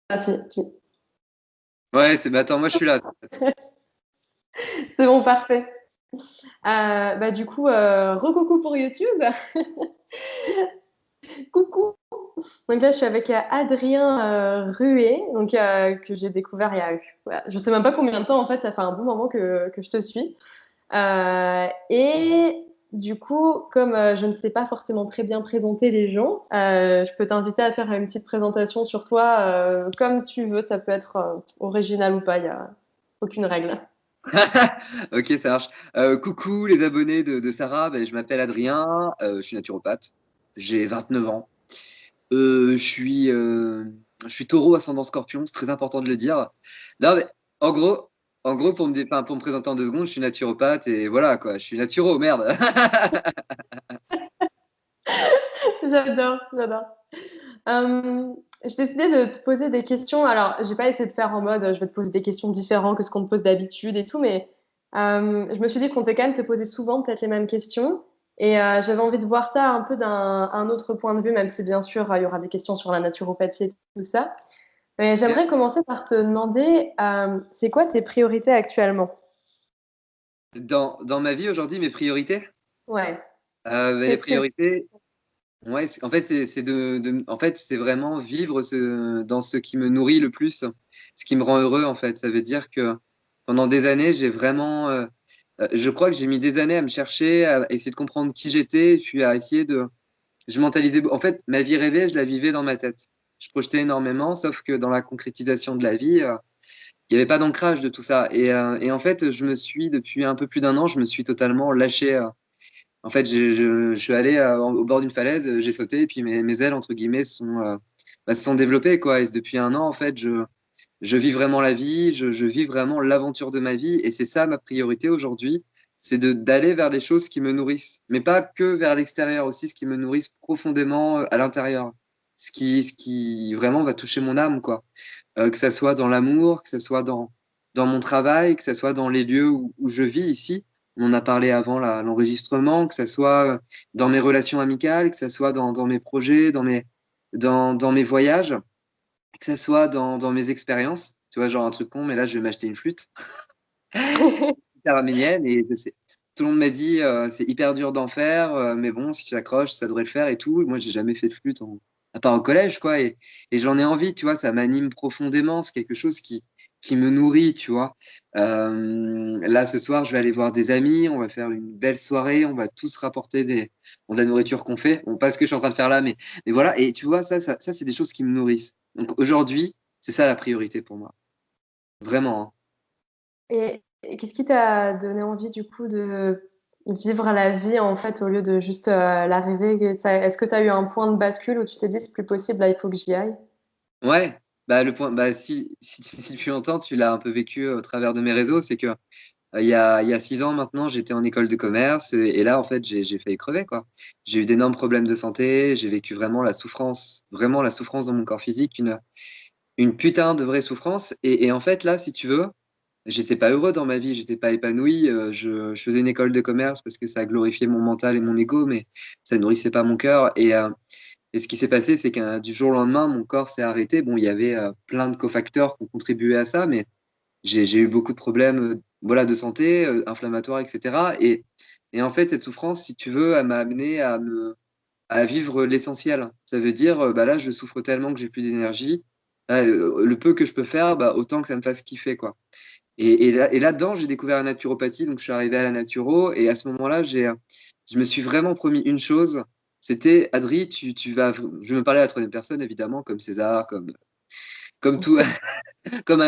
Ah, si. Ouais, c'est. Bah, attends, moi je suis là. C'est bon, parfait. Bah, du coup, recoucou pour YouTube. Coucou. Donc là, je suis avec Adrien Ruet, donc, que j'ai découvert il y a, voilà, je sais même pas combien de temps, en fait, ça fait un bon moment que je te suis. Et du coup, comme je ne sais pas forcément très bien présenter les gens, je peux t'inviter à faire une petite présentation sur toi, comme tu veux. Ça peut être original ou pas, il n'y a aucune règle. Ok, ça marche. Coucou les abonnés de Sarah, ben, je m'appelle Adrien, je suis naturopathe, j'ai 29 ans. Euh, je suis, euh, je suis taureau ascendant scorpion, c'est très important de le dire. Non, mais en gros, enfin, pour me présenter en 2 secondes, je suis naturopathe et voilà quoi, je suis naturo, merde. J'adore, j'adore. J'ai décidé de te poser des questions. Alors, j'ai pas essayé de faire en mode, je vais te poser des questions différentes que ce qu'on te pose d'habitude et tout, mais je me suis dit qu'on peut quand même te poser souvent peut-être les mêmes questions. Et j'avais envie de voir ça un peu d'un autre point de vue, même si bien sûr, il y aura des questions sur la naturopathie et tout ça. Mais Ok. j'aimerais commencer par te demander, c'est quoi tes priorités actuellement? Dans ma vie aujourd'hui, mes priorités, Ouais. ben, les Qu'est-ce que... priorités, ouais, en fait, c'est en fait, c'est vraiment vivre dans ce qui me nourrit le plus, ce qui me rend heureux, en fait. Ça veut dire que pendant des années, je crois que j'ai mis des années à me chercher, à essayer de comprendre qui j'étais, et puis à essayer je mentalisais, en fait, ma vie rêvée, je la vivais dans ma tête. Je projetais énormément, sauf que dans la concrétisation de la vie, il n'y avait pas d'ancrage de tout ça. Et en fait, depuis un peu plus d'un an, je me suis totalement lâché. En fait, je suis allé au bord d'une falaise, j'ai sauté, et puis mes ailes, entre guillemets, se sont développées, quoi. Et depuis un an, en fait, je vis vraiment la vie, je vis vraiment l'aventure de ma vie, et c'est ça ma priorité aujourd'hui, c'est d'aller vers les choses qui me nourrissent, mais pas que vers l'extérieur, aussi ce qui me nourrisse profondément à l'intérieur, ce qui vraiment va toucher mon âme, quoi. Que ça soit dans l'amour, que ça soit dans mon travail, que ça soit dans les lieux où je vis ici. On en a parlé avant l'enregistrement, que ça soit dans mes relations amicales, que ça soit dans mes projets, dans mes voyages, que ça soit dans mes expériences. Tu vois, genre un truc con, mais là, je vais m'acheter une flûte hyper arménienne et je sais. Tout le monde m'a dit c'est hyper dur d'en faire, mais bon, si tu t'accroches, ça devrait le faire et tout. Moi, j'ai jamais fait de flûte à part au collège, quoi. Et j'en ai envie, tu vois, ça m'anime profondément. C'est quelque chose qui me nourrit, tu vois. Là, ce soir, je vais aller voir des amis, on va faire une belle soirée, on va tous rapporter bon, de la nourriture qu'on fait. Bon, pas ce que je suis en train de faire là, mais voilà. Et tu vois, ça c'est des choses qui me nourrissent. Donc aujourd'hui, c'est ça la priorité pour moi. Vraiment, hein. Et qu'est-ce qui t'a donné envie du coup de vivre la vie en fait au lieu de juste la rêver? Est-ce que tu as eu un point de bascule où tu t'es dit c'est plus possible, là il faut que j'y aille? Ouais, bah le point, bah si depuis longtemps tu l'as un peu vécu au travers de mes réseaux, c'est que il y a 6 ans maintenant, j'étais en école de commerce et là en fait j'ai failli crever quoi. J'ai eu d'énormes problèmes de santé, j'ai vécu vraiment la souffrance dans mon corps physique, une putain de vraie souffrance et en fait là si tu veux, j'étais pas heureux dans ma vie, j'étais pas épanoui. Je faisais une école de commerce parce que ça glorifiait mon mental et mon ego, mais ça nourrissait pas mon cœur et ce qui s'est passé, c'est qu'un du jour au lendemain, mon corps s'est arrêté. Bon, il y avait plein de cofacteurs qui ont contribué à ça, mais j'ai eu beaucoup de problèmes voilà, de santé, inflammatoires, etc. Et en fait, cette souffrance, si tu veux, elle m'a amené à vivre l'essentiel. Ça veut dire, bah là, je souffre tellement que j'ai plus d'énergie. Là, le peu que je peux faire, bah, autant que ça me fasse kiffer, quoi. Et là-dedans, j'ai découvert la naturopathie, donc je suis arrivé à la naturo, et à ce moment-là, je me suis vraiment promis une chose, c'était, Adri, tu vas, je me parlais à la troisième personne, évidemment, comme César, comme tout, comme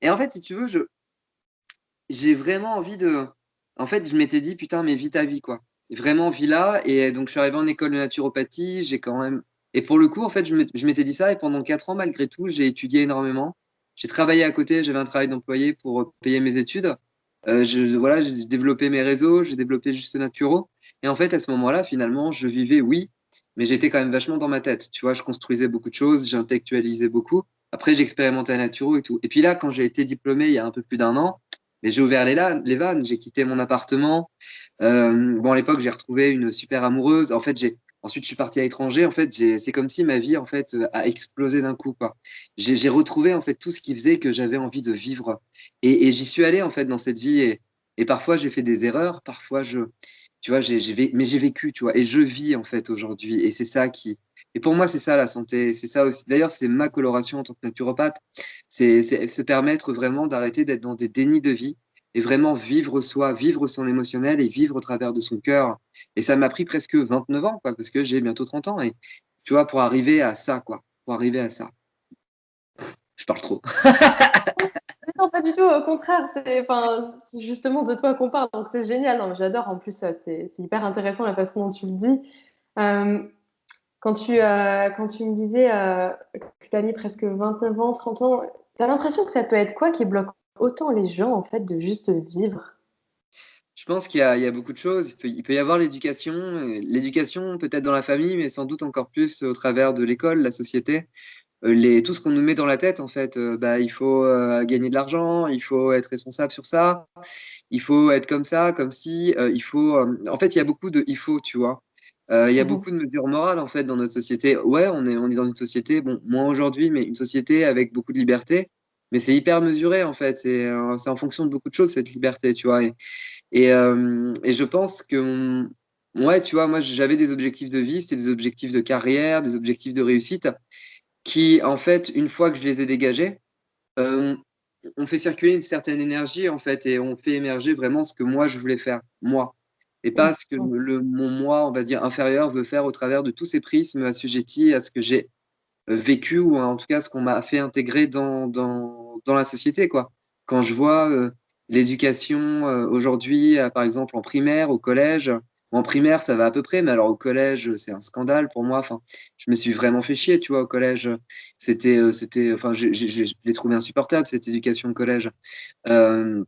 et en fait, si tu veux, j'ai vraiment envie en fait, je m'étais dit, putain, mais vis ta vie, quoi. Vraiment, vis là, et donc je suis arrivé en école de naturopathie, j'ai quand même, et pour le coup, en fait, je m'étais dit ça, et pendant 4 ans, malgré tout, j'ai étudié énormément. J'ai travaillé à côté, j'avais un travail d'employé pour payer mes études. Voilà, j'ai développé mes réseaux, j'ai développé Juste Naturo. Et en fait, à ce moment-là, finalement, je vivais, oui, mais j'étais quand même vachement dans ma tête. Tu vois, je construisais beaucoup de choses, j'intellectualisais beaucoup. Après, j'expérimentais la naturo et tout. Et puis là, quand j'ai été diplômé il y a un peu plus d'un an, mais j'ai ouvert les vannes, j'ai quitté mon appartement. Bon, à l'époque, j'ai retrouvé une super amoureuse. Ensuite, je suis parti à l'étranger. En fait, c'est comme si ma vie, en fait, a explosé d'un coup, quoi. J'ai retrouvé, en fait, tout ce qui faisait que j'avais envie de vivre. Et j'y suis allé, en fait, dans cette vie. Et parfois, j'ai fait des erreurs. Parfois, tu vois, mais j'ai vécu, tu vois. Et je vis, en fait, aujourd'hui. Et c'est ça qui. Et pour moi, c'est ça la santé. C'est ça aussi. D'ailleurs, c'est ma coloration en tant que naturopathe. C'est se permettre vraiment d'arrêter d'être dans des dénis de vie et vraiment vivre soi, vivre son émotionnel et vivre au travers de son cœur. Et ça m'a pris presque 29 ans, quoi, parce que j'ai bientôt 30 ans. Et tu vois, pour arriver à ça, quoi. Pour arriver à ça. Je parle trop. Non, pas du tout, au contraire, enfin, c'est justement de toi qu'on parle, donc c'est génial. Non, mais j'adore, en plus, c'est hyper intéressant la façon dont tu le dis. Euh, quand tu me disais que tu as mis presque 29 ans, 30 ans, tu as l'impression que ça peut être quoi qui bloque autant les gens, en fait, de juste vivre? Je pense il y a beaucoup de choses. Il peut y avoir l'éducation peut-être dans la famille, mais sans doute encore plus au travers de l'école, la société. Tout ce qu'on nous met dans la tête, en fait, bah, il faut gagner de l'argent, il faut être responsable sur ça, il faut être comme ça, comme si, en fait, il y a beaucoup de il faut, tu vois. Il y a Mhm. beaucoup de mesures morales, en fait, dans notre société. Ouais, on est dans une société, bon, moins aujourd'hui, mais une société avec beaucoup de liberté. Mais c'est hyper mesuré, en fait. C'est en fonction de beaucoup de choses, cette liberté, tu vois. Et je pense que, ouais, tu vois, moi, j'avais des objectifs de vie, c'était des objectifs de carrière, des objectifs de réussite qui, en fait, une fois que je les ai dégagés, euh, on fait circuler une certaine énergie, en fait, et on fait émerger vraiment ce que moi, je voulais faire, moi. Et pas ce que mon moi, on va dire, inférieur veut faire au travers de tous ces prismes assujettis à ce que j'ai vécu, ou en tout cas ce qu'on m'a fait intégrer dans la société, quoi. Quand je vois l'éducation aujourd'hui, par exemple en primaire, au collège, en primaire, ça va à peu près, mais alors au collège, c'est un scandale pour moi. Enfin, je me suis vraiment fait chier, tu vois, au collège. Enfin, je l'ai trouvé insupportable, cette éducation au collège. Euh,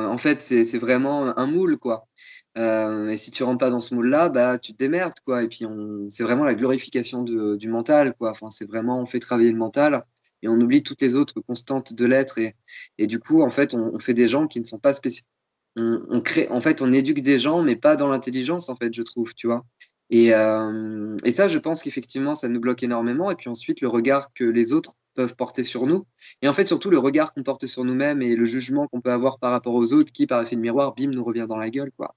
en fait, c'est vraiment un moule, quoi. Et si tu rentres pas dans ce moule-là, bah, tu te démerdes, quoi. Et puis, c'est vraiment la glorification du mental, quoi. Enfin, c'est vraiment, on fait travailler le mental et on oublie toutes les autres constantes de l'être. Et du coup, en fait, on fait des gens qui ne sont pas spéciaux. On crée, en fait, on éduque des gens, mais pas dans l'intelligence, en fait, je trouve, tu vois. Et ça, je pense qu'effectivement, ça nous bloque énormément. Et puis ensuite, le regard que les autres peuvent porter sur nous. Et en fait, surtout, le regard qu'on porte sur nous-mêmes et le jugement qu'on peut avoir par rapport aux autres qui, par effet de miroir, bim, nous revient dans la gueule, quoi.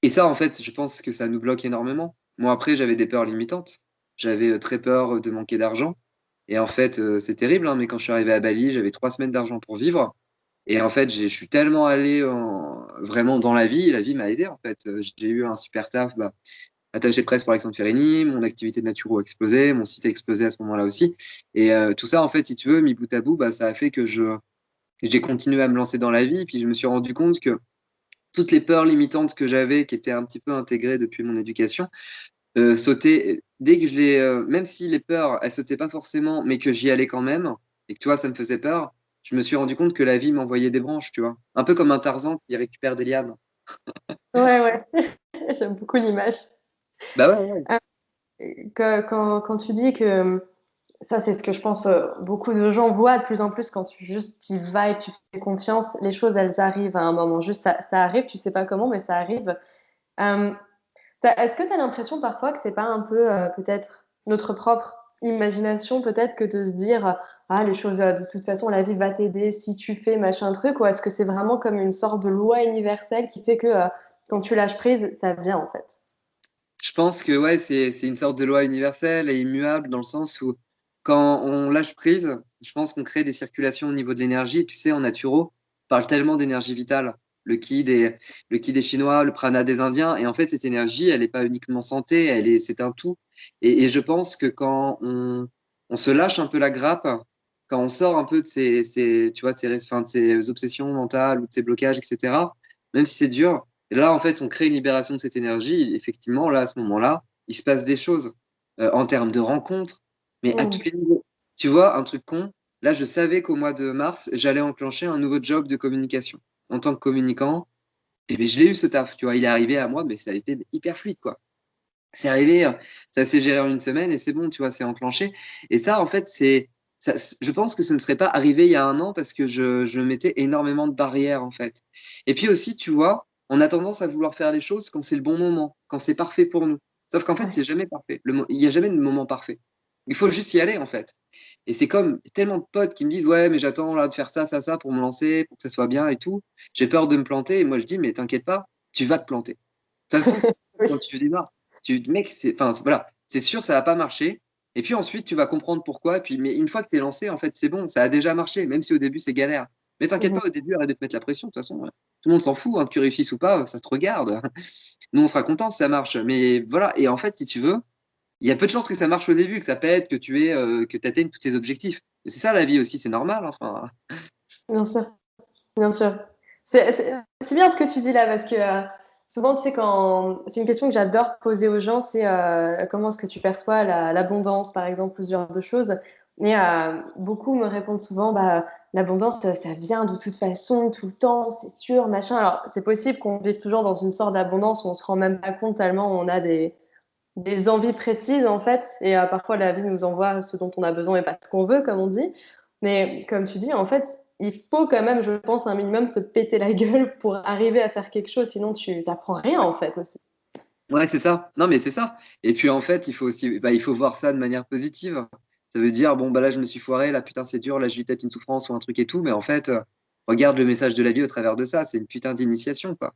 Et ça, en fait, je pense que ça nous bloque énormément. Moi, après, j'avais des peurs limitantes. J'avais très peur de manquer d'argent. Et en fait, c'est terrible, hein, mais quand je suis arrivé à Bali, j'avais 3 semaines d'argent pour vivre. Et en fait, je suis tellement allé vraiment dans la vie m'a aidé, en fait. J'ai eu un super taf, bah, attaché de presse pour Alexandre Ferrini, mon activité de naturo a explosé, mon site a explosé à ce moment-là aussi. Et tout ça, en fait, si tu veux, mis bout à bout, bah, ça a fait que j'ai continué à me lancer dans la vie. Puis je me suis rendu compte que toutes les peurs limitantes que j'avais, qui étaient un petit peu intégrées depuis mon éducation, sautaient dès que même si les peurs, elles sautaient pas forcément, mais que j'y allais quand même, et que tu vois, ça me faisait peur, je me suis rendu compte que la vie m'envoyait des branches, tu vois. Un peu comme un Tarzan qui récupère des lianes. Ouais, ouais, j'aime beaucoup l'image. Bah ouais, ouais. Euh, quand tu dis que ça, c'est ce que je pense, beaucoup de gens voient de plus en plus quand tu juste y vas et que tu fais confiance, les choses, elles arrivent à un moment. Juste, ça arrive, tu sais pas comment, mais ça arrive. Euh, Est-ce que tu as l'impression parfois que c'est pas un peu peut-être notre propre imagination, peut-être que de se dire ah les choses de toute façon la vie va t'aider si tu fais machin truc, ou est-ce que c'est vraiment comme une sorte de loi universelle qui fait que quand tu lâches prise, ça vient en fait. Je pense que ouais, c'est une sorte de loi universelle et immuable dans le sens où quand on lâche prise, je pense qu'on crée des circulations au niveau de l'énergie. Tu sais, en naturo, on parle tellement d'énergie vitale. Le ki des Chinois, le prana des Indiens. Et en fait, cette énergie, elle n'est pas uniquement santé, c'est un tout. Et je pense que quand on se lâche un peu la grappe, quand on sort un peu de tu vois, de ces obsessions mentales ou de ces blocages, etc., même si c'est dur, et là, en fait, on crée une libération de cette énergie. Et effectivement, là, à ce moment-là, il se passe des choses en termes de rencontres, mais à tous Mm. les niveaux. Tu vois, un truc con, là, je savais qu'au mois de mars, j'allais enclencher un nouveau job de communication. En tant que communicant, et bien, je l'ai eu ce taf, tu vois, il est arrivé à moi, mais ça a été hyper fluide, quoi. C'est arrivé, ça s'est géré en une semaine et c'est bon, tu vois, c'est enclenché. Et ça, en fait, je pense que ce ne serait pas arrivé il y a un an parce que je mettais énormément de barrières, en fait. Et puis aussi, tu vois, on a tendance à vouloir faire les choses quand c'est le bon moment, quand c'est parfait pour nous. Sauf qu'en fait, Ouais. c'est jamais parfait. Il n'y a jamais de moment parfait. Il faut juste y aller, en fait. Et c'est comme tellement de potes qui me disent, ouais, mais j'attends là de faire ça, ça, ça pour me lancer, pour que ça soit bien et tout. J'ai peur de me planter. Et moi, je dis, mais t'inquiète pas, tu vas te planter. De toute façon, quand Oui. tu démarres, mec, voilà, c'est sûr, ça va pas marcher. Et puis ensuite, tu vas comprendre pourquoi. Et puis, mais une fois que tu es lancé, en fait, c'est bon, ça a déjà marché, même si au début, c'est galère. Mais t'inquiète Mhm. pas, au début, arrête de te mettre la pression. De toute façon, tout le monde s'en fout, hein, que tu réussisses ou pas, ça te regarde. Nous, on sera content si ça marche. Mais voilà, et en fait, si tu veux, il y a peu de chances que ça marche au début, que ça pète, que tu atteignes tous tes objectifs. Et c'est ça la vie aussi, c'est normal. Enfin, Bien sûr, bien sûr. C'est bien ce que tu dis là, parce que souvent, tu sais, c'est une question que j'adore poser aux gens, c'est comment est-ce que tu perçois l'abondance, par exemple, ou ce genre de choses. Et beaucoup me répondent souvent, bah, l'abondance, ça vient de toute façon, tout le temps, c'est sûr, machin. Alors, c'est possible qu'on vive toujours dans une sorte d'abondance où on se rend même pas compte tellement on a des envies précises, en fait. Et parfois, la vie nous envoie ce dont on a besoin et pas ce qu'on veut, comme on dit. Mais comme tu dis, en fait, il faut quand même, je pense, un minimum se péter la gueule pour arriver à faire quelque chose. Sinon, tu n'apprends rien, en fait, aussi. ouais, c'est ça. Non, mais c'est ça. Et puis en fait, il faut aussi, il faut voir ça de manière positive. Ça veut dire, bon, bah là, je me suis foiré, là, putain, c'est dur, là, j'ai eu peut-être une souffrance ou un truc et tout, mais en fait, regarde le message de la vie au travers de ça. C'est une putain d'initiation, quoi.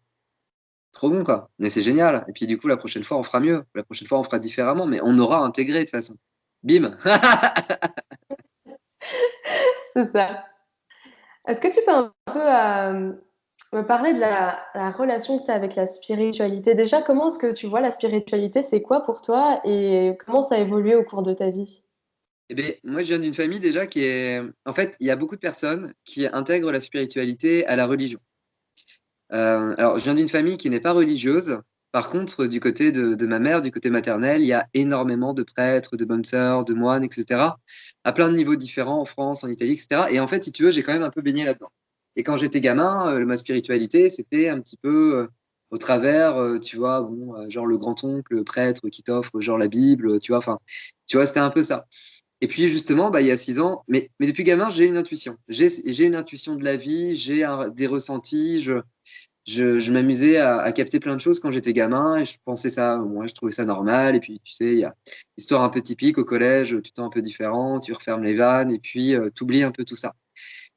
Trop bon, quoi. Mais c'est génial. Et puis du coup, la prochaine fois, on fera mieux. La prochaine fois, on fera différemment, mais on aura intégré de toute façon. Bim. C'est ça. Est-ce que tu peux un peu me parler de la relation que tu as avec la spiritualité? Déjà, comment est-ce que tu vois la spiritualité? C'est quoi pour toi et comment ça a évolué au cours de ta vie? Eh bien, moi, je viens d'une famille déjà qui est. En fait, il y a beaucoup de personnes qui intègrent la spiritualité à la religion. Alors, je viens d'une famille qui n'est pas religieuse. Par contre, du côté de ma mère, du côté maternel, il y a énormément de prêtres, de bonnes sœurs, de moines, etc., à plein de niveaux différents en France, en Italie, etc. Et en fait, si tu veux, j'ai quand même un peu baigné là-dedans. Et quand j'étais gamin, ma spiritualité, c'était un petit peu au travers, tu vois, bon, genre le grand-oncle, le prêtre qui t'offre genre la Bible, tu vois, enfin, tu vois, c'était un peu ça. Et puis justement, bah, il y a 6 ans, mais depuis gamin, j'ai une intuition. J'ai une intuition de la vie, des ressentis, je m'amusais à capter plein de choses quand j'étais gamin et je pensais ça, moi, je trouvais ça normal. Et puis, tu sais, il y a l'histoire un peu typique au collège, tu te sens un peu différent, tu refermes les vannes et puis tu oublies un peu tout ça.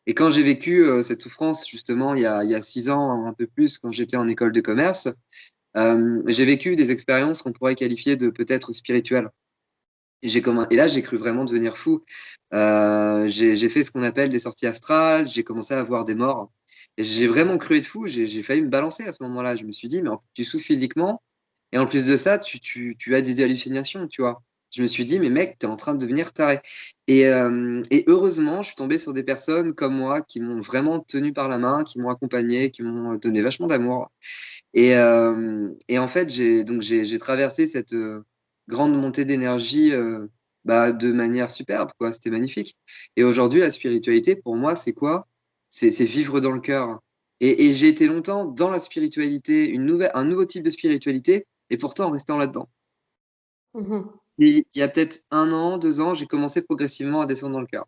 Et quand j'ai vécu cette souffrance, justement, il y a 6 ans, un peu plus, quand j'étais en école de commerce, j'ai vécu des expériences qu'on pourrait qualifier de peut-être spirituelles. Et là, j'ai cru vraiment devenir fou. J'ai fait ce qu'on appelle des sorties astrales, j'ai commencé à voir des morts. Et j'ai vraiment cru être fou, j'ai failli me balancer à ce moment-là. Je me suis dit, mais tu souffres physiquement, et en plus de ça, tu as des hallucinations, tu vois. Je me suis dit, mais mec, t'es en train de devenir taré. Et heureusement, je suis tombé sur des personnes comme moi qui m'ont vraiment tenu par la main, qui m'ont accompagné, qui m'ont donné vachement d'amour. Et en fait, j'ai traversé cette grande montée d'énergie bah, de manière superbe, quoi. C'était magnifique. Et aujourd'hui, la spiritualité, pour moi, c'est quoi? C'est vivre dans le cœur. Et j'ai été longtemps dans la spiritualité, un nouveau type de spiritualité, et pourtant en restant là-dedans. Mhm. Et il y a peut-être 1 an, 2 ans, j'ai commencé progressivement à descendre dans le cœur.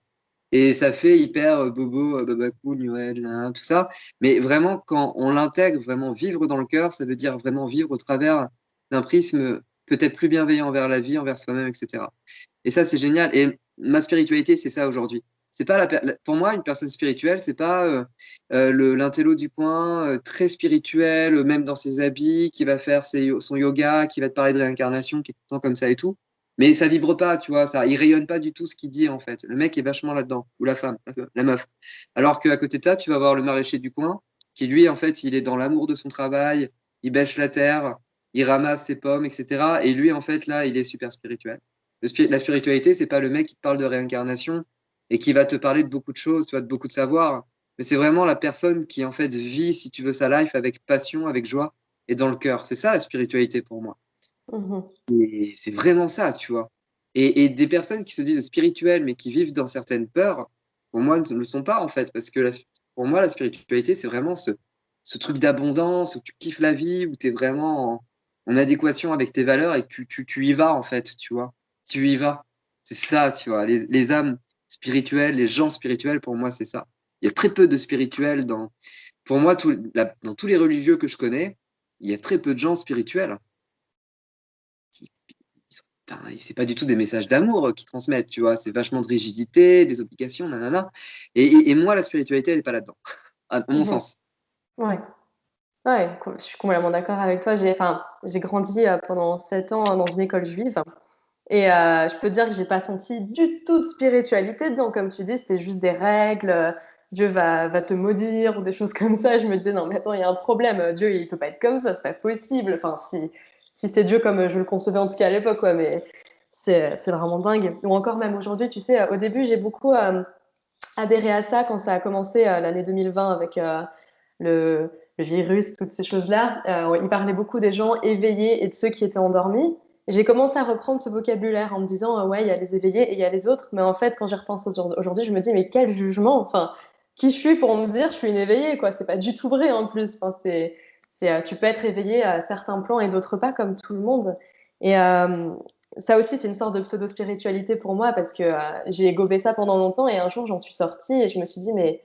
Et ça fait hyper bobo, baba cool, new age, nan, tout ça. Mais vraiment, quand on l'intègre, vraiment vivre dans le cœur, ça veut dire vraiment vivre au travers d'un prisme peut-être plus bienveillant envers la vie, envers soi-même, etc. Et ça, c'est génial. Et ma spiritualité, c'est ça aujourd'hui. C'est pas pour moi, une personne spirituelle, c'est pas l'intello du coin, très spirituel, même dans ses habits, qui va faire son yoga, qui va te parler de réincarnation, qui est tout le temps comme ça et tout. Mais ça vibre pas, tu vois, il rayonne pas du tout ce qu'il dit en fait. Le mec est vachement là-dedans, ou la femme, la meuf. Alors qu'à côté de ça, tu vas voir le maraîcher du coin, qui lui, en fait, il est dans l'amour de son travail, il bêche la terre, il ramasse ses pommes, etc. Et lui, en fait, là, il est super spirituel. La spiritualité, c'est pas le mec qui te parle de réincarnation et qui va te parler de beaucoup de choses, tu vois, de beaucoup de savoir. Mais c'est vraiment la personne qui, en fait, vit, si tu veux, sa life avec passion, avec joie et dans le cœur. C'est ça la spiritualité pour moi. Mhm. Et c'est vraiment ça, tu vois. Et des personnes qui se disent spirituelles, mais qui vivent dans certaines peurs, pour moi, ne le sont pas, en fait. Parce que pour moi, la spiritualité, c'est vraiment ce truc d'abondance où tu kiffes la vie, où tu es vraiment en adéquation avec tes valeurs et que tu y vas, en fait, tu vois. Tu y vas. C'est ça, tu vois. Les âmes spirituelles, les gens spirituels, pour moi, c'est ça. Il y a très peu de spirituels pour moi, dans tous les religieux que je connais, il y a très peu de gens spirituels. Qui, enfin, c'est pas du tout des messages d'amour qu'ils transmettent, tu vois. C'est vachement de rigidité, des obligations, nanana. Et moi, la spiritualité, elle n'est pas là-dedans, à mon Mhm. sens. Ouais. Ouais, je suis complètement d'accord avec toi. J'ai grandi pendant 7 ans dans une école juive et je peux te dire que j'ai pas senti du tout de spiritualité dedans. Comme tu dis, c'était juste des règles. Dieu va te maudire ou des choses comme ça. Je me disais, non, mais attends, il y a un problème. Dieu, il peut pas être comme ça, c'est pas possible. Enfin, si c'est Dieu comme je le concevais en tout cas à l'époque, ouais, mais c'est vraiment dingue. Ou encore même aujourd'hui, tu sais, au début, j'ai beaucoup adhéré à ça quand ça a commencé l'année 2020 avec le, le virus, toutes ces choses-là. Il parlait beaucoup des gens éveillés et de ceux qui étaient endormis. Et j'ai commencé à reprendre ce vocabulaire en me disant, ouais, il y a les éveillés et il y a les autres. Mais en fait, quand j'y repense aujourd'hui, je me dis, mais quel jugement! Enfin, qui je suis pour me dire je suis une éveillée, quoi? C'est pas du tout vrai en plus. Enfin, tu peux être éveillé à certains plans et d'autres pas, comme tout le monde. Et ça aussi, c'est une sorte de pseudo-spiritualité pour moi parce que j'ai gobé ça pendant longtemps et un jour, j'en suis sortie et je me suis dit, mais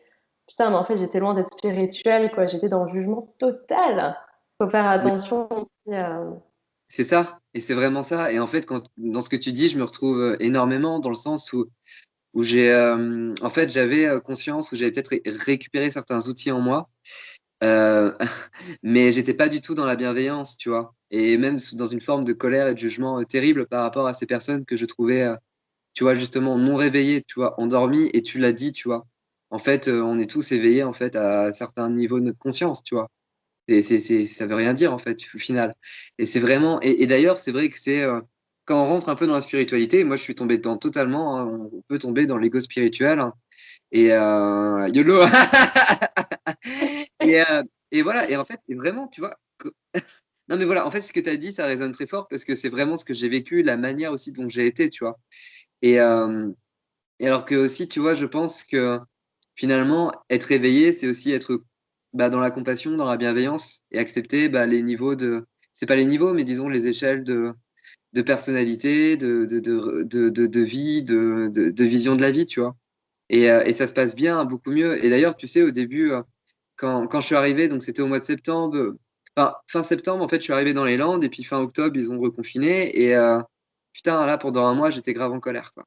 putain, mais en fait, j'étais loin d'être spirituelle, quoi. J'étais dans le jugement total. Faut faire attention. euh, C'est ça, et c'est vraiment ça. Et en fait, dans ce que tu dis, je me retrouve énormément dans le sens où en fait, j'avais conscience, où j'avais peut-être récupéré certains outils en moi, euh, mais j'étais pas du tout dans la bienveillance, tu vois. Et même dans une forme de colère et de jugement terrible par rapport à ces personnes que je trouvais, tu vois, justement non réveillées, tu vois, endormies. Et tu l'as dit, tu vois. En fait, on est tous éveillés, en fait, à certains niveaux de notre conscience, tu vois. Ça veut rien dire en fait au final. Et c'est vraiment. Et d'ailleurs, c'est vrai que c'est quand on rentre un peu dans la spiritualité, moi je suis tombé dedans totalement, hein. On peut tomber dans l'ego spirituel, hein. Et YOLO. et, euh, et voilà. Et en fait, et vraiment, tu vois. Non mais voilà, en fait, ce que tu as dit, ça résonne très fort parce que c'est vraiment ce que j'ai vécu, la manière aussi dont j'ai été, tu vois. Et, euh, et alors que aussi, tu vois, je pense que finalement, être éveillé, c'est aussi être bah, dans la compassion, dans la bienveillance et accepter bah, les niveaux de. C'est pas les niveaux, mais disons les échelles de personnalité, de vie, de vision de la vie, tu vois. Et ça se passe bien, beaucoup mieux. Et d'ailleurs, tu sais, au début, quand je suis arrivé, donc c'était au mois de septembre, enfin, fin septembre, en fait, je suis arrivé dans les Landes, et puis fin octobre, ils ont reconfiné. Et putain, là, pendant un mois, j'étais grave en colère, quoi.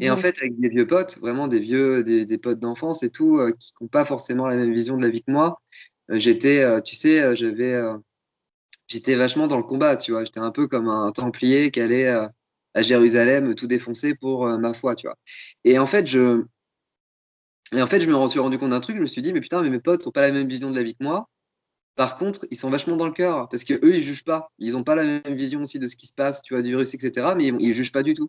Et en fait, avec des vieux potes, vraiment des potes d'enfance et tout, qui n'ont pas forcément la même vision de la vie que moi, tu sais, j'étais vachement dans le combat, tu vois. J'étais un peu comme un templier qui allait à Jérusalem tout défoncer pour ma foi, tu vois. Et en fait, je, et en fait, je me suis rendu compte d'un truc, je me suis dit, mais putain, mais mes potes n'ont pas la même vision de la vie que moi. Par contre, ils sont vachement dans le cœur parce que eux, ils jugent pas. Ils n'ont pas la même vision aussi de ce qui se passe, tu vois, du virus, etc. Mais ils jugent pas du tout.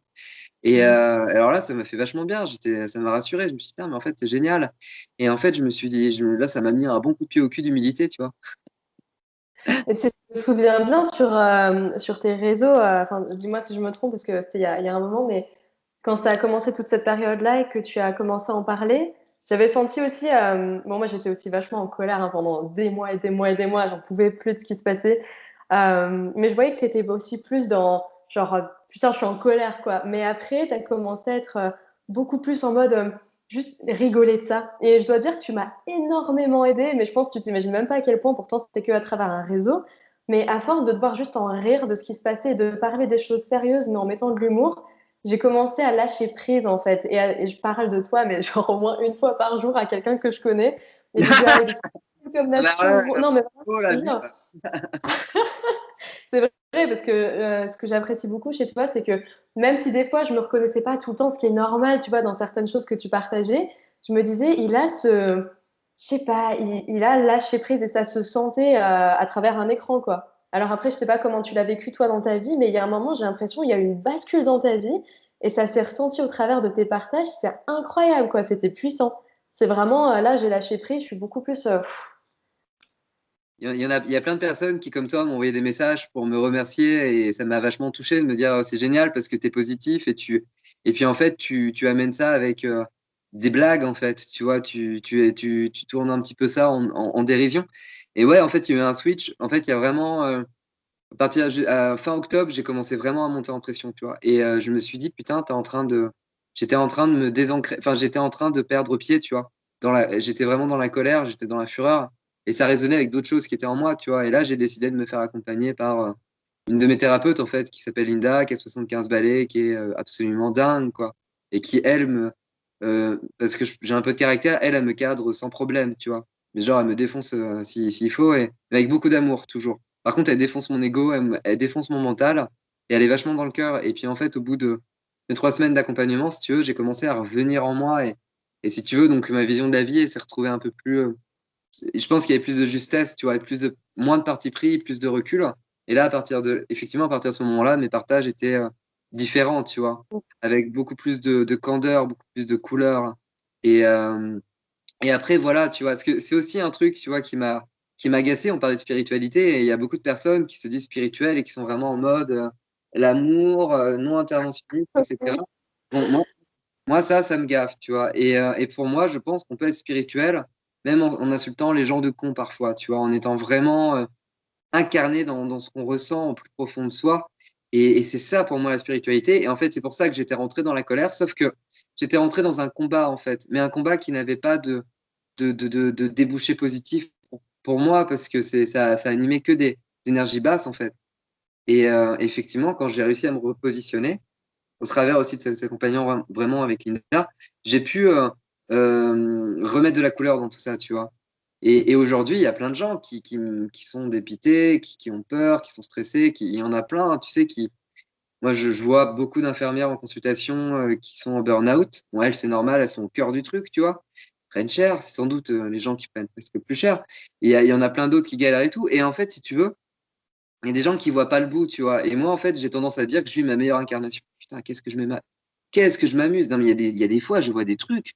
Et alors là, ça m'a fait vachement bien. Ça m'a rassuré. Je me suis dit, putain, mais en fait, c'est génial. Et en fait, je me suis dit, là, ça m'a mis un bon coup de pied au cul d'humilité, tu vois. Et si je me souviens bien sur tes réseaux, enfin, dis-moi si je me trompe parce que c'était il y a un moment, mais quand ça a commencé toute cette période-là et que tu as commencé à en parler, j'avais senti aussi, bon, moi j'étais aussi vachement en colère hein, pendant des mois et des mois et des mois, j'en pouvais plus de ce qui se passait. Mais je voyais que tu étais aussi plus dans genre, putain, je suis en colère quoi. Mais après, tu as commencé à être beaucoup plus en mode juste rigoler de ça. Et je dois dire que tu m'as énormément aidé, mais je pense que tu t'imagines même pas à quel point, pourtant c'était que à travers un réseau. Mais à force de devoir juste en rire de ce qui se passait et de parler des choses sérieuses, mais en mettant de l'humour, j'ai commencé à lâcher prise en fait. Et je parle de toi, mais genre au moins une fois par jour à quelqu'un que je connais. Et je lui dis, allez, des trucs comme Alors nature. là, Non, mais vraiment, oh, je la te vie. jure. C'est vrai parce que ce que j'apprécie beaucoup chez toi, c'est que même si des fois je me reconnaissais pas tout le temps, ce qui est normal, tu vois, dans certaines choses que tu partageais, je me disais, je sais pas, il a lâché prise et ça se sentait à travers un écran, quoi. Alors après, je sais pas comment tu l'as vécu toi dans ta vie, mais il y a un moment, j'ai l'impression il y a eu une bascule dans ta vie et ça s'est ressenti au travers de tes partages. C'est incroyable, quoi. C'était puissant. C'est vraiment là, j'ai lâché prise. Je suis beaucoup plus. Il y a plein de personnes qui, comme toi, m'ont envoyé des messages pour me remercier et ça m'a vachement touché de me dire, oh, c'est génial parce que tu es positif et puis en fait, tu amènes ça avec des blagues, en fait. Tu vois, tu tournes un petit peu ça en dérision. Et ouais, en fait, il y a eu un switch. En fait, il y a vraiment, à fin octobre, j'ai commencé vraiment à monter en pression, tu vois. Et je me suis dit, putain, j'étais en train de me désancrer, enfin, j'étais en train de perdre pied, tu vois. J'étais vraiment dans la colère, j'étais dans la fureur. et ça résonnait avec d'autres choses qui étaient en moi, tu vois. Et là, j'ai décidé de me faire accompagner par une de mes thérapeutes, en fait, qui s'appelle Linda, qui a 75 balais, qui est absolument dingue, quoi. Et qui, elle, parce que j'ai un peu de caractère, elle me cadre sans problème, tu vois. Mais genre, elle me défonce s'il faut, mais avec beaucoup d'amour, toujours. Par contre, elle défonce mon ego, elle défonce mon mental, et elle est vachement dans le cœur. Et puis, en fait, au bout de 3 semaines d'accompagnement, si tu veux, j'ai commencé à revenir en moi. Et si tu veux, donc, ma vision de la vie, elle s'est retrouvée un peu plus. Je pense qu'il y avait plus de justesse, tu vois, et moins de parti pris, plus de recul. Et là, effectivement, à partir de ce moment-là, mes partages étaient différents, tu vois, avec beaucoup plus de candeur, beaucoup plus de couleur. Et, euh, et après, voilà, tu vois, parce que c'est aussi un truc, tu vois, qui m'a agacé. On parlait de spiritualité et il y a beaucoup de personnes qui se disent spirituelles et qui sont vraiment en mode l'amour, non interventionniste, etc. Bon, moi, ça me gaffe, tu vois. Et pour moi, je pense qu'on peut être spirituel, même en insultant les gens de cons parfois, tu vois, en étant vraiment incarné dans ce qu'on ressent au plus profond de soi. Et c'est ça pour moi la spiritualité. Et en fait, c'est pour ça que j'étais rentré dans la colère, sauf que j'étais rentré dans un combat, en fait, mais un combat qui n'avait pas de débouché positif pour moi, parce que ça animait que des énergies basses, en fait. Et effectivement, quand j'ai réussi à me repositionner, au travers aussi de cet accompagnement vraiment avec Linda, j'ai pu remettre de la couleur dans tout ça, tu vois. Et aujourd'hui, il y a plein de gens qui sont dépités, qui ont peur, qui sont stressés, il y en a plein, hein, tu sais, moi, je vois beaucoup d'infirmières en consultation qui sont en burn-out. Bon, elles, c'est normal, elles sont au cœur du truc, tu vois. Elles prennent cher, c'est sans doute les gens qui prennent presque plus cher. Et il y en a plein d'autres qui galèrent et tout. Et en fait, si tu veux, il y a des gens qui voient pas le bout, tu vois. Et moi, en fait, j'ai tendance à dire que je suis ma meilleure incarnation. Putain, qu'est-ce que je m'amuse. Non, mais il y a des fois, je vois des trucs,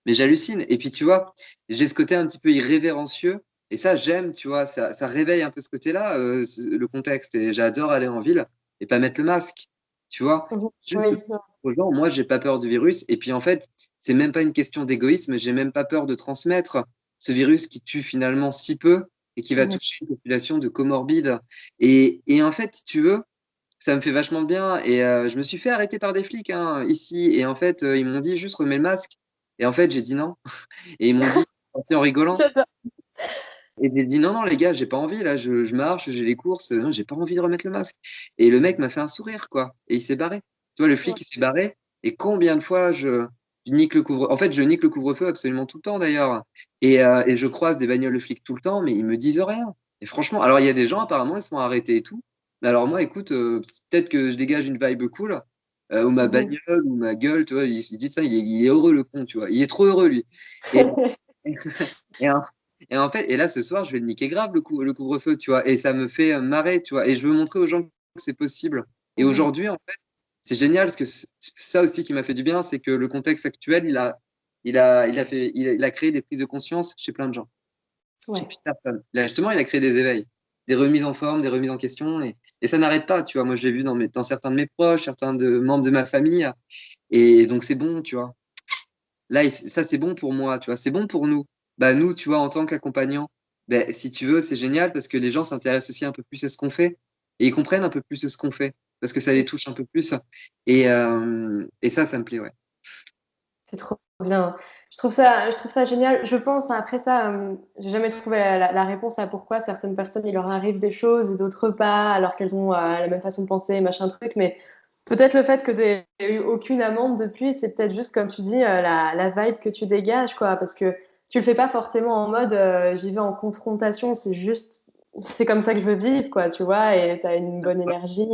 mais j'hallucine. Et puis, tu vois, j'ai ce côté un petit peu irrévérencieux. Et ça, j'aime, tu vois, ça réveille un peu ce côté-là, le contexte. Et j'adore aller en ville et pas mettre le masque, tu vois. Mhm. Juste Oui. aux gens, moi, j'ai pas peur du virus. Et puis, en fait, c'est même pas une question d'égoïsme. J'ai même pas peur de transmettre ce virus qui tue finalement si peu et qui va Mhm. toucher une population de comorbides. Et en fait, si tu veux, ça me fait vachement de bien. Et je me suis fait arrêter par des flics hein, ici. Et en fait, ils m'ont dit juste remets le masque. Et en fait, j'ai dit non. Et ils m'ont dit en rigolant. J'adore. Et j'ai dit non, non, les gars, j'ai pas envie. Là, je marche, j'ai les courses. Non, j'ai pas envie de remettre le masque. Et le mec m'a fait un sourire, quoi. Et il s'est barré. Tu vois, le Ouais. flic, il s'est barré. Et combien de fois je nique le couvre-feu. En fait, je nique le couvre-feu absolument tout le temps, d'ailleurs. Et je croise des bagnoles de flics tout le temps, mais ils me disent rien. Et franchement, alors il y a des gens, apparemment, ils se font arrêter et tout. Mais alors moi, écoute, peut-être que je dégage une vibe cool, ou ma Mhm. bagnole, ou ma gueule, tu vois, il dit ça, il est heureux, le con, tu vois. Il est trop heureux, lui. Et, et, en, et en fait, et là, ce soir, je vais le niquer grave, le couvre-feu, tu vois. Et ça me fait marrer, tu vois. Et je veux montrer aux gens que c'est possible. Et Mhm. aujourd'hui, en fait, c'est génial, parce que c'est ça aussi qui m'a fait du bien, c'est que le contexte actuel, il a créé des prises de conscience chez plein de gens, chez Ouais. plein de personnes. Là, justement, il a créé des éveils, des remises en forme, des remises en question, et ça n'arrête pas, tu vois. Moi, je l'ai vu dans certains de mes proches, certains de membres de ma famille, et donc c'est bon, tu vois. Là, ça, c'est bon pour moi, tu vois, c'est bon pour nous. Bah, nous, tu vois, en tant qu'accompagnants, ben, si tu veux, c'est génial parce que les gens s'intéressent aussi un peu plus à ce qu'on fait et ils comprennent un peu plus ce qu'on fait parce que ça les touche un peu plus. Et ça me plaît, ouais. C'est trop bien. Je trouve ça génial. Je pense, hein, après ça, j'ai jamais trouvé la réponse à pourquoi certaines personnes, il leur arrive des choses et d'autres pas, alors qu'elles ont la même façon de penser, machin truc. Mais peut-être le fait que tu n'aies eu aucune amende depuis, c'est peut-être juste, comme tu dis, la vibe que tu dégages, quoi. Parce que tu le fais pas forcément en mode j'y vais en confrontation, c'est juste, c'est comme ça que je veux vivre, quoi, tu vois, et tu as une bonne énergie.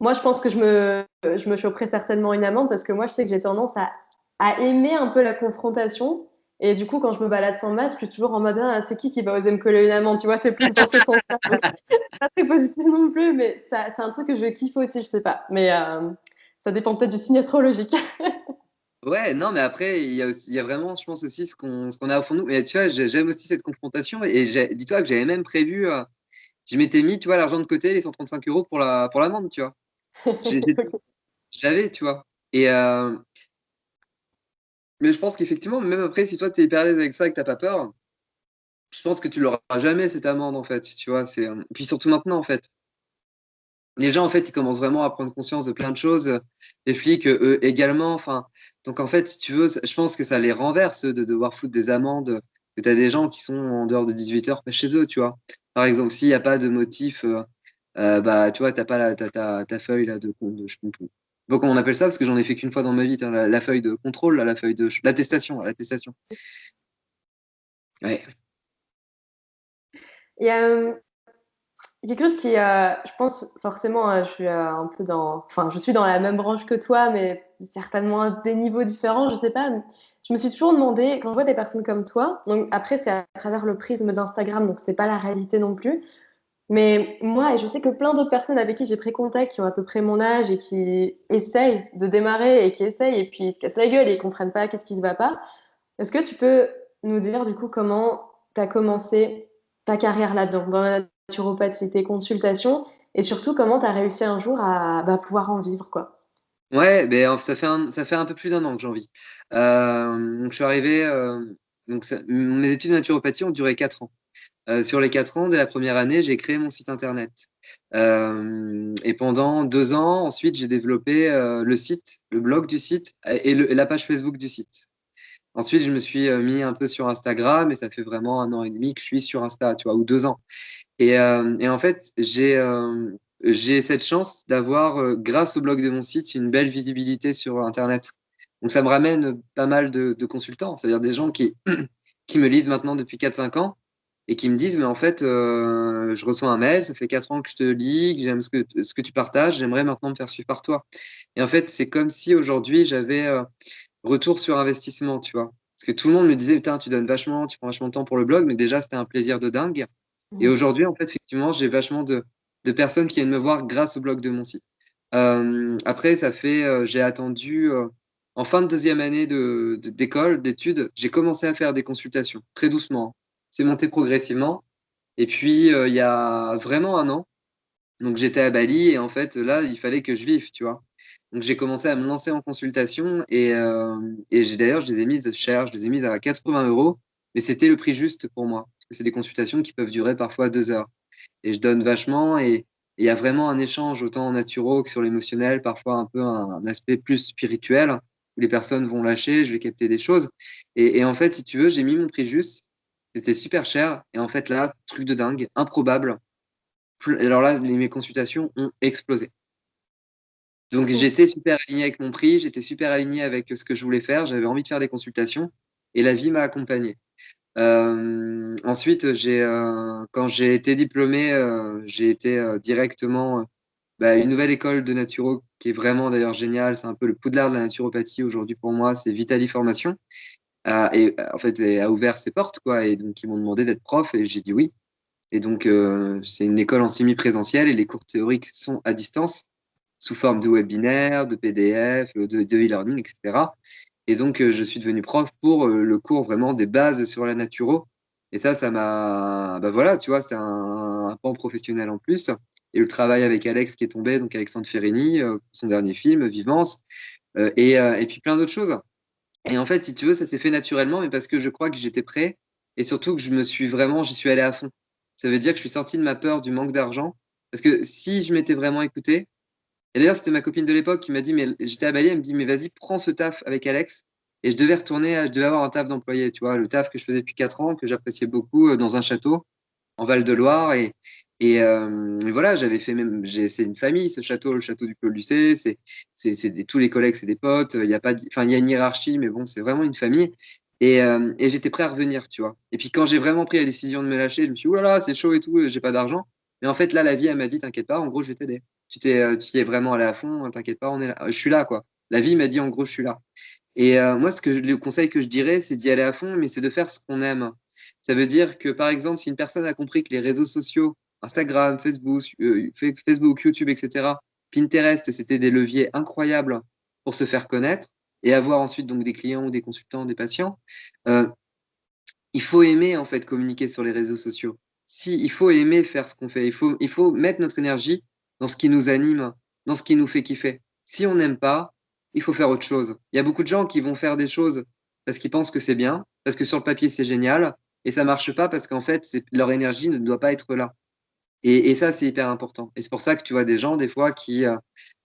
Moi, je pense que je me choperais certainement une amende parce que moi, je sais que j'ai tendance à aimer un peu la confrontation. Et du coup, quand je me balade sans masque, je suis toujours en mode ah, c'est qui va oser me coller une amende, tu vois, c'est plus dans ce sens-là. Donc, pas très positif non plus, mais ça, c'est un truc que je kiffe aussi, je sais pas. Mais ça dépend peut-être du signe astrologique. Ouais, non, mais après, il y a vraiment, je pense aussi ce qu'on a au fond de nous. Mais tu vois, j'aime aussi cette confrontation et dis-toi que j'avais même prévu, je m'étais mis, tu vois, l'argent de côté, les 135 euros pour l'amende, tu vois. Je l'avais, tu vois. Mais je pense qu'effectivement, même après, si toi, tu es hyper à l'aise avec ça et que t'as pas peur, je pense que tu l'auras jamais, cette amende, en fait. Tu vois, puis surtout maintenant, en fait. Les gens, en fait, ils commencent vraiment à prendre conscience de plein de choses. Les flics, eux également. Enfin, donc, en fait, si tu veux, je pense que ça les renverse, eux, de devoir foutre des amendes que tu as des gens qui sont en dehors de 18h pas chez eux, tu vois. Par exemple, s'il n'y a pas de motif, bah, tu vois, tu n'as pas ta feuille là, je sais pas comment on appelle ça, parce que j'en ai fait qu'une fois dans ma vie, la feuille de contrôle, là, la feuille de l'attestation, l'attestation. Ouais. Il y a quelque chose qui, je pense, forcément, je suis un peu dans, enfin, je suis dans la même branche que toi, mais certainement à des niveaux différents, je sais pas. Mais je me suis toujours demandé, quand je vois des personnes comme toi, donc après, c'est à travers le prisme d'Instagram, donc c'est pas la réalité non plus. Mais moi, et je sais que plein d'autres personnes avec qui j'ai pris contact, qui ont à peu près mon âge et qui essayent de démarrer et qui essayent et puis ils se cassent la gueule et ils comprennent pas qu'est-ce qui se va pas. Est-ce que tu peux nous dire du coup comment tu as commencé ta carrière là-dedans, dans la naturopathie, tes consultations et surtout comment tu as réussi un jour à pouvoir en vivre, quoi? Ouais, ben, ça fait un peu plus d'un an que j'en vis. Donc, je suis arrivé. Mes études de naturopathie ont duré 4 ans. Sur les 4 ans, dès la première année, j'ai créé mon site internet. Et pendant 2 ans, ensuite, j'ai développé le site, le blog du site et la page Facebook du site. Ensuite, je me suis mis un peu sur Instagram et ça fait vraiment 1 an et demi que je suis sur Insta, tu vois, ou 2 ans. Et en fait, j'ai cette chance d'avoir, grâce au blog de mon site, une belle visibilité sur Internet. Donc, ça me ramène pas mal de consultants, c'est-à-dire des gens qui me lisent maintenant depuis 4 5 ans et qui me disent, mais en fait, je reçois un mail, ça fait 4 ans que je te lis, que j'aime ce que tu partages, j'aimerais maintenant me faire suivre par toi. Et en fait, c'est comme si aujourd'hui, j'avais retour sur investissement, tu vois. Parce que tout le monde me disait, putain, tu donnes vachement, tu prends vachement de temps pour le blog, mais déjà, c'était un plaisir de dingue. Et Mhm. aujourd'hui, en fait, effectivement, j'ai vachement de personnes qui viennent me voir grâce au blog de mon site. Après, j'ai attendu, en fin de deuxième année d'école, d'études, j'ai commencé à faire des consultations, très doucement. C'est monté progressivement. Et puis, il y a vraiment un an, donc j'étais à Bali et en fait, là, il fallait que je vive, tu vois. Donc j'ai commencé à me lancer en consultation et d'ailleurs, je les ai mises chères, je les ai mises à 80 €, mais c'était le prix juste pour moi. Parce que c'est des consultations qui peuvent durer parfois 2 heures. Et je donne vachement et il y a vraiment un échange autant en naturo que sur l'émotionnel, parfois un peu un aspect plus spirituel où les personnes vont lâcher, je vais capter des choses. Et en fait, si tu veux, j'ai mis mon prix juste. C'était super cher. Et en fait, là, truc de dingue, improbable. Alors là, mes consultations ont explosé. Donc j'étais super aligné avec mon prix, j'étais super aligné avec ce que je voulais faire, j'avais envie de faire des consultations et la vie m'a accompagné. Ensuite, quand j'ai été diplômé, j'ai été directement à une nouvelle école de naturo qui est vraiment d'ailleurs géniale. C'est un peu le poudlard de la naturopathie aujourd'hui pour moi, c'est Vitali Formation. En fait, a ouvert ses portes, quoi. Et donc, ils m'ont demandé d'être prof et j'ai dit oui. Et donc, c'est une école en semi-présentiel et les cours théoriques sont à distance sous forme de webinaires, de PDF, de e-learning, etc. Et donc, je suis devenu prof pour le cours vraiment des bases sur la naturo. Et ça m'a, bah voilà, tu vois, c'est un pan professionnel en plus. Et le travail avec Alex qui est tombé, donc Alexandre Ferrini, pour son dernier film, Vivance, et puis plein d'autres choses. Et en fait, si tu veux, ça s'est fait naturellement, mais parce que je crois que j'étais prêt et surtout que j'y suis allé à fond. Ça veut dire que je suis sorti de ma peur du manque d'argent. Parce que si je m'étais vraiment écouté, et d'ailleurs, c'était ma copine de l'époque qui m'a dit, mais j'étais à Bali, elle me dit, mais vas-y, prends ce taf avec Alex. Et je devais avoir un taf d'employé, tu vois, le taf que je faisais depuis 4 ans, que j'appréciais beaucoup dans un château en Val-de-Loire. Et voilà, c'est une famille, ce château, le château du Clos Lucé. Tous les collègues, c'est des potes. Il y a pas, enfin, il y a une hiérarchie, mais bon, c'est vraiment une famille. Et j'étais prêt à revenir, tu vois. Et puis quand j'ai vraiment pris la décision de me lâcher, je me suis dit, oh là là, c'est chaud et tout, j'ai pas d'argent. Mais en fait, là, la vie, elle m'a dit, t'inquiète pas, en gros, je vais t'aider. Tu y es vraiment allé à fond, hein, t'inquiète pas, on est là. Je suis là, quoi. La vie m'a dit, en gros, je suis là. Et moi, le conseil que je dirais, c'est d'y aller à fond, mais c'est de faire ce qu'on aime. Ça veut dire que, par exemple, si une personne a compris que les réseaux sociaux, Instagram, Facebook, YouTube, etc., Pinterest, c'était des leviers incroyables pour se faire connaître et avoir ensuite donc des clients ou des consultants, des patients, euh, il faut aimer en fait communiquer sur les réseaux sociaux. Si, il faut aimer faire ce qu'on fait. Il faut mettre notre énergie dans ce qui nous anime, dans ce qui nous fait kiffer. Si on n'aime pas, il faut faire autre chose. Il y a beaucoup de gens qui vont faire des choses parce qu'ils pensent que c'est bien, parce que sur le papier c'est génial, et ça marche pas parce qu'en fait leur énergie ne doit pas être là. Et ça c'est hyper important. Et c'est pour ça que tu vois des gens des fois qui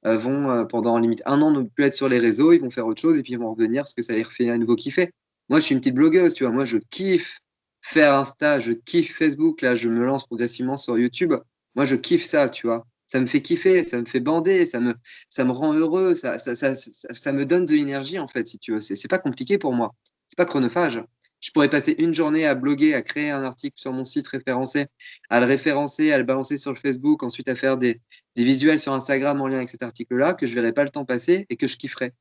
vont pendant limite 1 an ne plus être sur les réseaux, ils vont faire autre chose et puis ils vont revenir parce que ça les refait à nouveau kiffer. Moi je suis une petite blogueuse, tu vois, moi je kiffe faire Insta, je kiffe Facebook, là, je me lance progressivement sur YouTube. Moi, je kiffe ça, tu vois. Ça me fait kiffer, ça me fait bander, ça me rend heureux, ça me donne de l'énergie, en fait, si tu veux. C'est pas compliqué pour moi. C'est pas chronophage. Je pourrais passer une journée à bloguer, à créer un article sur mon site référencé, à le référencer, à le balancer sur le Facebook, ensuite à faire des visuels sur Instagram en lien avec cet article-là, que je verrais pas le temps passer et que je kifferais.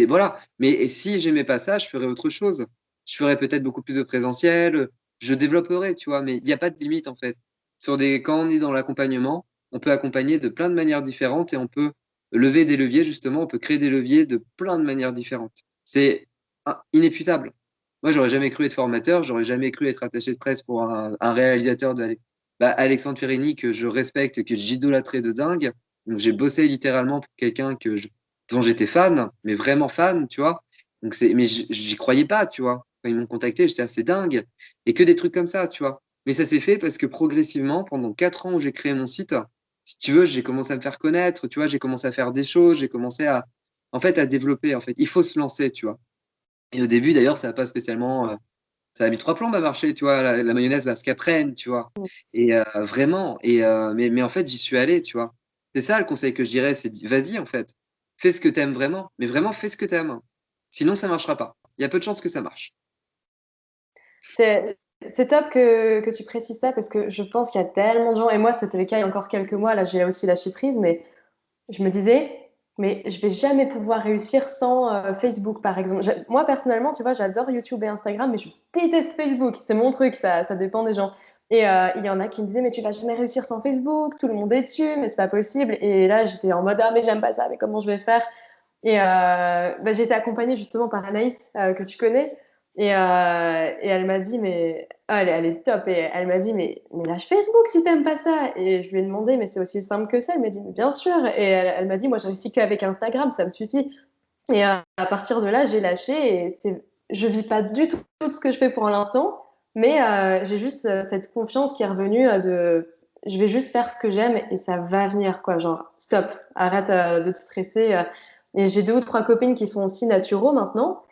Voilà. Mais et si j'aimais pas ça, je ferais autre chose. Je ferais peut-être beaucoup plus de présentiel, je développerais, tu vois, mais il n'y a pas de limite, en fait. Quand on est dans l'accompagnement, on peut accompagner de plein de manières différentes et on peut lever des leviers, justement, on peut créer des leviers de plein de manières différentes. C'est inépuisable. Moi, j'aurais jamais cru être formateur, j'aurais jamais cru être attaché de presse pour un réalisateur Alexandre Ferrini, que je respecte, que j'idolâtrais de dingue. Donc, j'ai bossé littéralement pour quelqu'un dont j'étais fan, mais vraiment fan, tu vois. Mais j'y croyais pas, tu vois. Quand ils m'ont contacté, j'étais assez dingue. Et que des trucs comme ça, tu vois. Mais ça s'est fait parce que progressivement, pendant 4 ans où j'ai créé mon site, si tu veux, j'ai commencé à me faire connaître, tu vois, j'ai commencé à faire des choses, j'ai commencé en fait, à développer, en fait. Il faut se lancer, tu vois. Et au début, d'ailleurs, ça n'a pas spécialement, ça a mis 3 plombes à marcher, tu vois. La mayonnaise va se qu'apprenne, tu vois. Et vraiment, mais en fait, j'y suis allé, tu vois. C'est ça le conseil que je dirais, c'est vas-y, en fait. Fais ce que t'aimes vraiment, mais vraiment fais ce que t'aimes. Sinon, ça marchera pas. Il y a peu de chances que ça marche. C'est c'est top que tu précises ça parce que je pense qu'il y a tellement de gens, et moi c'était le cas il y a encore quelques mois, là j'ai aussi lâché prise, mais je me disais, mais je vais jamais pouvoir réussir sans Facebook par exemple. Moi personnellement, tu vois, j'adore YouTube et Instagram, mais je déteste Facebook, c'est mon truc, ça dépend des gens. Et il y en a qui me disaient, mais tu vas jamais réussir sans Facebook, tout le monde est dessus, mais c'est pas possible. Et là j'étais en mode, ah mais j'aime pas ça, mais comment je vais faire? Et j'ai été accompagnée justement par Anaïs, que tu connais. Et elle m'a dit, mais elle est top. Et elle m'a dit, mais lâche Facebook si t'aimes pas ça. Et je lui ai demandé, mais c'est aussi simple que ça. Elle m'a dit, mais bien sûr. Et elle m'a dit, moi, j'ai réussi qu'avec Instagram, ça me suffit. Et à partir de là, j'ai lâché. Je vis pas du tout ce que je fais pour l'instant, mais j'ai juste cette confiance qui est revenue je vais juste faire ce que j'aime et ça va venir, quoi. Genre, stop, arrête de te stresser. Et j'ai 2 ou 3 copines qui sont aussi naturaux maintenant,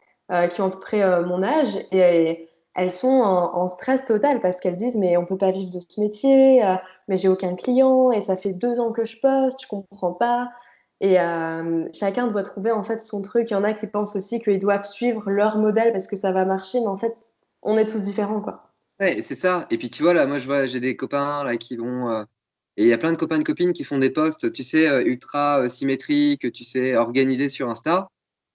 qui ont à peu près mon âge, et elles sont en stress total parce qu'elles disent, mais on peut pas vivre de ce métier, mais j'ai aucun client et ça fait 2 ans que je poste, je comprends pas. Et chacun doit trouver en fait son truc. Il y en a qui pensent aussi qu'ils doivent suivre leur modèle parce que ça va marcher, mais en fait, on est tous différents, quoi. Ouais, c'est ça. Et puis, tu vois, là, moi, je vois, j'ai des copains, là, qui vont. Et il y a plein de copains et de copines qui font des posts, tu sais, ultra symétriques, tu sais, organisés sur Insta.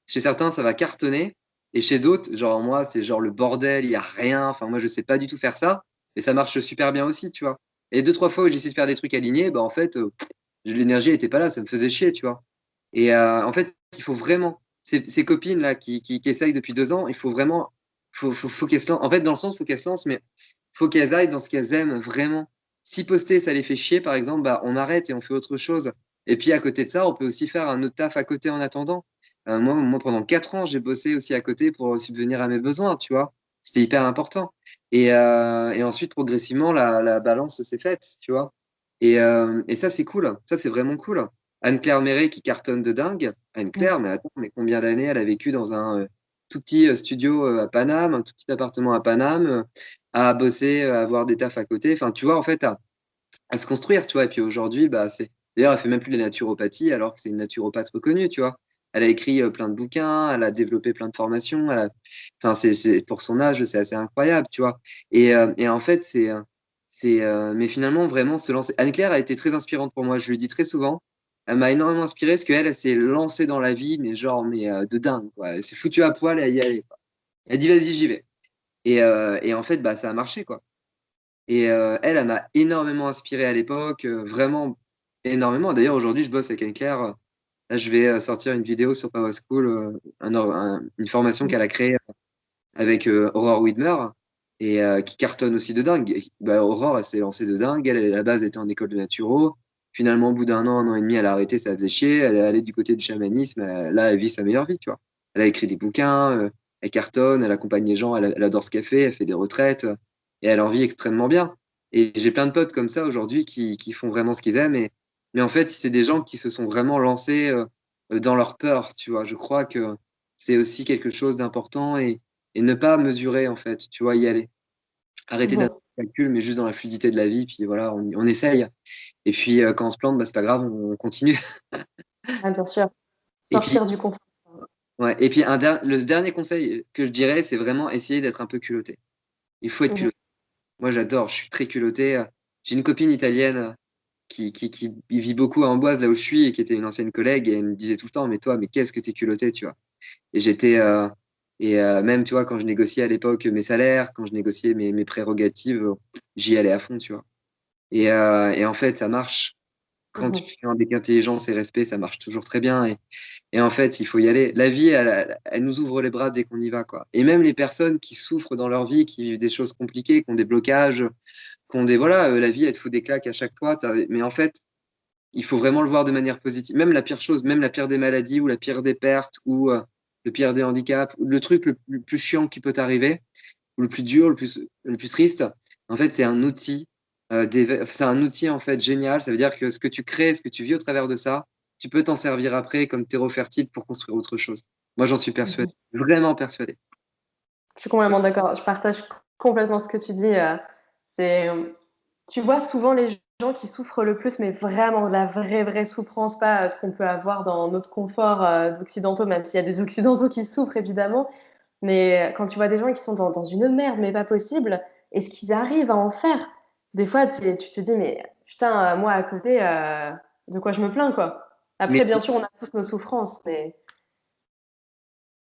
Chez certains, ça va cartonner. Et chez d'autres, genre, moi, c'est genre le bordel, il n'y a rien. Enfin, moi, je sais pas du tout faire ça. Et ça marche super bien aussi, tu vois. Et 2, 3 fois où j'ai essayé de faire des trucs alignés, bah, en fait, l'énergie n'était pas là, ça me faisait chier, tu vois. Et en fait, il faut vraiment, ces copines-là qui essayent depuis 2 ans, il faut vraiment, faut qu'elles se lancent. En fait, dans le sens, faut qu'elles se lancent, mais faut qu'elles aillent dans ce qu'elles aiment vraiment. Si poster, ça les fait chier, par exemple, bah, on arrête et on fait autre chose. Et puis, à côté de ça, on peut aussi faire un autre taf à côté en attendant. Moi, pendant 4 ans, j'ai bossé aussi à côté pour subvenir à mes besoins, tu vois. C'était hyper important. Et ensuite, progressivement, la balance s'est faite, tu vois. Et ça, c'est cool. Ça, c'est vraiment cool. Anne-Claire Méret qui cartonne de dingue. Mm. Anne-Claire, mais attends, mais combien d'années elle a vécu dans un tout petit studio à Paname, un tout petit appartement à Paname, à bosser, à avoir des tafs à côté. Enfin, tu vois, en fait, à se construire, tu vois. Et puis aujourd'hui, bah, D'ailleurs, elle fait même plus de la naturopathie alors que c'est une naturopathe reconnue, tu vois. Elle a écrit plein de bouquins, elle a développé plein de formations. Enfin, pour son âge, c'est assez incroyable, tu vois. Et en fait, mais finalement, vraiment, se lancer. Anne-Claire a été très inspirante pour moi. Je lui dis très souvent. Elle m'a énormément inspiré parce qu'elle, elle s'est lancée dans la vie, mais genre, de dingue, quoi. Elle s'est foutue à poil et elle y allait, quoi. Elle a dit, vas-y, j'y vais. Et en fait, bah, ça a marché, quoi. Et elle m'a énormément inspiré à l'époque, vraiment énormément. D'ailleurs, aujourd'hui, je bosse avec Anne-Claire. Là, je vais sortir une vidéo sur Power School, une formation qu'elle a créée avec Aurore Widmer et qui cartonne aussi de dingue. Bah, Aurore, elle s'est lancée de dingue. Elle, à la base, était en école de naturo. Finalement, au bout d'un an et demi, elle a arrêté, ça faisait chier. Elle est allée du côté du chamanisme. Là, elle vit sa meilleure vie, tu vois. Elle a écrit des bouquins, elle cartonne, elle accompagne les gens, elle adore ce qu'elle fait, elle fait des retraites et elle en vit extrêmement bien. Et j'ai plein de potes comme ça aujourd'hui qui font vraiment ce qu'ils aiment. Mais en fait, c'est des gens qui se sont vraiment lancés dans leur peur, tu vois. Je crois que c'est aussi quelque chose d'important et ne pas mesurer, en fait, tu vois, y aller. arrêter d'analyser Mhm. le calcul, mais juste dans la fluidité de la vie. Puis voilà, on essaye. Et puis quand on se plante, bah, c'est pas grave, on continue. Ah, bien sûr. Et puis, Sortir du confort. ouais. Et puis le dernier conseil que je dirais, c'est vraiment essayer d'être un peu culotté. Il faut être Mhm. culotté. Moi, j'adore, je suis très culotté. J'ai une copine italienne qui vit beaucoup à Amboise, là où je suis, et qui était une ancienne collègue, et elle me disait tout le temps, mais toi, mais qu'est-ce que t'es culotté, tu vois. Et même, tu vois, quand je négociais à l'époque mes salaires, quand je négociais mes prérogatives, j'y allais à fond, tu vois. Et en fait, ça marche. Quand tu Mhm. fais avec intelligence et respect, ça marche toujours très bien. Et en fait, il faut y aller. La vie, elle nous ouvre les bras dès qu'on y va, quoi. Et même les personnes qui souffrent dans leur vie, qui vivent des choses compliquées, qui ont des blocages, qui ont des, voilà, la vie, elle te fout des claques à chaque fois. Mais en fait, il faut vraiment le voir de manière positive. Même la pire chose, même la pire des maladies ou la pire des pertes ou le pire des handicaps, ou le truc le plus chiant qui peut t'arriver, ou le plus dur, le plus triste, en fait, c'est un outil. C'est un outil en fait génial. Ça veut dire que ce que tu crées, ce que tu vis au travers de ça, tu peux t'en servir après comme terreau fertile pour construire autre chose. Moi, j'en suis Mhm. persuadé, vraiment persuadé. Je suis complètement d'accord. Je partage complètement ce que tu dis. C'est, tu vois souvent les gens qui souffrent le plus, mais vraiment de la vraie, vraie souffrance, pas ce qu'on peut avoir dans notre confort d'occidentaux, même s'il y a des occidentaux qui souffrent évidemment. Mais quand tu vois des gens qui sont dans une merde, mais pas possible, et ce qu'ils arrivent à en faire, des fois tu te dis, mais putain, moi à côté, de quoi je me plains, quoi. Mais, Après, bien sûr, on a tous nos souffrances, mais.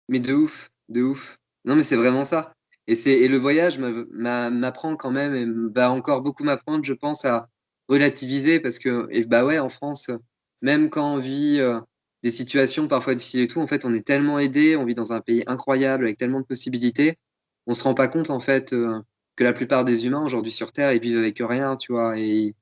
mais de ouf, de ouf. Non, mais c'est vraiment ça. Et le voyage m'apprend quand même et va encore beaucoup m'apprendre, je pense, à relativiser parce que, et bah ouais, en France, même quand on vit des situations parfois difficiles et tout, en fait, on est tellement aidé, on vit dans un pays incroyable avec tellement de possibilités, on se rend pas compte, en fait, que la plupart des humains aujourd'hui sur Terre, ils vivent avec rien, tu vois. Et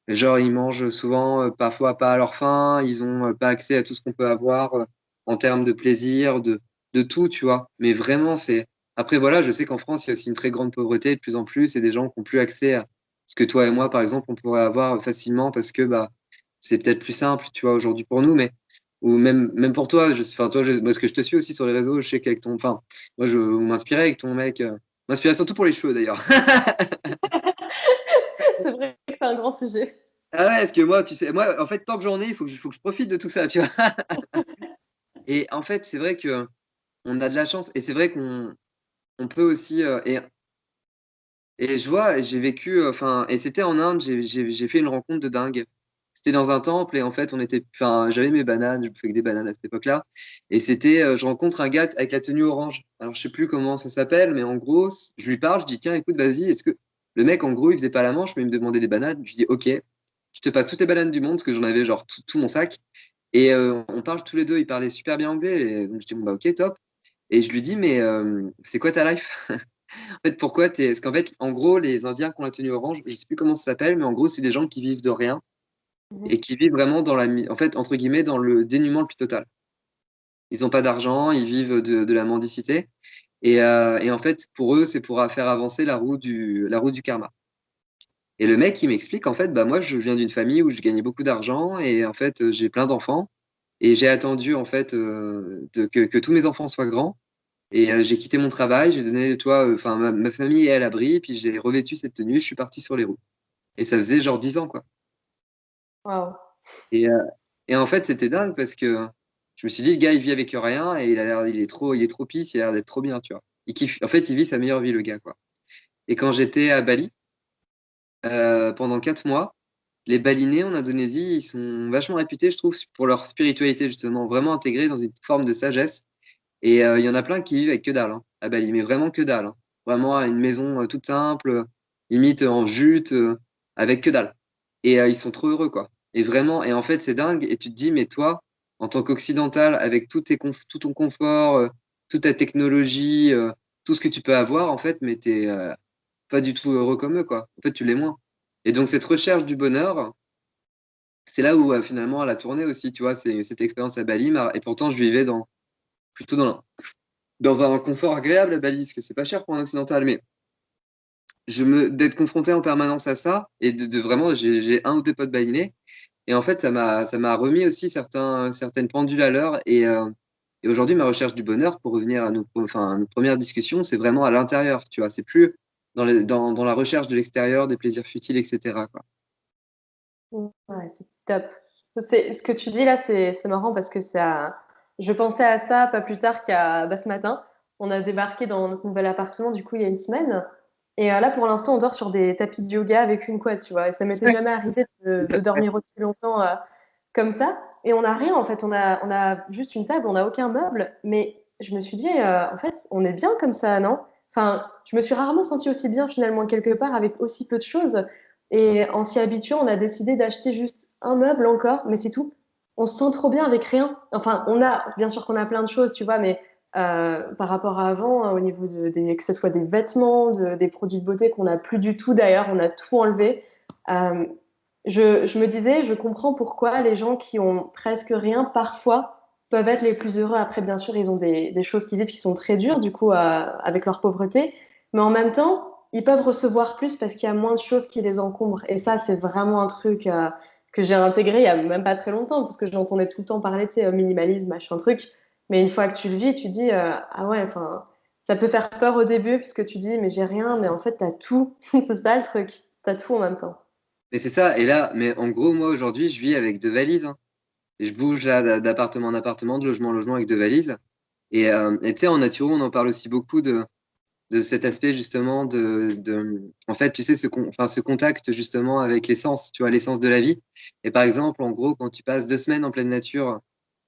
genre, ils mangent souvent, parfois pas à leur faim, ils ont pas accès à tout ce qu'on peut avoir en termes de plaisir, de tout, tu vois. Mais vraiment, c'est. Après, voilà, je sais qu'en France, il y a aussi une très grande pauvreté de plus en plus et des gens qui n'ont plus accès à ce que toi et moi, par exemple, on pourrait avoir facilement parce que bah, c'est peut-être plus simple, tu vois, aujourd'hui pour nous, mais. Ou même pour toi, enfin, toi, parce que je te suis aussi sur les réseaux, je sais qu'avec ton. Enfin, moi, je m'inspirais avec ton mec. M'inspirais surtout pour les cheveux, d'ailleurs. C'est vrai que c'est un grand sujet. Ah ouais, parce que moi, tu sais, moi, en fait, tant que j'en ai, faut que je profite de tout ça, tu vois. Et en fait, c'est vrai que on a de la chance, et c'est vrai on peut aussi, et je vois, j'ai vécu, enfin, et c'était en Inde, j'ai fait une rencontre de dingue. C'était dans un temple, et en fait, enfin, j'avais mes bananes, je bouffais que des bananes à cette époque-là, et c'était, je rencontre un gars avec la tenue orange. Alors, je sais plus comment ça s'appelle, mais en gros, je lui parle, je dis, tiens, écoute, vas-y, est-ce que le mec, en gros, il faisait pas la manche, mais il me demandait des bananes. Je dis, ok, je te passe toutes les bananes du monde, parce que j'en avais genre tout mon sac. Et on parle tous les deux, il parlait super bien anglais. Et donc je dis, bon, bah ok, top. Et je lui dis, mais c'est quoi ta life? En fait, pourquoi t'es. Parce qu'en fait, en gros, les Indiens qui ont la tenue orange, je sais plus comment ça s'appelle, mais en gros, c'est des gens qui vivent de rien Mhm. et qui vivent vraiment en fait, entre guillemets, dans le dénuement le plus total. Ils n'ont pas d'argent, ils vivent de la mendicité. Et en fait, pour eux, c'est pour faire avancer la roue du karma. Et le mec, il m'explique, en fait, bah, moi, je viens d'une famille où je gagnais beaucoup d'argent et en fait, j'ai plein d'enfants. Et j'ai attendu en fait que tous mes enfants soient grands. Et j'ai quitté mon travail, j'ai donné, toi, enfin ma famille est à l'abri, puis j'ai revêtu cette tenue, je suis parti sur les routes. Et ça faisait genre 10 ans quoi. Waouh. Et, euh, et en fait c'était dingue parce que je me suis dit le gars il vit avec rien et il est trop pisse, il a l'air d'être trop bien, tu vois. Il kiffe, en fait il vit sa meilleure vie le gars quoi. Et quand j'étais à Bali pendant 4 mois, les Balinais en Indonésie ils sont vachement réputés je trouve pour leur spiritualité justement, vraiment intégrés dans une forme de sagesse. Et il y en a plein qui vivent avec que dalle hein, à Bali, mais vraiment que dalle, hein. Vraiment à une maison toute simple, limite en jute, avec que dalle. Et ils sont trop heureux, quoi. Et vraiment, et en fait, c'est dingue. Et tu te dis, mais toi, en tant qu'occidental, avec tout ton confort, toute ta technologie, tout ce que tu peux avoir, en fait, mais t'es pas du tout heureux comme eux, quoi. En fait, tu l'es moins. Et donc, cette recherche du bonheur, c'est là où finalement, elle a tourné aussi, tu vois, c'est cette expérience à Bali. Et pourtant, je vivais plutôt dans un confort agréable à Bali, parce que c'est pas cher pour un occidental, mais d'être confronté en permanence à ça, et de vraiment, j'ai un ou deux potes balinés, et en fait, ça m'a remis aussi certaines pendules à l'heure, et aujourd'hui, ma recherche du bonheur, pour revenir à enfin, à notre première discussion, c'est vraiment à l'intérieur, tu vois, c'est plus dans la recherche de l'extérieur, des plaisirs futiles, etc., quoi. Ouais, c'est top. Ce que tu dis là, c'est marrant parce que je pensais à ça pas plus tard qu'à bah, ce matin. On a débarqué dans notre nouvel appartement, du coup, il y a une semaine. Et là, pour l'instant, on dort sur des tapis de yoga avec une couette, tu vois. Et ça m'était Ouais, jamais arrivé tout à de fait. dormir aussi longtemps comme ça. Et on n'a rien, en fait. On a juste une table, on n'a aucun meuble. Mais je me suis dit, en fait, on est bien comme ça, non? Enfin, je me suis rarement sentie aussi bien, finalement, quelque part, avec aussi peu de choses. Et en s'y habituant, on a décidé d'acheter juste un meuble encore, mais c'est tout. On se sent trop bien avec rien. Enfin, bien sûr qu'on a plein de choses, tu vois, mais par rapport à avant, au niveau que ce soit des vêtements, des produits de beauté qu'on n'a plus du tout d'ailleurs, on a tout enlevé. Euh, je me disais, je comprends pourquoi les gens qui ont presque rien, parfois, peuvent être les plus heureux. Après, bien sûr, ils ont des choses qui vivent qui sont très dures, du coup, avec leur pauvreté. Mais en même temps, ils peuvent recevoir plus parce qu'il y a moins de choses qui les encombrent. Et ça, c'est vraiment un truc que j'ai intégré il y a même pas très longtemps, parce que j'entendais tout le temps parler de minimalisme, machin truc. Mais une fois que tu le vis, tu dis ah ouais, enfin, ça peut faire peur au début, puisque tu dis mais j'ai rien, mais en fait t'as tout. C'est ça le truc, t'as tout en même temps. Mais c'est ça. Et là, mais en gros, moi, aujourd'hui, je vis avec 2 valises, hein. Et je bouge là d'appartement en appartement, de logement en logement avec 2 valises. Et tu sais, en naturo, on en parle aussi beaucoup de cet aspect justement en fait, tu sais, enfin, ce contact justement avec l'essence, tu vois, l'essence de la vie. Et par exemple, en gros, quand tu passes 2 semaines en pleine nature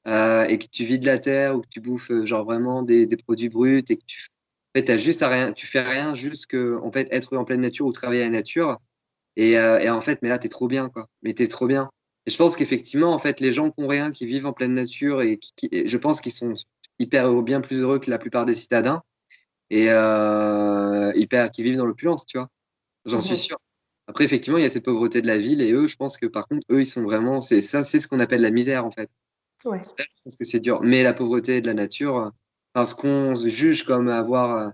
et que tu vides la terre ou que tu bouffes genre vraiment des produits bruts et que en fait, t'as juste à rien, tu fais rien, juste que en fait, être en pleine nature ou travailler à la nature. Et en fait, mais là, t'es trop bien, quoi. Mais t'es trop bien. Et je pense qu'effectivement, en fait, les gens qui ont rien, qui vivent en pleine nature et je pense qu'ils sont hyper heureux, bien plus heureux que la plupart des citadins et hyper qui vivent dans l'opulence, tu vois. J'en suis Mhm. sûr. Après, effectivement, il y a cette pauvreté de la ville et eux, je pense que par contre, eux, ils sont vraiment, c'est ça, c'est ce qu'on appelle la misère, en fait. Ouais. Ça, je pense que c'est dur. Mais la pauvreté de la nature, enfin, ce qu'on juge comme avoir,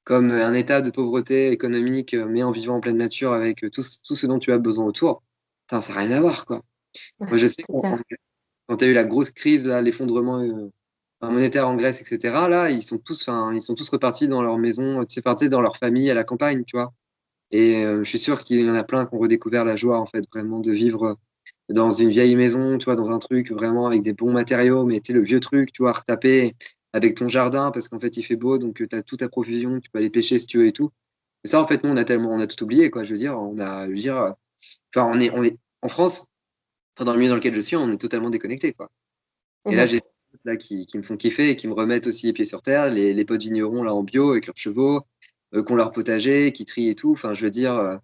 comme un état de pauvreté économique, mais en vivant en pleine nature avec tout ce dont tu as besoin autour, putain, ça n'a rien à voir, quoi. Moi, je sais C'est clair. quand tu as eu la grosse crise, là, l'effondrement monétaire en Grèce, etc., là, ils sont tous repartis dans leur maison, tu sais, enfin, tu sais, dans leur famille à la campagne, tu vois. Et je suis sûr qu'il y en a plein qui ont redécouvert la joie, en fait, vraiment de vivre dans une vieille maison, tu vois, dans un truc vraiment avec des bons matériaux, mais tu sais, le vieux truc, tu vois, retapé avec ton jardin, parce qu'en fait, il fait beau, donc tu as toute ta provision, tu peux aller pêcher si tu veux et tout. Et ça, en fait, nous, on a tout oublié, quoi. Je veux dire, je veux dire, enfin, en France, enfin, dans le milieu dans lequel je suis, on est totalement déconnecté, quoi. Et là, j'ai Mhm. des potes là qui me font kiffer et qui me remettent aussi les pieds sur terre, les potes vignerons là en bio avec leurs chevaux, qui ont leur potager, qui trient et tout. Enfin, je veux dire,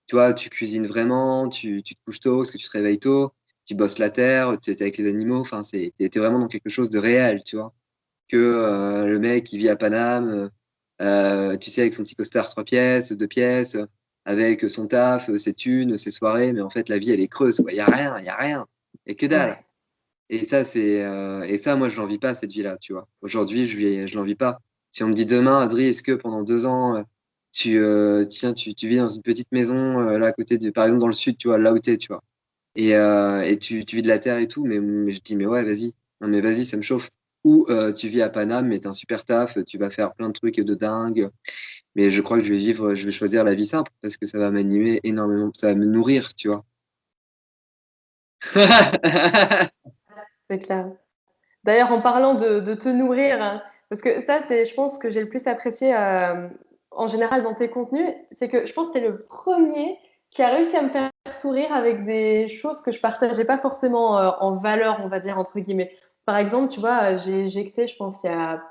tu vois, tu cuisines vraiment, tu te couches tôt parce que tu te réveilles tôt, tu bosses la terre, tu es avec les animaux. Enfin, t'es vraiment dans quelque chose de réel, tu vois. Que le mec qui vit à Paname, tu sais, avec son petit costard 3 pièces, 2 pièces, avec son taf, ses thunes, ses soirées, mais en fait, la vie, elle est creuse, quoi. Il y a rien, il y a rien. Il y a que dalle. Ouais. Et ça, moi, je l'envie pas, cette vie-là, tu vois. Aujourd'hui, je l'envie pas. Si on me dit demain, Adri, est-ce que pendant 2 ans, tu vis dans une petite maison, là, à côté par exemple, dans le sud, tu vois, là où t'es, tu vois. Et tu vis de la terre et tout, mais je dis, mais ouais, vas-y. Non, mais vas-y, ça me chauffe. Ou tu vis à Paname, mais t'as un super taf, tu vas faire plein de trucs de dingue. Mais je crois que je vais choisir la vie simple parce que ça va m'animer énormément, ça va me nourrir, tu vois. C'est clair. D'ailleurs, en parlant de te nourrir, hein, parce que ça, c'est, je pense, que j'ai le plus apprécié en général dans tes contenus, c'est que je pense que tu es le premier qui a réussi à me faire sourire avec des choses que je partageais pas forcément en valeur, on va dire, entre guillemets. Par exemple, tu vois, j'ai éjecté, je pense, il y a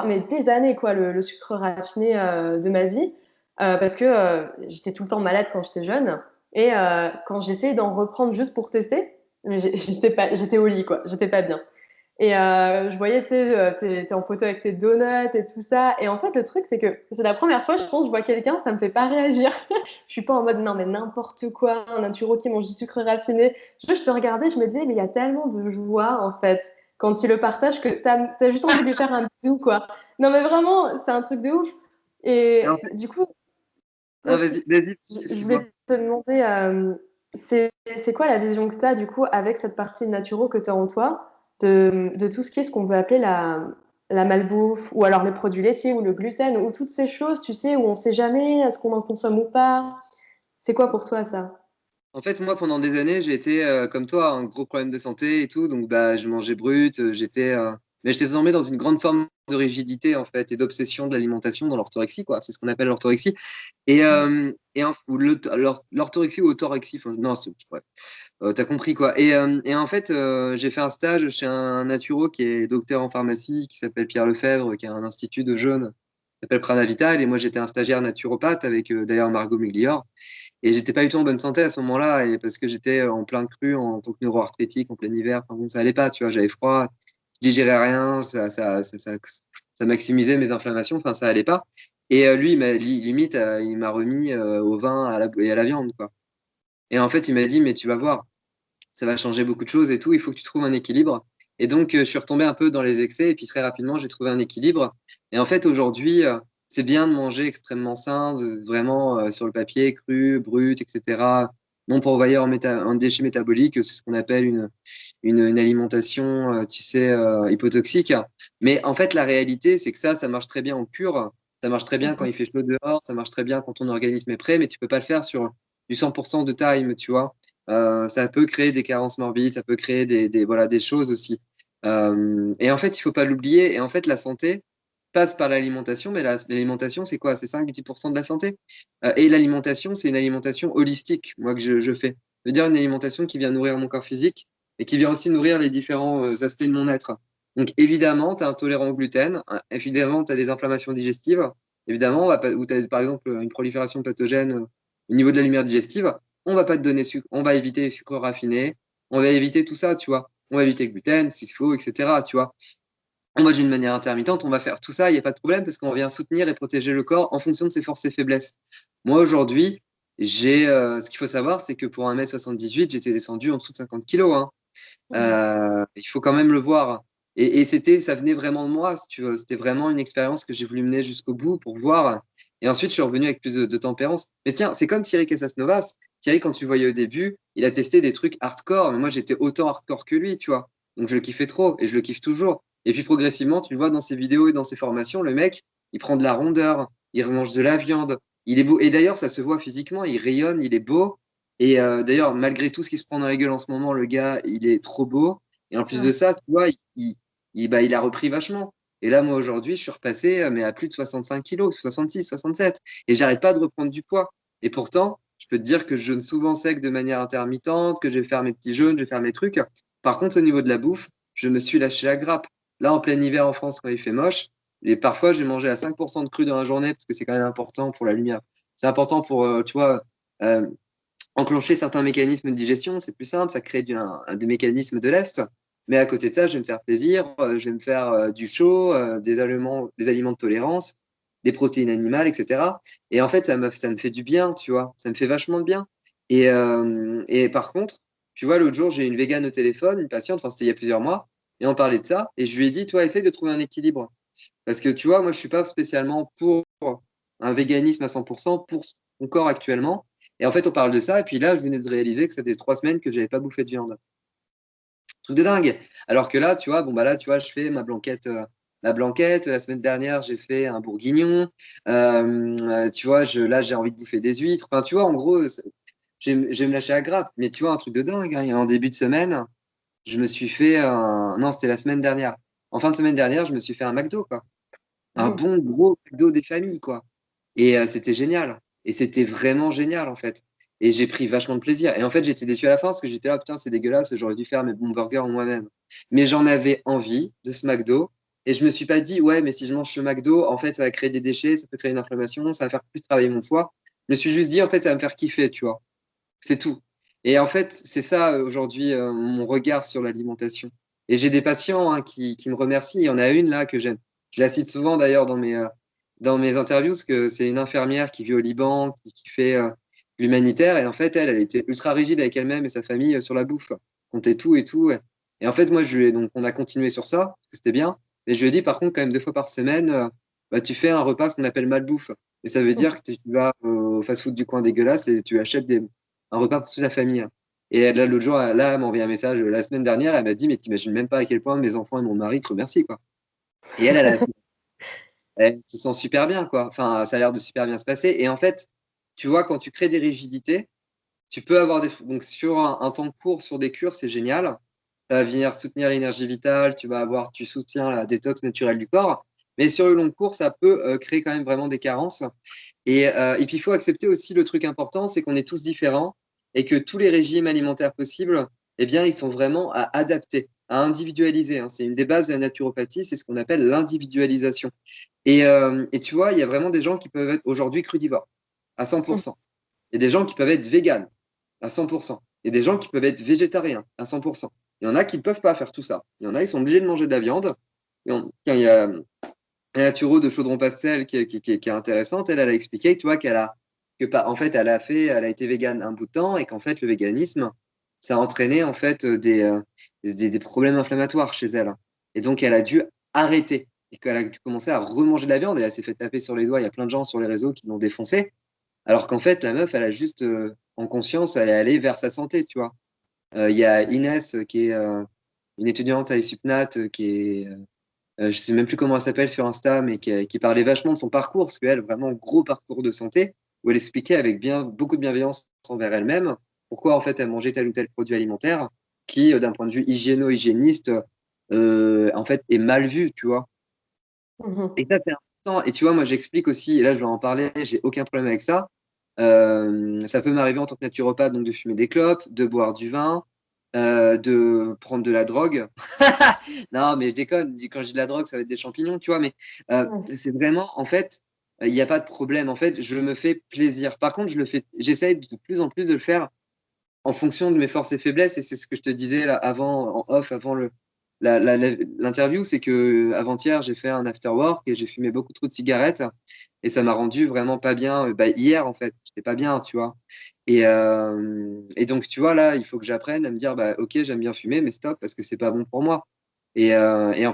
mais des années, quoi, le sucre raffiné de ma vie, parce que j'étais tout le temps malade quand j'étais jeune. Et quand j'essayais d'en reprendre juste pour tester, mais j'étais au lit, quoi, j'étais pas bien. Et je voyais, tu sais, t'es en photo avec tes donuts et tout ça. Et en fait, le truc, c'est que c'est la première fois, je pense, je vois quelqu'un, ça me fait pas réagir. Je suis pas en mode, non, mais n'importe quoi, un naturo qui mange du sucre raffiné. Je te regardais, je me disais, mais il y a tellement de joie, en fait, quand il le partage, que t'as juste envie de lui faire un bisou, quoi. Non, mais vraiment, c'est un truc de ouf. Et Et en fait, du coup, non, vas-y, vas-y, je excuse-moi. voulais te demander, c'est c'est quoi la vision que tu as du coup avec cette partie naturo que tu as en toi, de tout ce qui est ce qu'on peut appeler la malbouffe, ou alors les produits laitiers, ou le gluten, ou toutes ces choses, tu sais, où on sait jamais est-ce qu'on en consomme ou pas. C'est quoi pour toi ça? En fait, moi, pendant des années, j'ai été, comme toi, un gros problème de santé et tout. Donc, bah, je mangeais brut. Mais j'étais tombé dans une grande forme de rigidité, en fait, et d'obsession de l'alimentation dans l'orthorexie, quoi. C'est ce qu'on appelle l'orthorexie. Ou l'orthorexie ou autorexie. Enfin, non, ouais. T'as compris, quoi. Et en fait, j'ai fait un stage chez un naturo qui est docteur en pharmacie, qui s'appelle Pierre Lefebvre, qui a un institut de jeunes, qui s'appelle Pranavital. Et moi, j'étais un stagiaire naturopathe avec, d'ailleurs, Margot Miglior. Et j'étais pas du tout en bonne santé à ce moment-là, et parce que j'étais en plein cru en tant que neuroarthritique en plein hiver. Enfin, bon, ça allait pas, tu vois, j'avais froid, je digérais rien, ça maximisait mes inflammations, enfin, ça allait pas. Et lui, limite, il m'a remis au vin et à la viande, quoi. Et en fait, il m'a dit, mais tu vas voir, ça va changer beaucoup de choses et tout, il faut que tu trouves un équilibre. Et donc, je suis retombé un peu dans les excès, et puis très rapidement, j'ai trouvé un équilibre. Et en fait, aujourd'hui, c'est bien de manger extrêmement sain, vraiment sur le papier, cru, brut, etc. Non pourvoyeur en déchets métaboliques, c'est ce qu'on appelle une alimentation, tu sais, hypotoxique. Mais en fait, la réalité, c'est que ça marche très bien en cure, ça marche très bien quand il fait chaud dehors, ça marche très bien quand ton organisme est prêt, mais tu peux pas le faire sur du 100% de time, tu vois. Ça peut créer des carences morbides, ça peut créer voilà, des choses aussi. Et en fait, il faut pas l'oublier. Et en fait, la santé passe par l'alimentation, mais l'alimentation, c'est quoi? C'est 5-10% de la santé. Et l'alimentation, c'est une alimentation holistique, moi, que je fais. C'est-à-dire une alimentation qui vient nourrir mon corps physique et qui vient aussi nourrir les différents aspects de mon être. Donc, évidemment, tu es intolérant au gluten, hein, évidemment, tu as des inflammations digestives, évidemment, ou tu as par exemple une prolifération pathogène au niveau de la lumière digestive, on va pas te donner sucre, on va éviter les sucres raffinés, on va éviter tout ça, tu vois. On va éviter le gluten, s'il faut, etc., tu vois. On va d'une manière intermittente, on va faire tout ça, il n'y a pas de problème parce qu'on vient soutenir et protéger le corps en fonction de ses forces et faiblesses. Moi, aujourd'hui, ce qu'il faut savoir, c'est que pour 1m78, j'étais descendu en dessous de 50 kilos, hein. Il faut quand même le voir. Et ça venait vraiment de moi, si tu veux. C'était vraiment une expérience que j'ai voulu mener jusqu'au bout pour voir. Et ensuite, je suis revenu avec plus de tempérance. Mais tiens, c'est comme Thierry Casasnovas. Thierry, quand tu le voyais au début, il a testé des trucs hardcore. Mais moi, j'étais autant hardcore que lui, tu vois. Donc, je le kiffais trop et je le kiffe toujours. Et puis, progressivement, tu le vois dans ses vidéos et dans ses formations, le mec, il prend de la rondeur, il remange de la viande. Il est beau. Et d'ailleurs, ça se voit physiquement, il rayonne, il est beau. Et d'ailleurs, malgré tout ce qui se prend dans la gueule en ce moment, le gars, il est trop beau. Et en plus de Ouais. ça, tu vois, bah, il a repris vachement. Et là, moi, aujourd'hui, je suis repassé, mais à plus de 65 kilos, 66, 67. Et j'arrête pas de reprendre du poids. Et pourtant, je peux te dire que je jeûne souvent sec de manière intermittente, que je vais faire mes petits jeûnes, je vais faire mes trucs. Par contre, au niveau de la bouffe, je me suis lâché la grappe. Là, en plein hiver en France, quand il fait moche, et parfois, je vais manger à 5% de cru dans la journée, parce que c'est quand même important pour la lumière. C'est important pour, tu vois, euh, enclencher certains mécanismes de digestion, c'est plus simple, ça crée des mécanismes de l'Est. Mais à côté de ça, je vais me faire plaisir, je vais me faire du chaud, des aliments de tolérance, des protéines animales, etc. Et en fait, ça me fait du bien, tu vois, ça me fait vachement de bien. Et par contre, tu vois, l'autre jour, j'ai une végane au téléphone, une patiente, enfin, c'était il y a plusieurs mois, et on parlait de ça, et je lui ai dit, toi, essaye de trouver un équilibre. Parce que tu vois, moi, je suis pas spécialement pour un véganisme à 100% pour son corps actuellement. Et en fait, on parle de ça. Et puis là, je venais de réaliser que ça faisait 3 semaines que j'avais pas bouffé de viande. Truc de dingue. Alors que là, tu vois, bon, bah là, tu vois, je fais ma blanquette. La semaine dernière, j'ai fait un bourguignon. Tu vois, là, j'ai envie de bouffer des huîtres. Enfin, tu vois, en gros, je vais me lâcher à grappe. Mais tu vois, un truc de dingue, hein. En début de semaine, je me suis fait non, c'était la semaine dernière. En fin de semaine dernière, je me suis fait un McDo, quoi. Un bon gros McDo des familles, quoi. Et c'était génial. Et c'était vraiment génial, en fait. Et j'ai pris vachement de plaisir. Et en fait, j'étais déçu à la fin parce que j'étais là, putain, c'est dégueulasse, j'aurais dû faire mes bons burgers en moi-même. Mais j'en avais envie de ce McDo. Et je me suis pas dit, ouais, mais si je mange ce McDo, en fait, ça va créer des déchets, ça peut créer une inflammation, ça va faire plus travailler mon foie. Je me suis juste dit, en fait, ça va me faire kiffer, tu vois. C'est tout. Et en fait, c'est ça aujourd'hui mon regard sur l'alimentation. Et j'ai des patients hein, qui me remercient. Il y en a une là que j'aime. Je la cite souvent d'ailleurs dans mes interviews, parce que c'est une infirmière qui vit au Liban, qui fait l'humanitaire. Et en fait, elle était ultra rigide avec elle-même et sa famille sur la bouffe. Comptait tout et tout. Et en fait, moi, donc, on a continué sur ça, parce que c'était bien. Mais je lui ai dit, par contre, quand même 2 fois par semaine, bah, tu fais un repas ce qu'on appelle malbouffe. Et ça veut dire que tu vas au fast-food du coin dégueulasse et tu achètes un repas pour toute la famille, hein. Et là, l'autre jour, là, elle m'a envoyé un message la semaine dernière. Elle m'a dit, mais t'imagines même pas à quel point mes enfants et mon mari te remercient, quoi. Et elle se sent super bien, quoi. Enfin, ça a l'air de super bien se passer. Et en fait, tu vois, quand tu crées des rigidités, tu peux avoir des. Donc, sur un temps court, sur des cures, c'est génial. Ça va venir soutenir l'énergie vitale, tu soutiens la détox naturelle du corps. Mais sur le long cours, ça peut créer quand même vraiment des carences. Et puis, il faut accepter aussi le truc important, c'est qu'on est tous différents et que tous les régimes alimentaires possibles, eh bien, ils sont vraiment à adapter, à individualiser, hein. C'est une des bases de la naturopathie, c'est ce qu'on appelle l'individualisation. Et tu vois, il y a vraiment des gens qui peuvent être aujourd'hui crudivores à 100%. Il y a des gens qui peuvent être véganes à 100%. Il y a des gens qui peuvent être végétariens à 100%. Il y en a qui ne peuvent pas faire tout ça. Il y en a, ils sont obligés de manger de la viande. Tiens, il y a Naturo de Chaudron Pastel qui est intéressante. Elle a expliqué, tu vois, en fait, elle a été végane un bout de temps et qu'en fait, le véganisme, ça a entraîné en fait des problèmes inflammatoires chez elle. Et donc, elle a dû arrêter et qu'elle a dû commencer à remanger de la viande et elle s'est fait taper sur les doigts. Il y a plein de gens sur les réseaux qui l'ont défoncé. Alors qu'en fait, la meuf, elle a juste, en conscience, elle est allée vers sa santé, tu vois. Il y a Inès, qui est une étudiante à Esupnat, je sais même plus comment elle s'appelle sur Insta, mais qui parlait vachement de son parcours, parce qu'elle, vraiment, gros parcours de santé, où elle expliquait avec beaucoup de bienveillance envers elle-même pourquoi, en fait, elle mangeait tel ou tel produit alimentaire qui, d'un point de vue hygiéno-hygiéniste, en fait, est mal vu, tu vois. Mhm. Et ça, c'est important. Et tu vois, moi, j'explique aussi, et là, je vais en parler, j'ai aucun problème avec ça. Ça peut m'arriver en tant que naturopathe, donc de fumer des clopes, de boire du vin, de prendre de la drogue. Non, mais je déconne. Quand je dis de la drogue, ça va être des champignons, tu vois. Mais Ouais. c'est vraiment, en fait, il n'y a pas de problème. En fait, je me fais plaisir. Par contre, j'essaye de plus en plus de le faire en fonction de mes forces et faiblesses. Et c'est ce que je te disais là avant, en off, avant l'interview, c'est que avant-hier, j'ai fait un after work et j'ai fumé beaucoup trop de cigarettes et ça m'a rendu vraiment pas bien. Bah, hier, en fait, j'étais pas bien, tu vois. Et donc, tu vois, là, il faut que j'apprenne à me dire, bah, ok, j'aime bien fumer, mais stop, parce que c'est pas bon pour moi.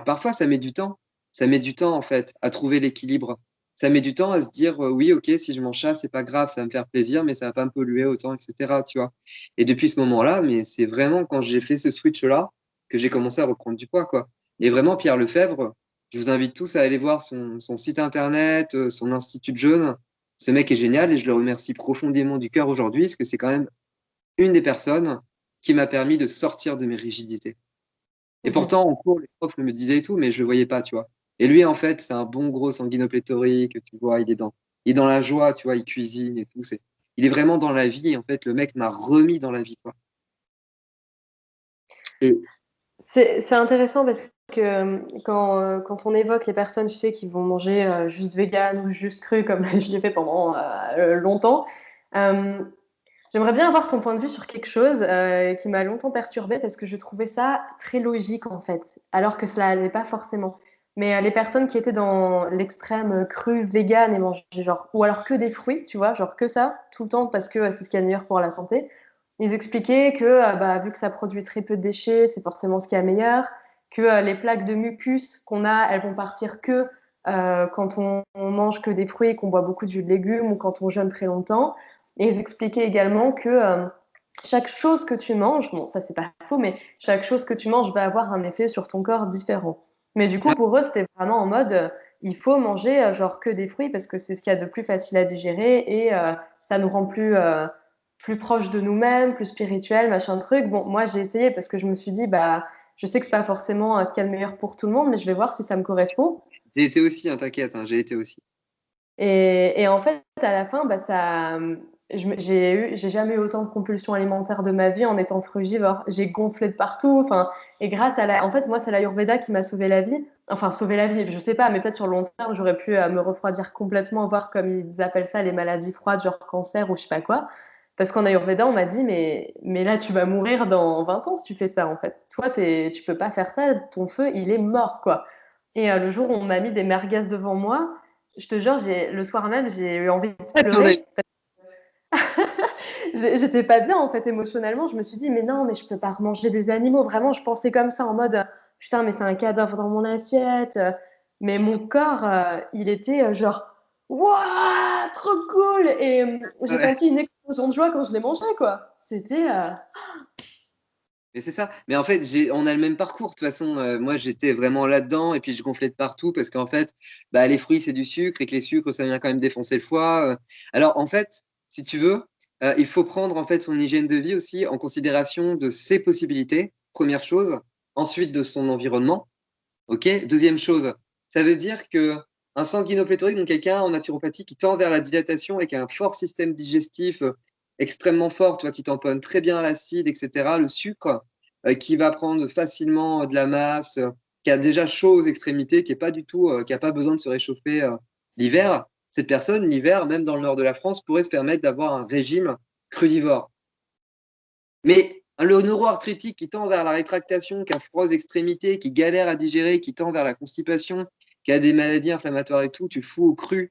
Parfois, ça met du temps. Ça met du temps, en fait, à trouver l'équilibre. Ça met du temps à se dire, oui, ok, si je mange ça, c'est pas grave, ça va me faire plaisir, mais ça va pas me polluer autant, etc., tu vois. Et depuis ce moment-là, mais c'est vraiment quand j'ai fait ce switch-là que j'ai commencé à reprendre du poids, quoi. Et vraiment, Pierre Lefebvre, je vous invite tous à aller voir son site internet, son institut de jeûne. Ce mec est génial et je le remercie profondément du cœur aujourd'hui, parce que c'est quand même une des personnes qui m'a permis de sortir de mes rigidités. Et Mhm. pourtant, en cours, les profs me disaient et tout, mais je le voyais pas, tu vois. Et lui, en fait, c'est un bon gros sanguinopléthorique, tu vois, il est dans la joie, tu vois, il cuisine et tout. Il est vraiment dans la vie, et en fait, le mec m'a remis dans la vie, quoi. Et C'est intéressant parce que quand on évoque les personnes, tu sais, qui vont manger juste vegan ou juste cru, comme je l'ai fait pendant longtemps, euh, j'aimerais bien avoir ton point de vue sur quelque chose qui m'a longtemps perturbée parce que je trouvais ça très logique en fait, alors que cela n'allait pas forcément. Mais les personnes qui étaient dans l'extrême cru, vegan et mangeaient genre, ou alors que des fruits, tu vois, genre que ça, tout le temps parce que c'est ce qu'il y a de meilleur pour la santé, ils expliquaient que bah, vu que ça produit très peu de déchets, c'est forcément ce qu'il y a de meilleur, que les plaques de mucus qu'on a, elles vont partir que quand on mange que des fruits et qu'on boit beaucoup de jus de légumes ou quand on jeûne très longtemps. Et ils expliquaient également que chaque chose que tu manges, bon, ça c'est pas faux, mais chaque chose que tu manges va avoir un effet sur ton corps différent. Mais du coup, ouais, pour eux, c'était vraiment en mode, il faut manger genre que des fruits parce que c'est ce qu'il y a de plus facile à digérer et ça nous rend plus proches de nous-mêmes, plus spirituels, machin truc. Bon, moi j'ai essayé parce que je me suis dit, bah, je sais que c'est pas forcément ce qu'il y a de meilleur pour tout le monde, mais je vais voir si ça me correspond. j'ai été aussi, hein, t'inquiète, hein, j'ai été aussi. Et en fait, à la fin, bah, j'ai jamais eu autant de compulsions alimentaires de ma vie en étant frugivore. J'ai gonflé de partout. Enfin, et grâce à en fait, moi, c'est l'Ayurveda qui m'a sauvé la vie. Enfin, sauvé la vie, je sais pas, mais peut-être sur le long terme, j'aurais pu me refroidir complètement, voir comme ils appellent ça les maladies froides, genre cancer ou je sais pas quoi. Parce qu'en Ayurveda, on m'a dit, mais là, tu vas mourir dans 20 ans si tu fais ça, en fait. Toi, tu peux pas faire ça, ton feu, il est mort, quoi. Et le jour où on m'a mis des merguez devant moi, je te jure, le soir même, j'ai eu envie de J'en ai- pleurer. J'étais pas bien, en fait, émotionnellement. Je me suis dit, mais non, mais je peux pas remanger des animaux. Vraiment, je pensais comme ça, en mode, putain, mais c'est un cadavre dans mon assiette. Mais mon corps, il était genre, waouh, trop cool. Et j'ai ouais. senti une explosion de joie quand je l'ai mangé, quoi. C'était. Mais c'est ça. Mais en fait, on a le même parcours. De toute façon, moi, j'étais vraiment là-dedans et puis je gonflais de partout parce qu'en fait, bah, les fruits, c'est du sucre et que les sucres, ça vient quand même défoncer le foie. Alors, en fait, si tu veux, il faut prendre en fait son hygiène de vie aussi en considération de ses possibilités, première chose. Ensuite, de son environnement. OK? Deuxième chose, ça veut dire que un sanguinopléthorique, donc quelqu'un en naturopathie qui tend vers la dilatation avec un fort système digestif extrêmement fort, tu vois, qui tamponne très bien l'acide, etc., le sucre, qui va prendre facilement de la masse, qui a déjà chaud aux extrémités, qui est pas du tout, qui a pas besoin de se réchauffer l'hiver. Cette personne, l'hiver, même dans le nord de la France, pourrait se permettre d'avoir un régime crudivore. Mais le neuroarthritique qui tend vers la rétractation, qui a froid aux extrémités, qui galère à digérer, qui tend vers la constipation, qui a des maladies inflammatoires et tout, tu le fous au cru.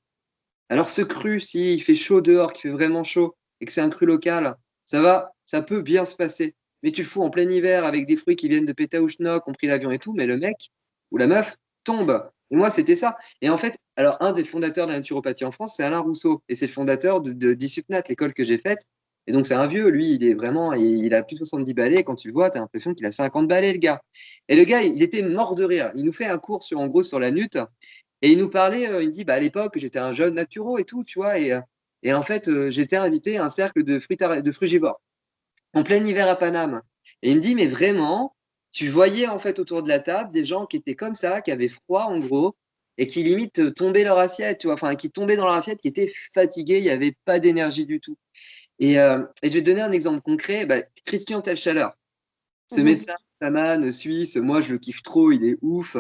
Alors ce cru, s'il fait chaud dehors, qu'il fait vraiment chaud, et que c'est un cru local, ça peut bien se passer. Mais tu le fous en plein hiver avec des fruits qui viennent de Pétaouchnok, qui ont pris l'avion et tout, mais le mec ou la meuf tombe. Et moi, c'était ça. Et en fait, alors un des fondateurs de la naturopathie en France, c'est Alain Rousseau. Et c'est le fondateur de Dissupnat, l'école que j'ai faite. Et donc, c'est un vieux. Lui, il est vraiment, il a plus de 70 balais. Quand tu le vois, tu as l'impression qu'il a 50 balais, le gars. Et le gars, il était mort de rire. Il nous fait un cours sur, en gros, sur la nut. Et il nous parlait, il me dit, bah, à l'époque, j'étais un jeune naturo et tout, tu vois. Et en fait, j'étais invité à un cercle de frugivores en plein hiver à Paname. Et il me dit, mais vraiment, tu voyais en fait autour de la table des gens qui étaient comme ça, qui avaient froid en gros, et qui limite tombaient leur assiette, tu vois, enfin, qui tombaient dans leur assiette, qui étaient fatigués, il n'y avait pas d'énergie du tout. Et je vais te donner un exemple concret, bah, Christian Telchaler, ce Mhm. médecin chaman suisse, moi je le kiffe trop, il est ouf.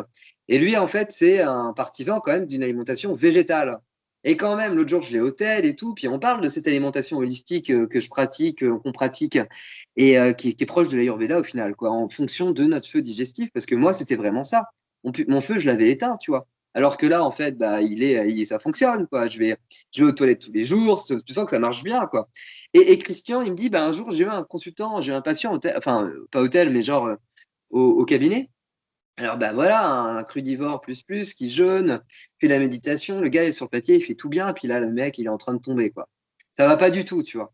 Et lui, en fait, c'est un partisan quand même d'une alimentation végétale. Et quand même, l'autre jour, je l'ai au tel et tout, puis on parle de cette alimentation holistique que je pratique, qu'on pratique, et qui est proche de l'Ayurveda au final, quoi, en fonction de notre feu digestif, parce que moi, c'était vraiment ça. Mon feu, je l'avais éteint, tu vois. Alors que là, en fait, bah, ça fonctionne, quoi. Je vais aux toilettes tous les jours, tu sens que ça marche bien, quoi. Et Christian, il me dit, bah, un jour, j'ai eu un consultant, j'ai eu un patient, enfin, pas au tel, mais genre au cabinet. Alors, bah voilà, un crudivore qui jeûne, fait la méditation, le gars est sur le papier, il fait tout bien, puis là, le mec, il est en train de tomber, quoi. Ça va pas du tout, tu vois.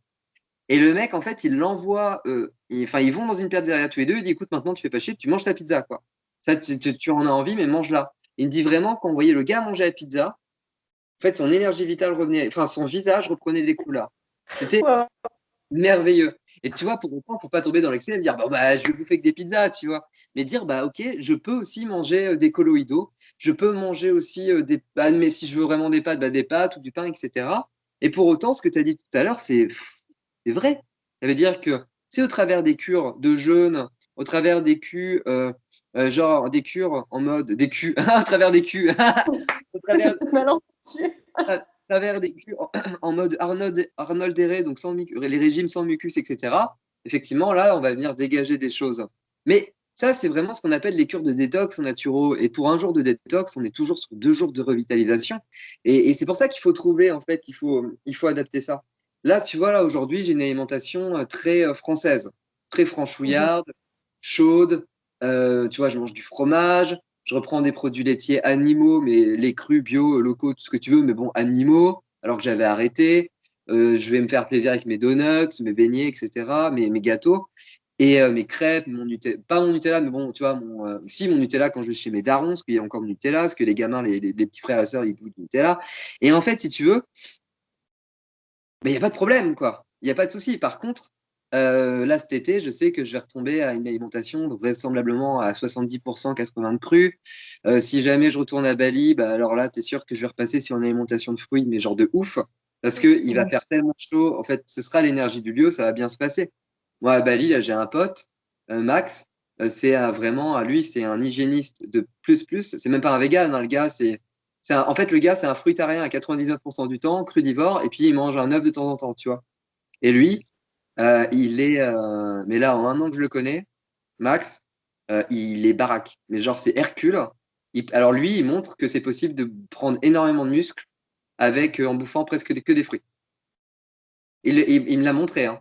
Et le mec, en fait, il l'envoie, enfin, ils vont dans une pizzeria tous les deux, il dit, écoute, maintenant, tu fais pas chier, tu manges ta pizza, quoi. Ça, tu en as envie, mais mange-la. Il me dit vraiment, quand on voyait le gars manger la pizza, en fait, son énergie vitale revenait, enfin, son visage reprenait des couleurs. C'était Ouais, merveilleux. Et tu vois, pour autant, pour pas tomber dans l'excès et me dire, bon, bah, je vais bouffer que des pizzas, tu vois. Mais dire, bah, ok, je peux aussi manger des colloïdos, je peux manger aussi mais si je veux vraiment des pâtes ou du pain, etc. Et pour autant, ce que tu as dit tout à l'heure, c'est vrai. Ça veut dire que c'est au travers des cures de jeûne, au travers des cures, genre des cures en mode, des culs, à travers des culs, au j'ai travers, peut-être mal entendu. à travers des culs en mode Arnold Herré, donc les régimes sans mucus, etc. Effectivement, là, on va venir dégager des choses. Mais ça, c'est vraiment ce qu'on appelle les cures de détox en naturo. Et pour un jour de détox, on est toujours sur 2 jours de revitalisation. Et c'est pour ça qu'il faut trouver, en fait, il faut adapter ça. Là, tu vois, là, aujourd'hui, j'ai une alimentation très française, très Mhm. franchouillarde, chaude. Tu vois, je mange du fromage, je reprends des produits laitiers animaux, mais les crus, bio, locaux, tout ce que tu veux, mais bon, animaux, alors que j'avais arrêté. Je vais me faire plaisir avec mes donuts, mes beignets, etc., mes gâteaux. Et mes crêpes, mon Nutella, pas mon Nutella, mais bon, tu vois, si mon Nutella quand je vais chez mes darons, parce qu'il y a encore du Nutella, parce que les gamins, les petits frères et sœurs, ils bouffent du Nutella. Et en fait, si tu veux, mais il n'y a pas de problème, quoi. Il n'y a pas de souci. Par contre, là, cet été, je sais que je vais retomber à une alimentation vraisemblablement à 70%, 80 de cru. Si jamais je retourne à Bali, bah, alors là, tu es sûr que je vais repasser sur une alimentation de fruits, mais genre de ouf. Parce qu'il va Ouais. faire tellement chaud. En fait, ce sera l'énergie du lieu, ça va bien se passer. Moi, à Bali, là, j'ai un pote, Max. Vraiment, à lui, c'est un hygiéniste de plus plus. C'est même pas un vegan, hein, le gars, en fait, le gars, c'est un fruitarien à 99% du temps, crudivore, et puis il mange un œuf de temps en temps, tu vois. Et lui, mais là, en un an que je le connais, Max, il est baraque. Mais genre, c'est Hercule. Alors lui, il montre que c'est possible de prendre énormément de muscles en bouffant presque que des fruits. Il me l'a montré, hein.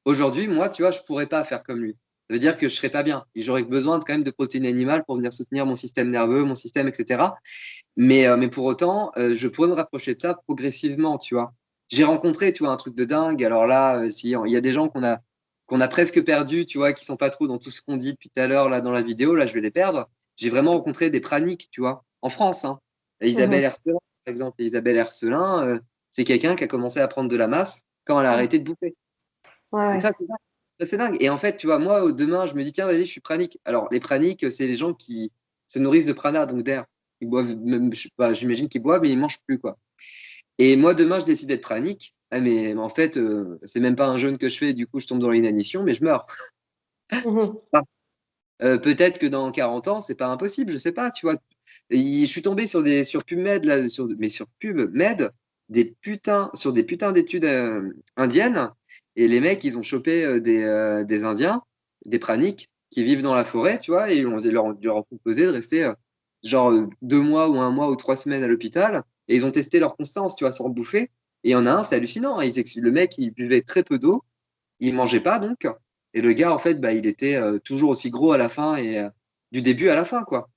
Aujourd'hui, moi, tu vois, je pourrais pas faire comme lui. Ça veut dire que je serais pas bien. J'aurais besoin quand même de protéines animales pour venir soutenir mon système nerveux, mon système, etc. Mais pour autant, je pourrais me rapprocher de ça progressivement, tu vois. J'ai rencontré, tu vois, un truc de dingue. Alors là, si, il y a des gens qu'on a presque perdus, tu vois, qui sont pas trop dans tout ce qu'on dit depuis tout à l'heure là dans la vidéo, là je vais les perdre. J'ai vraiment rencontré des praniques, tu vois, en France. Hein. Et Isabelle Mhm. Hercelin, par exemple. Et Isabelle Hercelin, c'est quelqu'un qui a commencé à prendre de la masse quand elle a arrêté de bouffer. Ouais, Et ouais. ça, c'est dingue. Ça, c'est dingue. Et en fait, tu vois, moi, demain, je me dis, tiens, vas-y, je suis pranique. Alors, les praniques, c'est les gens qui se nourrissent de prana, donc d'air. Ils boivent, même, je sais pas, j'imagine qu'ils boivent, mais ils mangent plus, quoi. Et moi, demain, je décide d'être pranique. Ah, mais en fait, c'est même pas un jeûne que je fais, du coup, je tombe dans l'inanition, mais je meurs. Mhm. Ah. Peut-être que dans 40 ans, c'est pas impossible, je sais pas, tu vois. Je suis tombé sur PubMed, là, mais sur PubMed, sur des putains d'études indiennes, et les mecs, ils ont chopé des Indiens, des praniques, qui vivent dans la forêt, tu vois, et leur ont proposé de rester genre 2 mois ou 1 mois ou 3 semaines à l'hôpital, et ils ont testé leur constance, tu vois, sans bouffer. Et il y en a un, c'est hallucinant, hein, le mec, il buvait très peu d'eau, il mangeait pas donc. Et le gars, en fait, bah, il était toujours aussi gros à la fin et du début à la fin, quoi.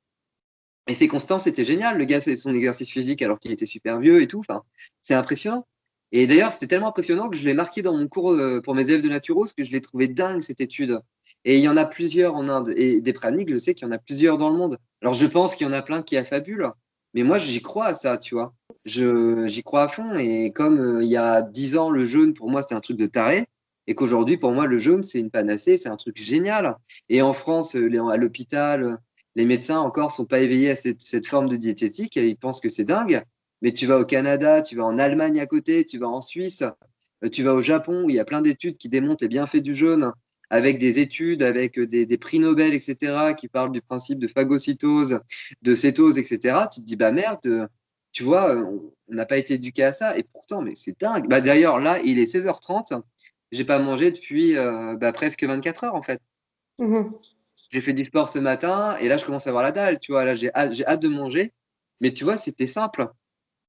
Et ses constances, c'était génial. Le gars, c'est son exercice physique alors qu'il était super vieux et tout. Enfin, c'est impressionnant. Et d'ailleurs, c'était tellement impressionnant que je l'ai marqué dans mon cours pour mes élèves de naturo, parce que je l'ai trouvé dingue, cette étude. Et il y en a plusieurs en Inde. Et des praniques, je sais qu'il y en a plusieurs dans le monde. Alors, je pense qu'il y en a plein qui affabulent. Mais moi, j'y crois à ça, tu vois. J'y crois à fond. Et comme il y a 10 ans, le jeûne, pour moi, c'était un truc de taré. Et qu'aujourd'hui, pour moi, le jeûne, c'est une panacée, c'est un truc génial. Et en France, à l'hôpital, les médecins encore sont pas éveillés à cette forme de diététique et ils pensent que c'est dingue. Mais tu vas au Canada, tu vas en Allemagne à côté, tu vas en Suisse, tu vas au Japon où il y a plein d'études qui démontrent les bienfaits du jeûne, avec des études, avec des prix Nobel, etc., qui parlent du principe de phagocytose, de cétose, etc. Tu te dis, bah merde, tu vois, on n'a pas été éduqué à ça et pourtant, mais c'est dingue. Bah, d'ailleurs, là, il est 16h30, j'ai pas mangé depuis presque 24 heures en fait. Mhm. J'ai fait du sport ce matin et là, je commence à avoir la dalle, tu vois. Là, j'ai hâte de manger. Mais tu vois, c'était simple.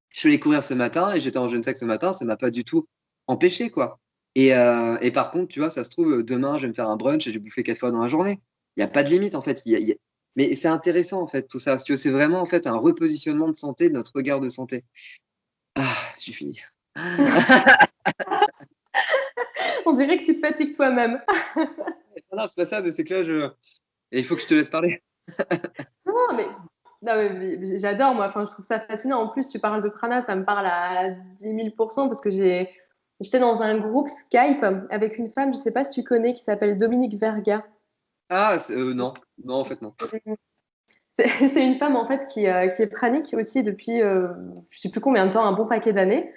Je suis allé courir ce matin et j'étais en jeûne sec ce matin, ça m'a pas du tout empêché, quoi. Et par contre, tu vois, ça se trouve, demain, je vais me faire un brunch et j'ai bouffé 4 fois dans la journée. Il n'y a pas de limite, en fait. Mais c'est intéressant, en fait, tout ça. Si tu veux, c'est vraiment, en fait, un repositionnement de santé, de notre regard de santé. Ah, j'ai fini. On dirait que tu te fatigues toi-même. Non, c'est pas ça, mais c'est que là, et il faut que je te laisse parler. Non, mais, non, mais j'adore, moi. Enfin, je trouve ça fascinant. En plus, tu parles de prana, ça me parle à 10 000% parce que j'étais dans un groupe Skype avec une femme, je sais pas si tu connais, qui s'appelle Dominique Verga. Ah, non. Non, en fait, non. C'est une femme, en fait, qui est pranique aussi depuis, je sais plus combien de temps, un bon paquet d'années.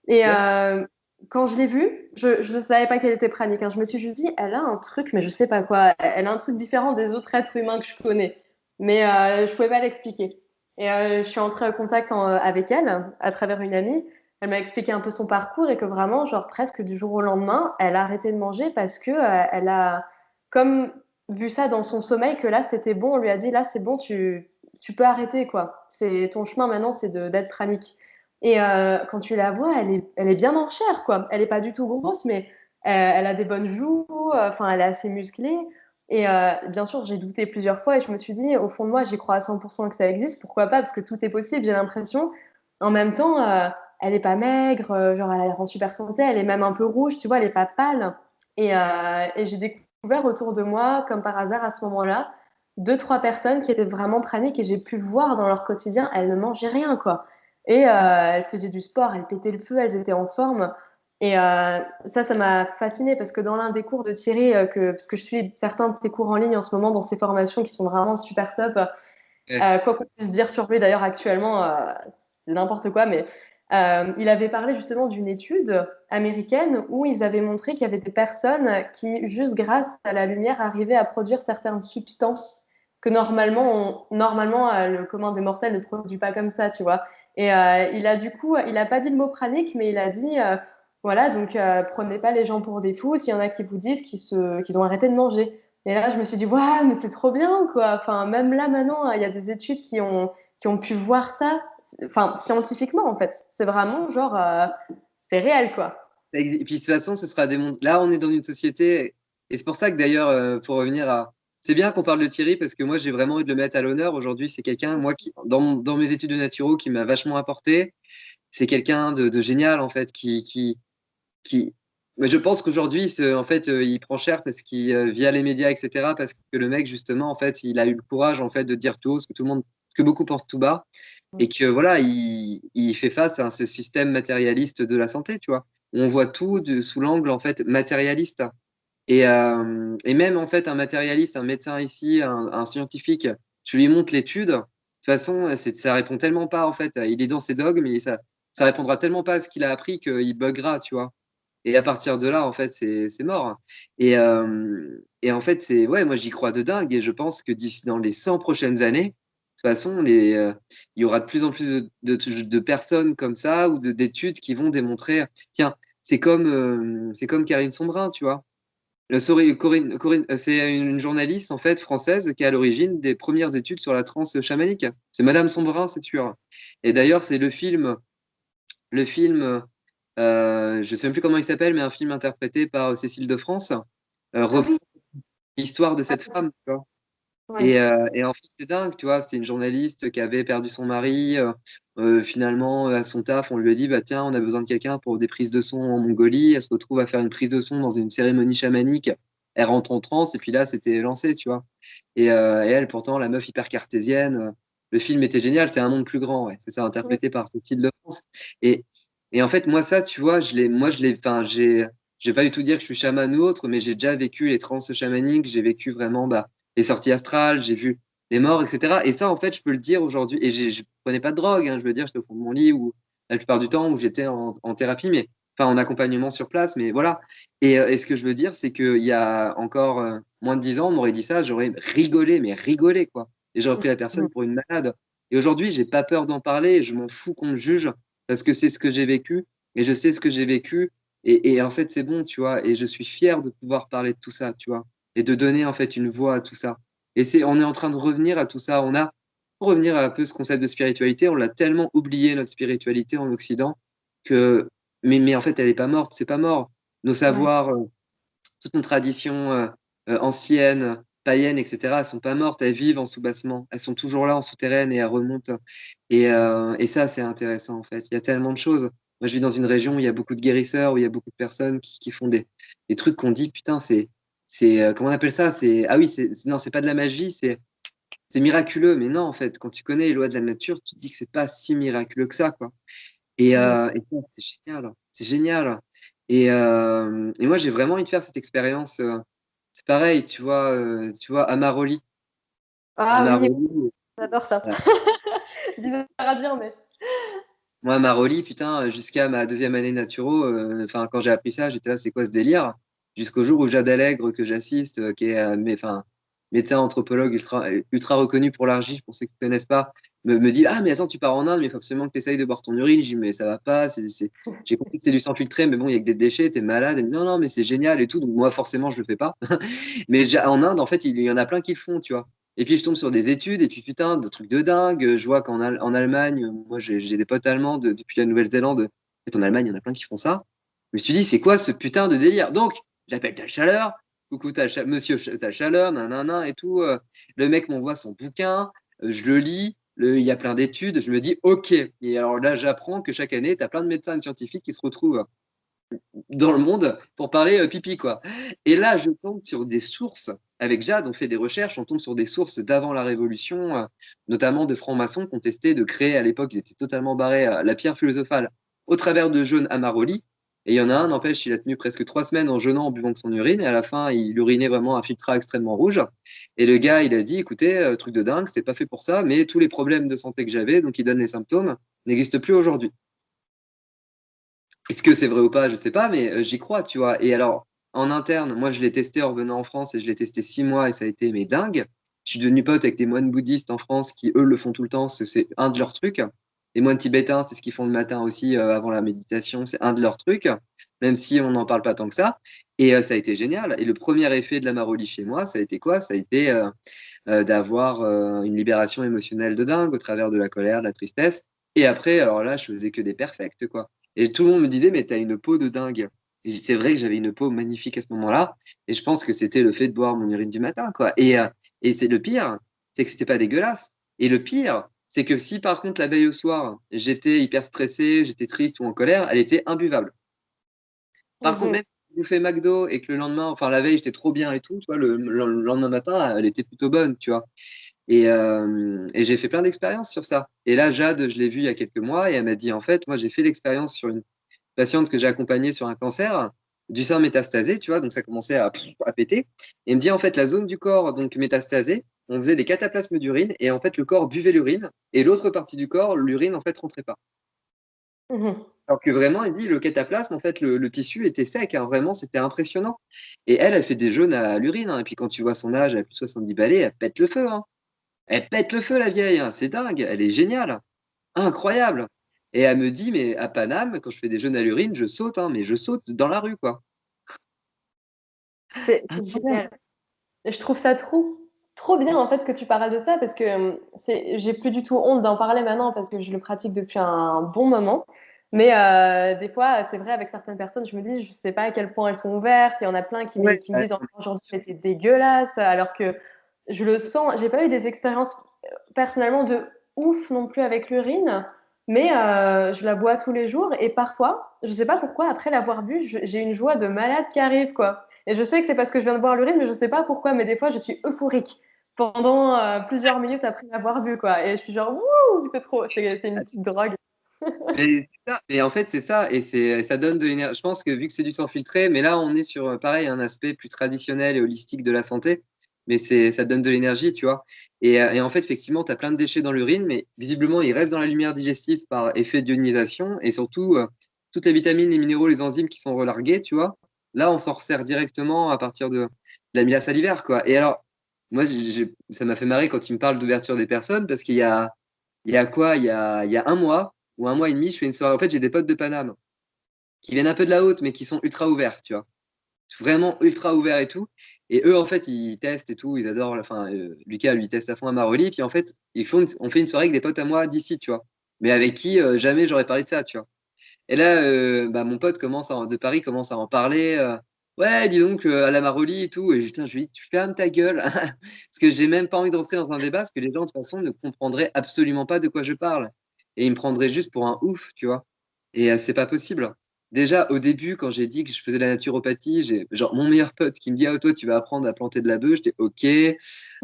Et Ok. quand je l'ai vue, je ne savais pas qu'elle était pranique, hein. Je me suis juste dit, elle a un truc, mais je sais pas quoi. Elle a un truc différent des autres êtres humains que je connais. Mais je pouvais pas l'expliquer. Et je suis entrée en contact avec elle à travers une amie. Elle m'a expliqué un peu son parcours et que vraiment, genre presque du jour au lendemain, elle a arrêté de manger parce que elle a comme vu ça dans son sommeil que là c'était bon. On lui a dit là c'est bon, tu peux arrêter quoi. C'est ton chemin maintenant, c'est d'être pranique. Et quand tu la vois, elle est bien en chair, quoi. Elle est pas du tout grosse, mais elle a des bonnes joues, enfin, elle est assez musclée. Et bien sûr, j'ai douté plusieurs fois et je me suis dit, au fond de moi, j'y crois à 100% que ça existe. Pourquoi pas? Parce que tout est possible, j'ai l'impression. En même temps, elle est pas maigre, genre elle rend super santé, elle est même un peu rouge, tu vois, elle est pas pâle. Et j'ai découvert autour de moi, comme par hasard à ce moment-là, deux, trois personnes qui étaient vraiment praniques et j'ai pu voir dans leur quotidien, elles ne mangeaient rien, quoi. Et elles faisaient du sport, elles pétaient le feu, elles étaient en forme. Et ça m'a fascinée parce que dans l'un des cours de Thierry, parce que je suis certains de ses cours en ligne en ce moment, dans ses formations qui sont vraiment super top, Ok. quoi qu'on puisse dire sur lui d'ailleurs actuellement, c'est n'importe quoi, mais il avait parlé justement d'une étude américaine où ils avaient montré qu'il y avait des personnes qui, juste grâce à la lumière, arrivaient à produire certaines substances que normalement le commun des mortels ne produit pas comme ça, tu vois. Et il a du coup, il a pas dit le mot pranique, mais il a dit, voilà, donc prenez pas les gens pour des fous. S'il y en a qui vous disent qu'ils ont arrêté de manger. Et là, je me suis dit, waouh, mais c'est trop bien, quoi. Enfin, même là, maintenant, il y a des études qui ont pu voir ça, enfin, scientifiquement, en fait. C'est vraiment genre, c'est réel, quoi. Et puis de toute façon, ce sera des mondes. Là, on est dans une société, et c'est pour ça que d'ailleurs, pour revenir à. C'est bien qu'on parle de Thierry parce que moi, j'ai vraiment envie de le mettre à l'honneur. Aujourd'hui, c'est quelqu'un, moi, qui, dans mes études de naturo, qui m'a vachement apporté. C'est quelqu'un de génial, en fait, qui, Mais je pense qu'aujourd'hui, en fait, il prend cher parce qu'il, via les médias, etc., parce que le mec, justement, en fait, il a eu le courage, en fait, de dire tout haut ce que tout le monde, ce que beaucoup pensent tout bas, et que voilà, il fait face à ce système matérialiste de la santé, tu vois. On voit tout sous l'angle, en fait, matérialiste. Et même, en fait, un matérialiste, un médecin ici, un scientifique, tu lui montres l'étude, de toute façon, ça répond tellement pas, en fait, il est dans ses dogmes, mais ça répondra tellement pas à ce qu'il a appris qu'il buggera, tu vois. Et à partir de là, en fait, c'est mort. Et en fait, ouais, moi, j'y crois de dingue. Et je pense que d'ici dans les 100 prochaines années, de toute façon, il y aura de plus en plus de personnes comme ça ou d'études qui vont démontrer. Tiens, c'est comme Karine Sombrin, tu vois. C'est une journaliste, en fait, française qui est à l'origine des premières études sur la transe chamanique. C'est Madame Sombrin, c'est sûr. Et d'ailleurs, c'est le film, je sais même plus comment il s'appelle, mais un film interprété par Cécile de France, Ah reprend oui, l'histoire de ah, cette femme, tu vois. ouais. Et en fait, c'est dingue, tu vois. C'était une journaliste qui avait perdu son mari. Finalement, à son taf, on lui a dit, bah tiens, on a besoin de quelqu'un pour des prises de son en Mongolie. Elle se retrouve à faire une prise de son dans une cérémonie chamanique. Elle rentre en transe, et puis là, c'était lancé, tu vois. Et elle, pourtant, la meuf hyper cartésienne. Le film était génial, c'est un monde plus grand, ouais. C'est ça, Oui, interprété par Cécile de France. Et, et en fait, moi, ça, tu vois, enfin, j'ai pas du tout dire que je suis chaman ou autre, mais j'ai déjà vécu les transes chamaniques. J'ai vécu vraiment, bah, les sorties astrales, j'ai vu les morts, etc. Et ça, en fait, je peux le dire aujourd'hui. Et je prenais pas de drogue, hein, je veux dire, j'étais au fond de mon lit ou la plupart du temps où j'étais en thérapie, mais enfin en accompagnement sur place, mais voilà. Et ce que je veux dire, c'est qu'il y a encore moins de 10 ans, on m'aurait dit ça, j'aurais rigolé, mais rigolé, quoi. Et j'aurais pris la personne pour une malade. Et aujourd'hui, j'ai pas peur d'en parler, et je m'en fous qu'on me juge, parce que c'est ce que j'ai vécu, et je sais ce que j'ai vécu, et en fait, c'est bon, tu vois, et je suis fier de pouvoir parler de tout ça, tu vois, et de donner en fait une voix à tout ça. Et on est en train de revenir à tout ça. Pour revenir à un peu ce concept de spiritualité, on l'a tellement oublié, notre spiritualité en Occident, que, mais en fait, elle n'est pas morte, c'est pas mort. Nos ouais, savoirs, toutes nos traditions anciennes, païennes, etc., elles sont pas mortes, elles vivent en sous-bassement. Elles sont toujours là en souterraine et elles remontent. Et ça, c'est intéressant, en fait. Il y a tellement de choses. Moi, je vis dans une région où il y a beaucoup de guérisseurs, où il y a beaucoup de personnes qui font des trucs qu'on dit, putain, comment on appelle ça? Ah oui, non, c'est pas de la magie, c'est miraculeux. Mais non, en fait, quand tu connais les lois de la nature, tu te dis que c'est pas si miraculeux que ça, quoi. ouais. Et ça, c'est génial. C'est génial. Et moi, j'ai vraiment envie de faire cette expérience. C'est pareil, tu vois, Amaroli. Ah oui, Amaroli, j'adore ça. voilà. Bizarre à dire, mais. Moi, Amaroli, putain, jusqu'à ma deuxième année naturo, enfin, quand j'ai appris ça, j'étais là, c'est quoi ce délire? Jusqu'au jour où Jade Allègre, que j'assiste, qui est enfin, médecin anthropologue ultra reconnu pour l'Argif, pour ceux qui ne connaissent pas, me dit, ah, mais attends, tu pars en Inde, mais il faut absolument que tu essayes de boire ton urine. Je dis, mais ça va pas, j'ai compris que c'est du sang filtré, mais bon, il y a que des déchets, t'es malade. Elle me dit, non, non, mais c'est génial et tout. Donc, moi, forcément, je le fais pas. Mais en Inde, en fait, il y en a plein qui le font, tu vois. Et puis je tombe sur des études, et puis putain, des trucs de dingue. Je vois en Allemagne, moi j'ai des potes allemands depuis la Nouvelle-Zélande. En fait, en Allemagne, il y en a plein qui font ça. Je me suis dit, c'est quoi ce putain de délire? Donc, j'appelle Tal Chaleur, coucou monsieur Tal Chaleur, nanana et tout. Le mec m'envoie son bouquin, je le lis, il y a plein d'études. Je me dis, ok. Et alors là, j'apprends que chaque année, tu as plein de médecins et de scientifiques qui se retrouvent dans le monde pour parler pipi, quoi. Et là, je tombe sur des sources. Avec Jade, on fait des recherches, on tombe sur des sources d'avant la Révolution, notamment de francs-maçons qui ont testé de créer à l'époque, ils étaient totalement barrés, la pierre philosophale au travers de jeunes Amaroli. Et il y en a un, n'empêche, il a tenu presque 3 semaines en jeûnant, en buvant de son urine, et à la fin, il urinait vraiment un filtrat extrêmement rouge. Et le gars, il a dit, écoutez, truc de dingue, c'était pas fait pour ça, mais tous les problèmes de santé que j'avais, donc il donne les symptômes, n'existent plus aujourd'hui. Est-ce que c'est vrai ou pas, je sais pas, mais j'y crois, tu vois. Et alors, en interne, moi, je l'ai testé en revenant en France et je l'ai testé 6 mois et ça a été mais dingue. Je suis devenu pote avec des moines bouddhistes en France qui, eux, le font tout le temps, c'est un de leurs trucs. Les moines tibétains, c'est ce qu'ils font le matin aussi avant la méditation, c'est un de leurs trucs, même si on n'en parle pas tant que ça. Et ça a été génial. Et le premier effet de la Maroli chez moi, ça a été quoi? Ça a été d'avoir une libération émotionnelle de dingue au travers de la colère, de la tristesse. Et après, alors là, je faisais que des perfects, quoi. Et tout le monde me disait, mais t'as une peau de dingue. Et c'est vrai que j'avais une peau magnifique à ce moment-là. Et je pense que c'était le fait de boire mon urine du matin, quoi. Et c'est le pire, c'est que c'était pas dégueulasse. Et le pire, c'est que si par contre la veille au soir, j'étais hyper stressé, j'étais triste ou en colère, elle était imbuvable. Par contre, Mhm. même bouffé McDo et que le lendemain, enfin la veille, j'étais trop bien et tout, tu vois, le lendemain matin, elle était plutôt bonne, tu vois. Et j'ai fait plein d'expériences sur ça. Et là, Jade, je l'ai vue il y a quelques mois et elle m'a dit, en fait, moi, j'ai fait l'expérience sur une patiente que j'ai accompagnée sur un cancer du sein métastasé, tu vois, donc ça commençait à péter. Et elle me dit, en fait, la zone du corps, donc métastasée, on faisait des cataplasmes d'urine et en fait, le corps buvait l'urine et l'autre partie du corps, l'urine, en fait, rentrait pas. Mhm. Alors que vraiment, elle dit, le cataplasme, en fait, le tissu était sec, hein, vraiment, c'était impressionnant. Et elle fait des jaunes à l'urine, hein, et puis quand tu vois son âge, elle a plus de 70 balais, elle pète le feu, hein. Elle pète le feu, la vieille, hein. C'est dingue. Elle est géniale. Incroyable. Et elle me dit, mais à Paname, quand je fais des jeunes à l'urine, je saute, hein, mais je saute dans la rue, quoi. C'est génial. Et je trouve ça trop bien en fait que tu parles de ça parce que j'ai plus du tout honte d'en parler maintenant parce que je le pratique depuis un bon moment. Mais des fois, c'est vrai, avec certaines personnes, je me dis, je sais pas à quel point elles sont ouvertes. Il y en a plein Ouais. qui me disent encore aujourd'hui, mais t'es dégueulasse, alors que je le sens. J'ai pas eu des expériences personnellement de ouf non plus avec l'urine, mais je la bois tous les jours et parfois, je sais pas pourquoi, après l'avoir bu, j'ai une joie de malade qui arrive, quoi. Et je sais que c'est parce que je viens de boire l'urine, mais je sais pas pourquoi, mais des fois, je suis euphorique pendant plusieurs minutes après l'avoir bu, quoi. Et je suis genre, wouh, c'est trop, c'est une petite drogue. Et en fait, c'est ça, et ça donne de l'énergie. Je pense que vu que c'est du sang filtré, mais là, on est sur, pareil, un aspect plus traditionnel et holistique de la santé, mais ça donne de l'énergie, tu vois. Et en fait, effectivement, tu as plein de déchets dans l'urine, mais visiblement, ils restent dans la lumière digestive par effet d'ionisation, et surtout, toutes les vitamines, les minéraux, les enzymes qui sont relargués, tu vois. Là, on s'en resserre directement à partir de l'amylase salivaire, quoi. Et alors, moi, ça m'a fait marrer quand il me parle d'ouverture des personnes, parce il y a quoi? Il y a un mois ou un mois et demi, je fais une soirée. En fait, j'ai des potes de Paname qui viennent un peu de la haute, mais qui sont ultra ouverts, tu vois. Vraiment ultra ouverts et tout. Et eux, en fait, ils testent et tout. Ils adorent. Enfin, Lucas, lui, teste à fond à Maroli. Puis en fait, on fait une soirée avec des potes à moi d'ici, tu vois. Mais avec qui jamais j'aurais parlé de ça, tu vois. Et là, bah, mon pote de Paris commence à en parler. Ouais, dis donc, à la Maroli et tout. Et putain, je lui dis, tu fermes ta gueule. Parce que j'ai même pas envie de rentrer dans un débat, parce que les gens, de toute façon, ne comprendraient absolument pas de quoi je parle. Et ils me prendraient juste pour un ouf, tu vois. Et c'est pas possible. Déjà, au début, quand j'ai dit que je faisais de la naturopathie, j'ai genre mon meilleur pote qui me dit, ah, toi, tu vas apprendre à planter de la bœuf. J'étais OK.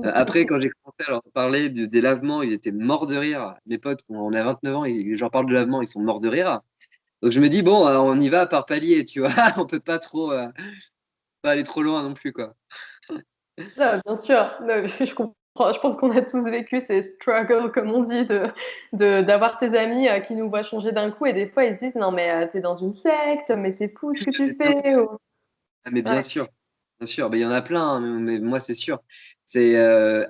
Après, quand j'ai commencé à leur parler des lavements, ils étaient morts de rire. Mes potes, on a 29 ans, et je leur parle de lavement, ils sont morts de rire. Donc je me dis, bon, on y va par palier, tu vois. On peut pas trop, pas aller trop loin non plus, quoi. Ah, bien sûr, non, je comprends. Je pense qu'on a tous vécu ces struggles, comme on dit, d'avoir ces amis qui nous voient changer d'un coup et des fois ils se disent non mais t'es dans une secte, mais c'est fou ce que tu Bien fais. sûr. Ou- Ah, mais Ouais. bien sûr. Ben, il y en a plein, hein, mais moi, c'est sûr.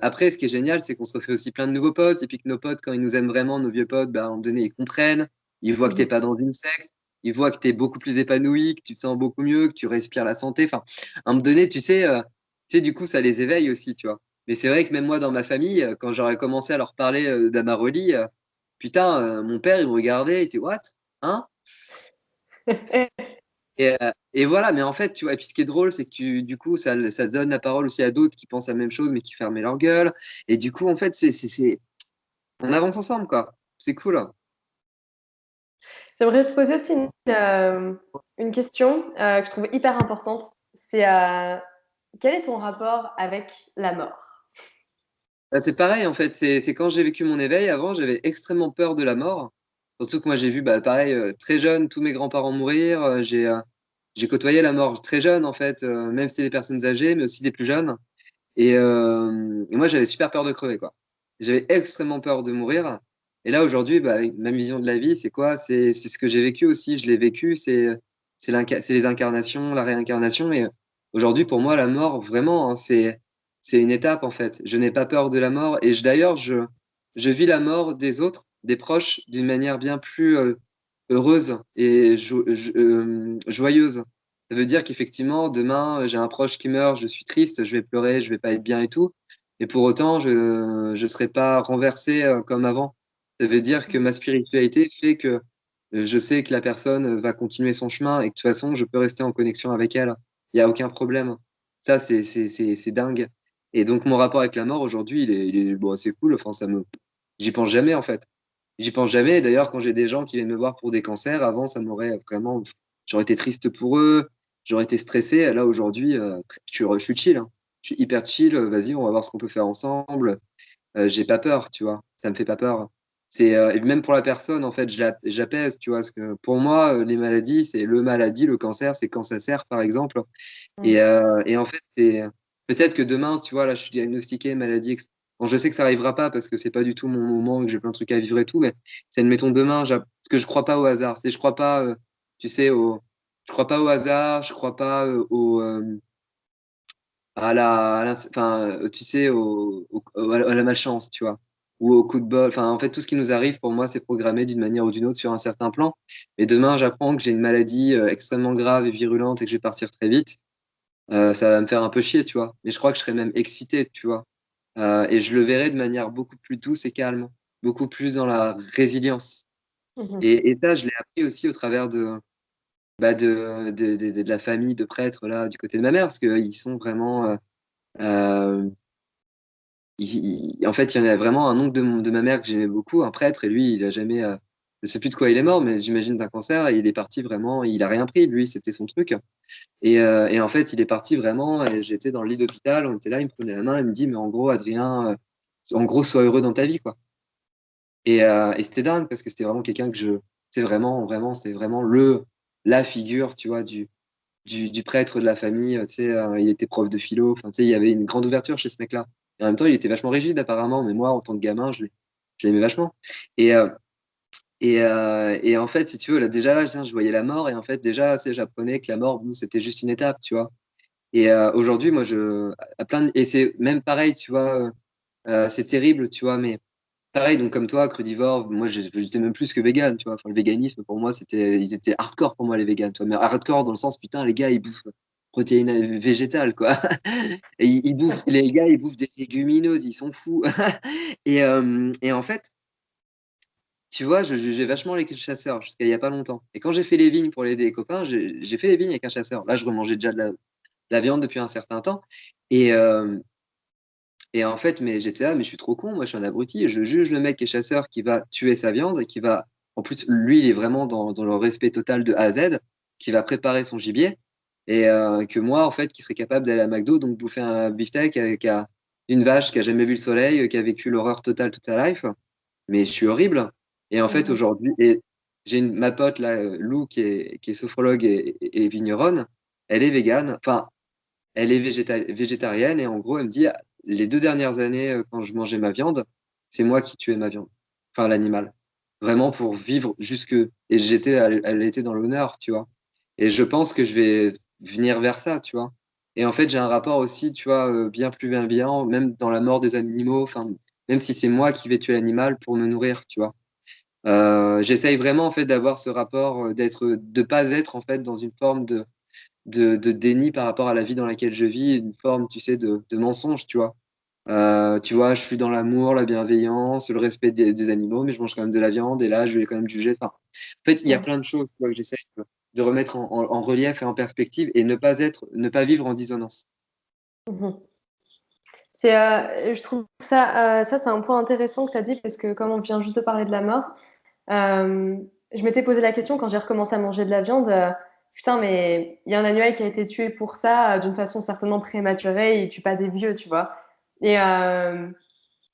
Après, ce qui est génial, c'est qu'on se refait aussi plein de nouveaux potes, et puis que nos potes, quand ils nous aiment vraiment, nos vieux potes, ben, à un moment donné, ils comprennent. Ils voient que t'es Mhm. pas dans une secte. Ils voient que tu es beaucoup plus épanoui, que tu te sens beaucoup mieux, que tu respires la santé. Enfin, à un moment donné, du coup, ça les éveille aussi, tu vois. Mais c'est vrai que même moi, dans ma famille, quand j'aurais commencé à leur parler d'Amaroli, putain, mon père, il me regardait, il était, what? Hein? Et voilà, mais en fait, tu vois, et puis ce qui est drôle, c'est que du coup, ça donne la parole aussi à d'autres qui pensent la même chose, mais qui fermaient leur gueule. Et du coup, en fait, on avance ensemble, quoi. C'est cool, hein. J'aimerais te poser aussi une question que je trouve hyper importante. C'est quel est ton rapport avec la mort? Bah, c'est pareil, en fait. C'est quand j'ai vécu mon éveil, avant, j'avais extrêmement peur de la mort. Surtout que moi, j'ai vu, bah, pareil, très jeune, tous mes grands-parents mourir. J'ai côtoyé la mort très jeune, en fait, même si c'était des personnes âgées, mais aussi des plus jeunes. Et moi, j'avais super peur de crever, quoi. J'avais extrêmement peur de mourir. Et là, aujourd'hui, bah, avec ma vision de la vie, c'est quoi? C'est ce que j'ai vécu aussi. Je l'ai vécu. C'est les incarnations, la réincarnation. Et aujourd'hui, pour moi, la mort, vraiment, hein, c'est une étape, en fait. Je n'ai pas peur de la mort. Et d'ailleurs, je vis la mort des autres, des proches, d'une manière bien plus heureuse et joyeuse. Ça veut dire qu'effectivement, demain, j'ai un proche qui meurt, je suis triste, je vais pleurer, je vais pas être bien et tout. Et pour autant, je serai pas renversé comme avant. Ça veut dire que ma spiritualité fait que je sais que la personne va continuer son chemin et que de toute façon, je peux rester en connexion avec elle. Il n'y a aucun problème. Ça, c'est dingue. Et donc, mon rapport avec la mort aujourd'hui, bon, c'est cool. Enfin, j'y pense jamais, en fait. J'y pense jamais. D'ailleurs, quand j'ai des gens qui viennent me voir pour des cancers, avant, ça m'aurait vraiment, j'aurais été triste pour eux. j'aurais été stressé. Là, aujourd'hui, je suis chill, hein. Je suis hyper chill. Vas-y, on va voir ce qu'on peut faire ensemble. J'ai pas peur, tu vois. Ça me fait pas peur. Et même pour la personne, en fait, j'apaise, tu vois. Parce que pour moi, les maladies, c'est le maladie, le cancer, c'est quand ça sert, par exemple. Mm. Et en fait, c'est peut-être que demain, tu vois, là, je suis diagnostiqué maladie. Bon, je sais que ça arrivera pas parce que c'est pas du tout mon moment, que j'ai plein de trucs à vivre et tout, mais c'est, admettons, demain, parce que je crois pas au hasard. Je crois pas, tu sais, je crois pas au hasard, je crois pas enfin, tu sais, à la malchance, tu vois, ou au coup de bol. Enfin, en fait, tout ce qui nous arrive, pour moi, c'est programmé d'une manière ou d'une autre sur un certain plan. Et demain, j'apprends que j'ai une maladie extrêmement grave et virulente et que je vais partir très vite. Ça va me faire un peu chier, tu vois. Mais je crois que je serais même excité, tu vois. Et je le verrai de manière beaucoup plus douce et calme, beaucoup plus dans la résilience. Mhm. Et ça, je l'ai appris aussi au travers de la famille de prêtres, là, du côté de ma mère, parce qu'ils sont vraiment. Euh, en fait, il y en a vraiment un oncle de ma mère que j'aimais beaucoup, un prêtre, et lui, il a jamais. Je sais plus de quoi il est mort, mais j'imagine d'un cancer, et il est parti vraiment. Il a rien pris, lui, c'était son truc. Et en fait, il est parti vraiment. Et j'étais dans le lit d'hôpital, on était là, il me prenait la main, il me dit, mais en gros, Adrien, en gros, sois heureux dans ta vie, quoi. Et c'était dingue parce que c'était vraiment quelqu'un que c'est vraiment, vraiment, c'était vraiment la figure, tu vois, du prêtre de la famille. Tu sais, il était prof de philo. Enfin, tu sais, il y avait une grande ouverture chez ce mec-là. Et en même temps, il était vachement rigide apparemment, mais moi, en tant que gamin, je l'aimais vachement. Et, euh, et en fait, si tu veux, là, déjà là, je voyais la mort et en fait, déjà, tu sais, j'apprenais que la mort, bon, c'était juste une étape, tu vois. Aujourd'hui, moi, et c'est même pareil, tu vois, c'est terrible, tu vois, mais pareil, donc comme toi, crudivore, moi, j'étais même plus que vegan, tu vois. Enfin, le véganisme, pour moi, ils étaient hardcore pour moi, les végans, tu vois. Mais hardcore dans le sens, putain, les gars, ils bouffent protéines végétales, quoi. Et les gars, ils bouffent des légumineuses, ils sont fous. Et en fait, tu vois, je jugeais vachement les chasseurs jusqu'à il y a pas longtemps. Et quand j'ai fait les vignes pour aider les copains, j'ai fait les vignes avec un chasseur. Là, je remangeais déjà de la viande depuis un certain temps. Et, euh, et en fait, mais j'étais là, mais je suis trop con, moi je suis un abruti, et je juge le mec qui est chasseur qui va tuer sa viande et qui va, en plus, lui, il est vraiment dans le respect total de A à Z, qui va préparer son gibier, et que moi, en fait, qui serait capable d'aller à McDo, donc bouffer un beefsteak avec une vache qui a jamais vu le soleil, qui a vécu l'horreur totale toute sa life, mais je suis horrible. Et en fait, Mhm. aujourd'hui, j'ai ma pote là, Lou, qui est sophrologue et vigneronne, elle est végane, enfin, elle est végétarienne et en gros, elle me dit, les 2 dernières années, quand je mangeais ma viande, c'est moi qui tuais ma viande, enfin l'animal, vraiment pour vivre jusque. Et elle était dans l'honneur, tu vois. Et je pense que je vais venir vers ça, tu vois. Et en fait, j'ai un rapport aussi, tu vois, bien plus bienveillant, même dans la mort des animaux, enfin, même si c'est moi qui vais tuer l'animal pour me nourrir, tu vois. J'essaye vraiment en fait d'avoir ce rapport, de pas être en fait dans une forme de déni par rapport à la vie dans laquelle je vis, une forme, tu sais, de mensonge, tu vois. Tu vois, je suis dans l'amour, la bienveillance, le respect des animaux, mais je mange quand même de la viande et là, je vais quand même juger. Enfin, en fait, il y a plein de choses, tu vois, que j'essaie de remettre en relief et en perspective et ne pas vivre en dissonance. Mhm. Je trouve ça c'est un point intéressant que tu as dit parce que comme on vient juste de parler de la mort, euh, je m'étais posé la question quand j'ai recommencé à manger de la viande. Putain, mais il y a un animal qui a été tué pour ça, d'une façon certainement prématurée. Il tue pas des vieux, tu vois. Et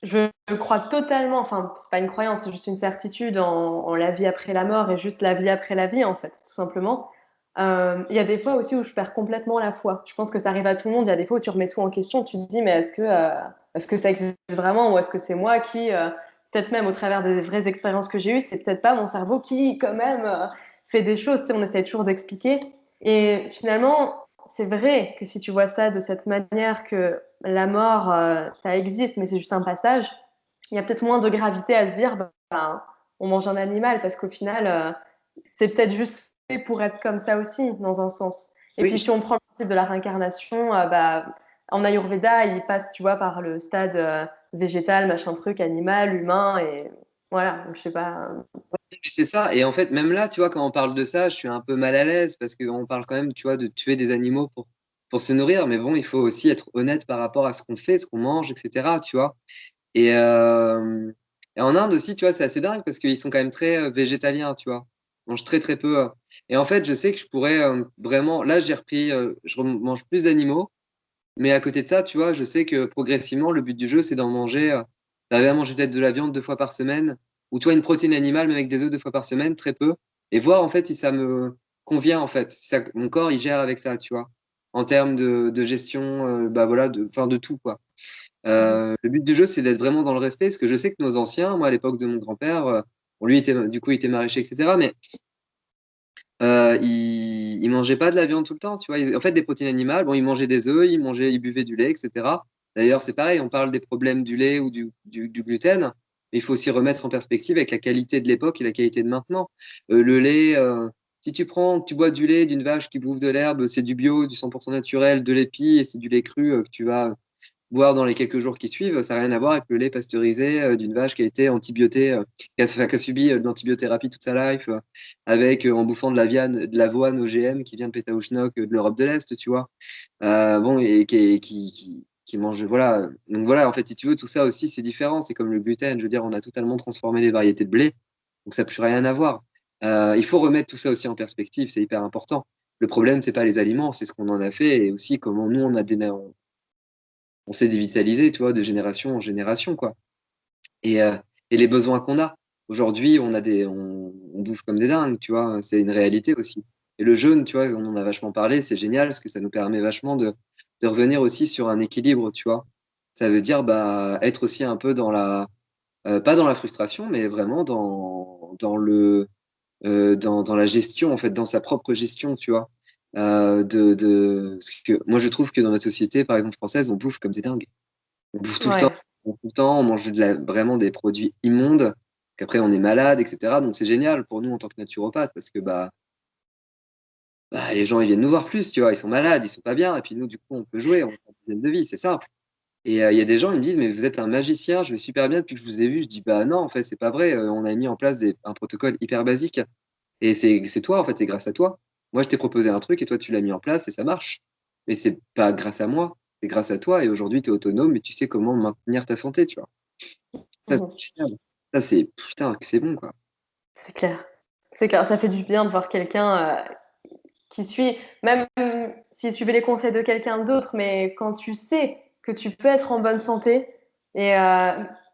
je crois totalement, enfin, c'est pas une croyance, c'est juste une certitude en la vie après la mort et juste la vie après la vie, en fait, tout simplement. Il y a des fois aussi où je perds complètement la foi. Je pense que ça arrive à tout le monde. Il y a des fois où tu remets tout en question. Tu te dis, mais est-ce que ça existe vraiment ou est-ce que c'est moi qui, peut-être même au travers des vraies expériences que j'ai eues, c'est peut-être pas mon cerveau qui, quand même, fait des choses. Tu sais, on essaie toujours d'expliquer. Et finalement, c'est vrai que si tu vois ça de cette manière que la mort, ça existe, mais c'est juste un passage, il y a peut-être moins de gravité à se dire, bah, on mange un animal parce qu'au final, c'est peut-être juste fait pour être comme ça aussi, dans un sens. Et Oui, puis, si on prend le principe de la réincarnation, en Ayurveda, il passe, tu vois, par le stade végétal, machin truc, animal, humain, et voilà. Donc, je sais pas. c'est ça. Et en fait, même là, tu vois, quand on parle de ça, je suis un peu mal à l'aise parce qu'on parle quand même, tu vois, de tuer des animaux pour se nourrir. Mais bon, il faut aussi être honnête par rapport à ce qu'on fait, ce qu'on mange, etc. Tu vois. Et en Inde aussi, tu vois, c'est assez dingue parce qu'ils sont quand même très végétaliens, tu vois. Je mange très très peu. Et en fait, je sais que je pourrais vraiment. Là, j'ai repris. Je mange plus d'animaux. Mais à côté de ça, tu vois, je sais que progressivement, le but du jeu, c'est d'en manger. D'arriver à manger peut-être de la viande 2 fois par semaine. Ou toi, une protéine animale, mais avec des œufs 2 fois par semaine, très peu. Et voir en fait si ça me convient en fait. Si mon corps, il gère avec ça, tu vois. En termes de gestion, bah voilà, enfin de tout, quoi. Mhm. Le but du jeu, c'est d'être vraiment dans le respect, parce que je sais que nos anciens, moi à l'époque de mon grand-père, bon, lui du coup, il était maraîcher, etc. Mais il mangeait pas de la viande tout le temps, tu vois. En fait, des protéines animales, bon, il mangeait des œufs, il buvait du lait, etc. D'ailleurs, c'est pareil, on parle des problèmes du lait ou du gluten, mais il faut aussi remettre en perspective avec la qualité de l'époque et la qualité de maintenant. Le lait, si tu bois du lait d'une vache qui bouffe de l'herbe, c'est du bio, du 100% naturel, de l'épi, et c'est du lait cru que tu vas boire dans les quelques jours qui suivent, ça n'a rien à voir avec le lait pasteurisé d'une vache qui a été antibioté, qui a subi de l'antibiothérapie toute sa life, avec en bouffant de l'avoine OGM qui vient de Pétaouchnok, de l'Europe de l'Est, tu vois. Bon, et qui mange, voilà. Donc voilà, en fait, si tu veux, tout ça aussi, c'est différent. C'est comme le gluten. Je veux dire, on a totalement transformé les variétés de blé, donc ça n'a plus rien à voir. Il faut remettre tout ça aussi en perspective, c'est hyper important. Le problème, c'est pas les aliments, c'est ce qu'on en a fait et aussi comment nous, on s'est dévitalisé, tu vois, de génération en génération, quoi. Et, euh, et les besoins qu'on a. Aujourd'hui, on bouffe comme des dingues, tu vois, c'est une réalité aussi. Et le jeûne, tu vois, on en a vachement parlé, c'est génial parce que ça nous permet vachement de revenir aussi sur un équilibre, tu vois. Ça veut dire bah, être aussi un peu pas dans la frustration, mais vraiment dans la gestion, en fait, dans sa propre gestion, tu vois. Parce que moi, je trouve que dans notre société, par exemple française, on bouffe comme des dingues. On bouffe tout le temps, Ouais. on bouffe tout le temps, on mange vraiment des produits immondes, qu'après on est malade, etc. Donc c'est génial pour nous en tant que naturopathe, parce que les gens ils viennent nous voir plus, tu vois, ils sont malades, ils sont pas bien, et puis nous, du coup, on peut jouer, on fait un hygiène de vie, c'est simple. Et il y a des gens, ils me disent, mais vous êtes un magicien, je vais super bien depuis que je vous ai vu. Je dis, bah non, en fait, c'est pas vrai. On a mis en place un protocole hyper basique. Et c'est toi, en fait, c'est grâce à toi. Moi, je t'ai proposé un truc et toi, tu l'as mis en place et ça marche. Mais c'est pas grâce à moi, c'est grâce à toi. Et aujourd'hui, tu es autonome et tu sais comment maintenir ta santé, tu vois. Ça, c'est Mhm. génial. Ça, c'est putain, que c'est bon, quoi. C'est clair. C'est clair, ça fait du bien de voir quelqu'un qui suit, même s'il suivait les conseils de quelqu'un d'autre, mais quand tu sais que tu peux être en bonne santé, et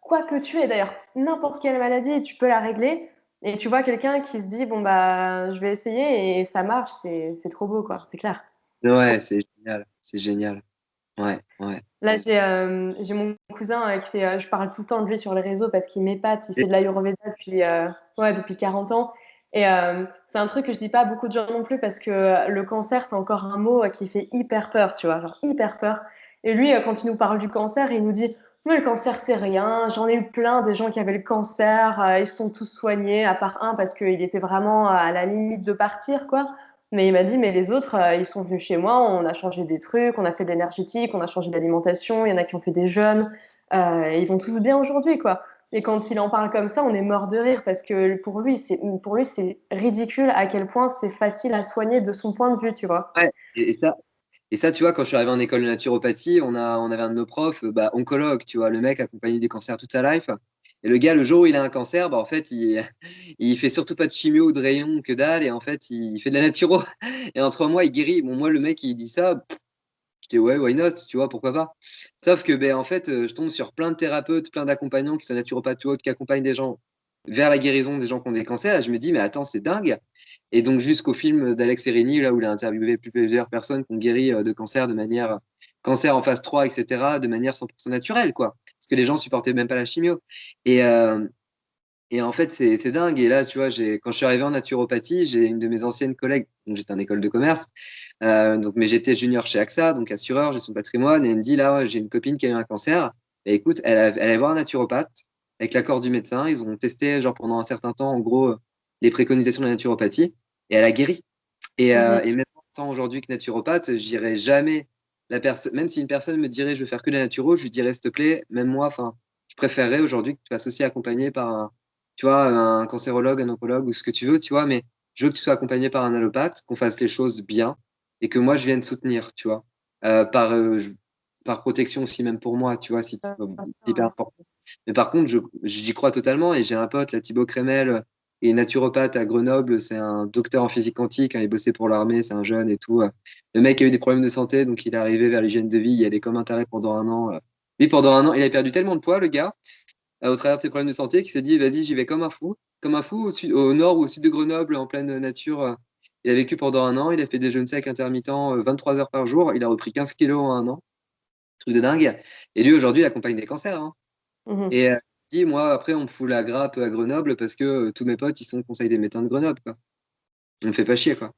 quoi que tu aies d'ailleurs, n'importe quelle maladie, tu peux la régler, et tu vois quelqu'un qui se dit, bon bah, je vais essayer, et ça marche, c'est trop beau, quoi, c'est clair. Ouais, c'est génial. C'est génial. Ouais, ouais. Là, j'ai mon cousin qui fait, je parle tout le temps de lui sur les réseaux parce qu'il m'épate, il Et- fait de l'Ayurveda depuis 40 ans. Et c'est un truc que je dis pas à beaucoup de gens non plus parce que le cancer, c'est encore un mot qui fait hyper peur, tu vois, genre hyper peur. Et lui, quand il nous parle du cancer, il nous dit, mais le cancer, c'est rien, j'en ai eu plein des gens qui avaient le cancer, ils se sont tous soignés, à part un parce qu'il était vraiment à la limite de partir, quoi. Mais il m'a dit, mais les autres, ils sont venus chez moi, on a changé des trucs, on a fait de l'énergétique, on a changé d'alimentation, il y en a qui ont fait des jeûnes, et ils vont tous bien aujourd'hui, quoi. Et quand il en parle comme ça, on est mort de rire parce que pour lui, c'est ridicule à quel point c'est facile à soigner de son point de vue, tu vois. ouais. Et ça, tu vois, quand je suis arrivé en école de naturopathie, on avait un de nos profs, oncologue, tu vois, le mec accompagné des cancers toute sa life. Et le gars, le jour où il a un cancer, bah, en fait, il fait surtout pas de chimio ou de rayon que dalle. Et en fait, il fait de la naturo. Et en 3 mois, il guérit. Bon, moi, le mec, il dit ça. Je dis, ouais, why not, tu vois, pourquoi pas. Sauf que, ben, en fait, je tombe sur plein de thérapeutes, plein d'accompagnants qui sont naturopathes ou autres, qui accompagnent des gens vers la guérison des gens qui ont des cancers. Et je me dis, mais attends, c'est dingue. Et donc, jusqu'au film d'Alex Ferrini, là où il a interviewé plusieurs personnes qui ont guéri de cancer de manière, cancer en phase 3, etc., de manière 100% naturelle, quoi. Parce que les gens supportaient même pas la chimio. Et, euh, et en fait, c'est dingue. Et là, tu vois, quand je suis arrivé en naturopathie, j'ai une de mes anciennes collègues, donc j'étais en école de commerce, mais j'étais junior chez AXA, donc assureur, gestion de patrimoine, et elle me dit, là, ouais, j'ai une copine qui a eu un cancer. Et écoute, elle allait voir un naturopathe avec l'accord du médecin. Ils ont testé, genre, pendant un certain temps, en gros, les préconisations de la naturopathie, et elle a guéri. Et Mhm. même en tant aujourd'hui que naturopathe, je dirais jamais même si une personne me dirait je veux faire que de la naturo, je lui dirais s'il te plaît, même moi, enfin, je préférerais aujourd'hui que tu fasses aussi accompagné par tu vois, un cancérologue, un oncologue ou ce que tu veux, tu vois, mais je veux que tu sois accompagné par un allopathe, qu'on fasse les choses bien et que moi je vienne soutenir, tu vois, par protection aussi même pour moi, tu vois, c'est hyper Ouais. important. Mais par contre, j'y crois totalement et j'ai un pote, la Thibaut Crémel, est naturopathe à Grenoble. C'est un docteur en physique quantique. Hein, il bossait pour l'armée, c'est un jeune et tout. Le mec a eu des problèmes de santé, donc il est arrivé vers l'hygiène de vie. Il y allait comme un taré pendant un an. Lui, pendant un an, il a perdu tellement de poids, le gars, au travers de ses problèmes de santé, qu'il s'est dit, vas-y, j'y vais comme un fou au nord ou au sud de Grenoble, en pleine nature. Il a vécu pendant un an. Il a fait des jeûnes secs intermittents, 23 heures par jour. Il a repris 15 kilos en un an. Truc de dingue. Et lui, aujourd'hui, il accompagne des cancers. Hein. Mhm. Et il dit, moi, après, on me fout la grappe à Grenoble parce que tous mes potes, ils sont au conseil des médecins de Grenoble, quoi. On me fait pas chier, quoi.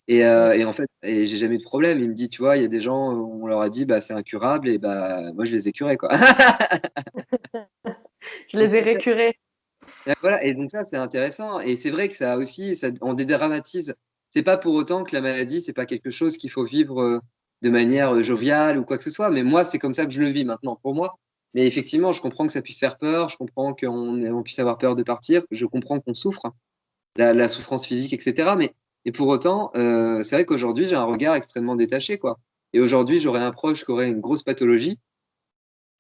Et en fait, j'ai jamais eu de problème. Il me dit, tu vois, il y a des gens, on leur a dit, bah, c'est incurable, et bah, moi, je les ai curés, quoi. Je les ai récurés. Et voilà. Et donc, ça, c'est intéressant. Et c'est vrai que ça aussi, ça, on dédramatise. C'est pas pour autant que la maladie, c'est pas quelque chose qu'il faut vivre de manière joviale ou quoi que ce soit. Mais moi, c'est comme ça que je le vis maintenant, pour moi. Mais effectivement, je comprends que ça puisse faire peur. Je comprends on puisse avoir peur de partir. Je comprends qu'on souffre, hein, la souffrance physique, etc. Mais pour autant, c'est vrai qu'aujourd'hui, j'ai un regard extrêmement détaché, quoi. Et aujourd'hui, j'aurais un proche qui aurait une grosse pathologie.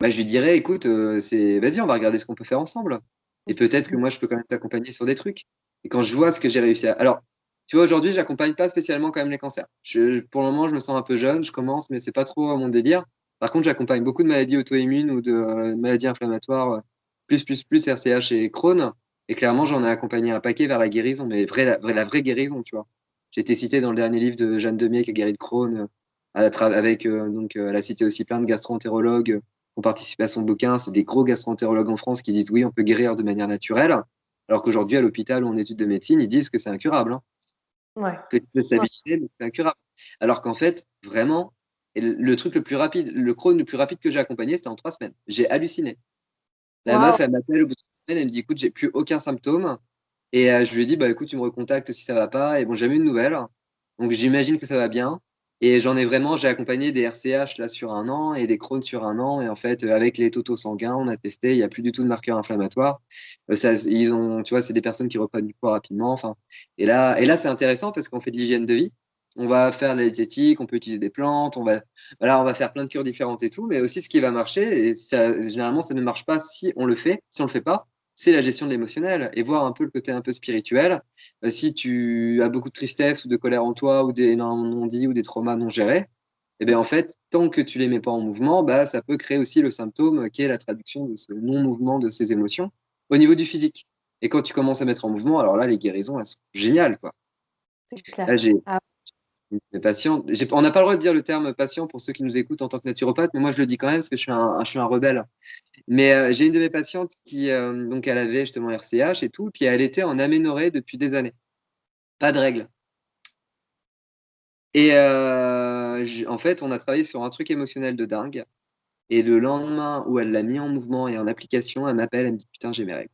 Bah, je lui dirais, écoute, vas-y, on va regarder ce qu'on peut faire ensemble. Et peut-être que moi, je peux quand même t'accompagner sur des trucs. Et quand je vois ce que j'ai réussi à. Alors, tu vois, aujourd'hui, j'accompagne pas spécialement quand même les cancers. Pour le moment, je me sens un peu jeune, je commence, mais c'est pas trop mon délire. Par contre, j'accompagne beaucoup de maladies auto-immunes ou de maladies inflammatoires, plus RCH et Crohn. Et clairement, j'en ai accompagné un paquet vers la guérison, mais la vraie guérison, tu vois. J'ai été cité dans le dernier livre de Jeanne Demier qui a guéri de Crohn, avec, donc, elle a cité aussi plein de gastro-entérologues ont participé à son bouquin. C'est des gros gastro-entérologues en France qui disent oui, on peut guérir de manière naturelle, alors qu'aujourd'hui, à l'hôpital ou en études de médecine, ils disent que c'est incurable, hein, Ouais. que tu peux Ouais. stabiliser, mais c'est incurable. Alors qu'en fait, vraiment, et le truc le plus rapide, le Crohn le plus rapide que j'ai accompagné, c'était en 3 semaines. J'ai halluciné. La Waouh. meuf, elle m'appelle au bout de 3 semaines, elle me dit, écoute, j'ai plus aucun symptôme. Et je lui ai dit, bah écoute, tu me recontactes si ça va pas. Et bon, j'ai jamais eu de nouvelles. Donc j'imagine que ça va bien. Et j'ai accompagné des RCH là sur un an et des Crohn sur un an. Et en fait, avec les totaux sanguins, on a testé, il n'y a plus du tout de marqueurs inflammatoires. Tu vois, c'est des personnes qui reprennent du poids rapidement. Enfin, et là, c'est intéressant parce qu'on fait de l'hygiène de vie. On va faire de la diététique, on peut utiliser des plantes, voilà, on va faire plein de cures différentes et tout. Mais aussi, ce qui va marcher, et ça, généralement, ça ne marche pas si on le fait. Si on le fait pas, c'est la gestion de l'émotionnel et voir un peu le côté un peu spirituel. Si tu as beaucoup de tristesse ou de colère en toi ou des non-dits ou des traumas non gérés, eh bien en fait, tant que tu les mets pas en mouvement, bah, ça peut créer aussi le symptôme qui est la traduction de ce non-mouvement de ces émotions au niveau du physique. Et quand tu commences à mettre en mouvement, alors là, les guérisons, elles sont géniales, quoi. C'est Là, clair. j'ai Ah, mes patients, on n'a pas le droit de dire le terme patient pour ceux qui nous écoutent en tant que naturopathe, mais moi je le dis quand même parce que je suis un rebelle. Mais j'ai une de mes patientes qui, donc, elle avait justement RCH et tout, puis elle était en aménorrhée depuis des années. Pas de règles. Et en fait, on a travaillé sur un truc émotionnel de dingue. Et le lendemain où elle l'a mis en mouvement et en application, elle m'appelle, elle me dit, putain, j'ai mes règles.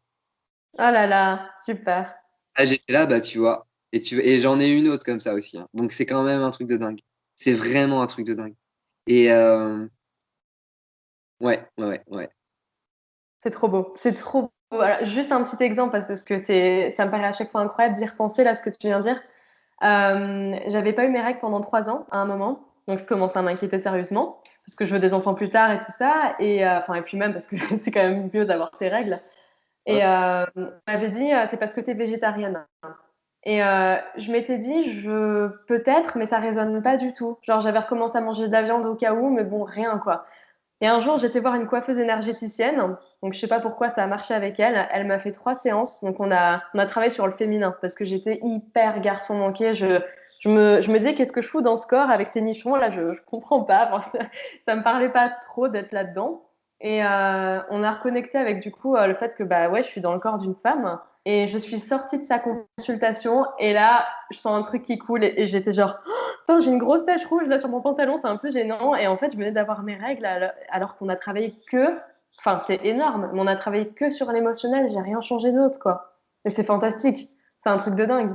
oh là là, super. Ah, j'étais là, bah tu vois. Et j'en ai une autre comme ça aussi, hein. Donc c'est quand même un truc de dingue. C'est vraiment un truc de dingue. Et ouais, ouais, ouais, ouais. C'est trop beau. C'est trop beau. Voilà, juste un petit exemple parce que ça me paraît à chaque fois incroyable d'y repenser là ce que tu viens de dire. J'avais pas eu mes règles pendant 3 ans à un moment, donc je commençais à m'inquiéter sérieusement parce que je veux des enfants plus tard et tout ça, et enfin et puis même parce que c'est quand même mieux d'avoir tes règles. Ouais. Et on m'avait dit c'est parce que tu es végétarienne. Et je m'étais dit je peut-être, mais ça résonne pas du tout. Genre j'avais recommencé à manger de la viande au cas où, mais bon rien quoi. Et un jour, j'étais voir une coiffeuse énergéticienne. Donc, je sais pas pourquoi ça a marché avec elle. Elle m'a fait 3 séances. Donc, on a travaillé sur le féminin parce que j'étais hyper garçon manqué. Je me disais, qu'est-ce que je fous dans ce corps avec ces nichons là? Je comprends pas. Enfin, ça me parlait pas trop d'être là-dedans. Et on a reconnecté avec du coup le fait que bah ouais, je suis dans le corps d'une femme. Et je suis sortie de sa consultation. Et là, je sens un truc qui coule. Et j'étais genre, putain, j'ai une grosse tache rouge là sur mon pantalon, c'est un peu gênant. Et en fait, je venais d'avoir mes règles alors qu'on a travaillé que, enfin, c'est énorme, mais on a travaillé que sur l'émotionnel, j'ai rien changé d'autre, quoi. Et c'est fantastique, c'est un truc de dingue.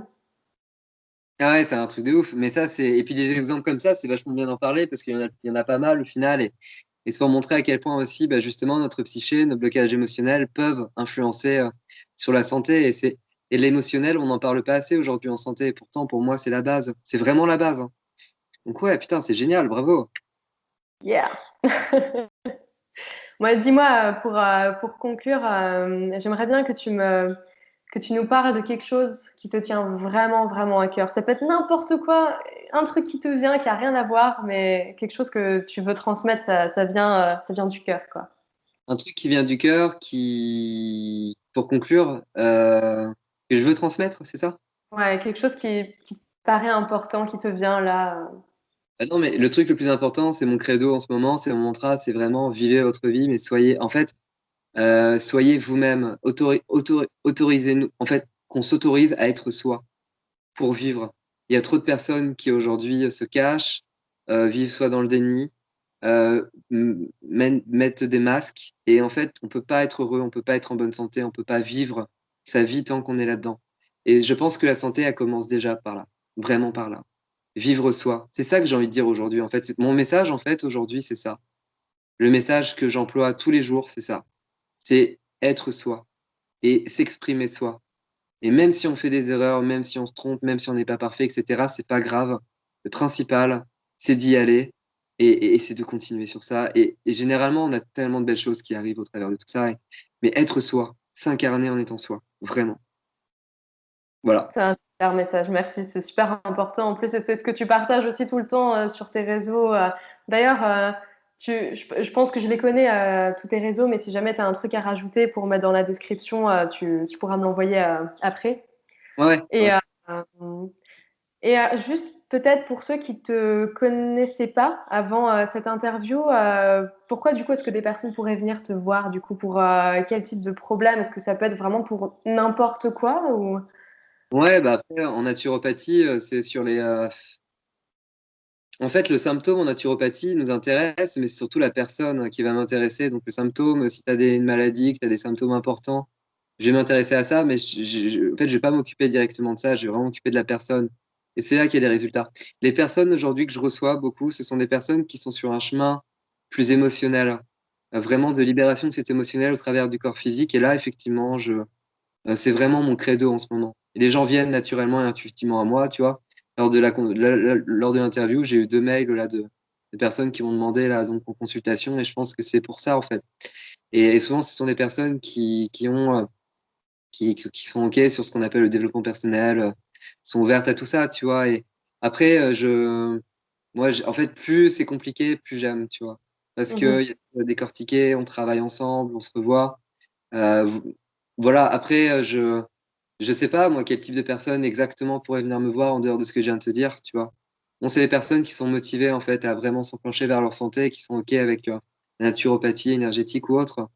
Ah ouais, c'est un truc de ouf. Mais ça, et puis des exemples comme ça, c'est vachement bien d'en parler parce qu'il y en a pas mal au final. Et c'est pour montrer à quel point aussi, bah, justement, notre psyché, nos blocages émotionnels peuvent influencer sur la santé. Et l'émotionnel, on n'en parle pas assez aujourd'hui en santé. Et pourtant, pour moi, c'est la base. C'est vraiment la base, hein. Donc ouais, putain, c'est génial, bravo. Yeah. Moi, dis-moi, pour conclure, j'aimerais bien que que tu nous parles de quelque chose qui te tient vraiment, vraiment à cœur. Ça peut être n'importe quoi, un truc qui te vient, qui a rien à voir, mais quelque chose que tu veux transmettre, ça vient du cœur, quoi. Un truc qui vient du cœur, pour conclure, que je veux transmettre, c'est ça? Ouais, quelque chose qui te paraît important, qui te vient là. Ah non, mais le truc le plus important, c'est mon credo en ce moment, c'est mon mantra, c'est vraiment vivez votre vie, mais soyez, en fait, soyez vous-même, autorisez-nous, en fait, qu'on s'autorise à être soi pour vivre. Il y a trop de personnes qui aujourd'hui se cachent, vivent soit dans le déni, mettent des masques, et en fait, on peut pas être heureux, on peut pas être en bonne santé, on peut pas vivre sa vie tant qu'on est là-dedans. Et je pense que la santé, elle commence déjà par là, vraiment par là. Vivre soi. C'est ça que j'ai envie de dire aujourd'hui. En fait, mon message, en fait, aujourd'hui, c'est ça. Le message que j'emploie tous les jours, c'est ça. C'est être soi et s'exprimer soi. Et même si on fait des erreurs, même si on se trompe, même si on n'est pas parfait, etc., c'est pas grave. Le principal, c'est d'y aller et c'est de continuer sur ça. Et généralement, on a tellement de belles choses qui arrivent au travers de tout ça. Mais être soi, s'incarner en étant soi, vraiment. Voilà. C'est un super message, merci, c'est super important. En plus, c'est ce que tu partages aussi tout le temps sur tes réseaux. D'ailleurs, je pense que je les connais, tous tes réseaux, mais si jamais tu as un truc à rajouter pour mettre dans la description, tu pourras me l'envoyer après. Ouais, ouais, Et, ouais. juste peut-être pour ceux qui te connaissaient pas avant cette interview, pourquoi du coup est-ce que des personnes pourraient venir te voir du coup pour quel type de problème? Est-ce que ça peut être vraiment pour n'importe quoi ou... Ouais, bah après, en naturopathie, c'est sur les. En fait, le symptôme en naturopathie nous intéresse, mais c'est surtout la personne qui va m'intéresser. Donc, le symptôme, si tu as une maladie, que tu as des symptômes importants, je vais m'intéresser à ça, mais en fait, je vais pas m'occuper directement de ça, je vais vraiment m'occuper de la personne. Et c'est là qu'il y a des résultats. Les personnes aujourd'hui que je reçois beaucoup, ce sont des personnes qui sont sur un chemin plus émotionnel, vraiment de libération de cet émotionnel au travers du corps physique. Et là, effectivement, c'est vraiment mon credo en ce moment. Et les gens viennent naturellement et intuitivement à moi, tu vois. Lors de l'interview, j'ai eu 2 mails là de personnes qui m'ont demandé là donc en consultation et je pense que c'est pour ça en fait. Et souvent, ce sont des personnes qui sont OK sur ce qu'on appelle le développement personnel, sont ouvertes à tout ça, tu vois. Et après, en fait, plus c'est compliqué, plus j'aime, tu vois. Parce que Mhm. il y a décortiquer, on travaille ensemble, on se revoit. Euh, voilà, après, je sais pas, moi, quel type de personne exactement pourrait venir me voir en dehors de ce que je viens de te dire, tu vois. Bon, c'est les personnes qui sont motivées, en fait, à vraiment s'enclencher vers leur santé, qui sont OK avec la naturopathie énergétique ou autre,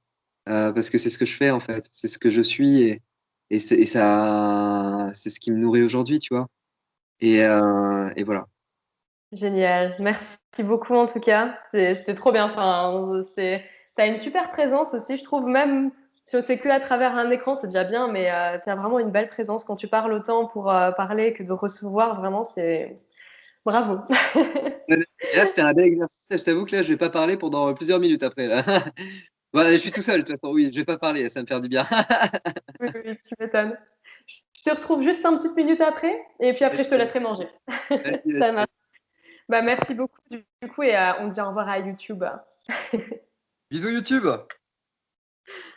parce que c'est ce que je fais, en fait. C'est ce que je suis et ça, c'est ce qui me nourrit aujourd'hui, tu vois. Et voilà. Génial. Merci beaucoup en tout cas. C'était trop bien. Enfin, t'as une super présence aussi, je trouve, même si c'est que à travers un écran, c'est déjà bien, mais t'as vraiment une belle présence quand tu parles autant pour parler que de recevoir. Vraiment, c'est bravo. Et là, c'était un bel exercice. Je t'avoue que là, je vais pas parler pendant plusieurs minutes après, là. Voilà, je suis tout seul, de toute façon, oui, je vais pas parler, ça me fait du bien. Oui, oui, tu m'étonnes. Je te retrouve juste un petite minute après, et puis après, je te laisserai manger. Vas-y, Ça vas-y. marche. Bah, merci beaucoup du coup, et on dit au revoir à YouTube. Bisous YouTube!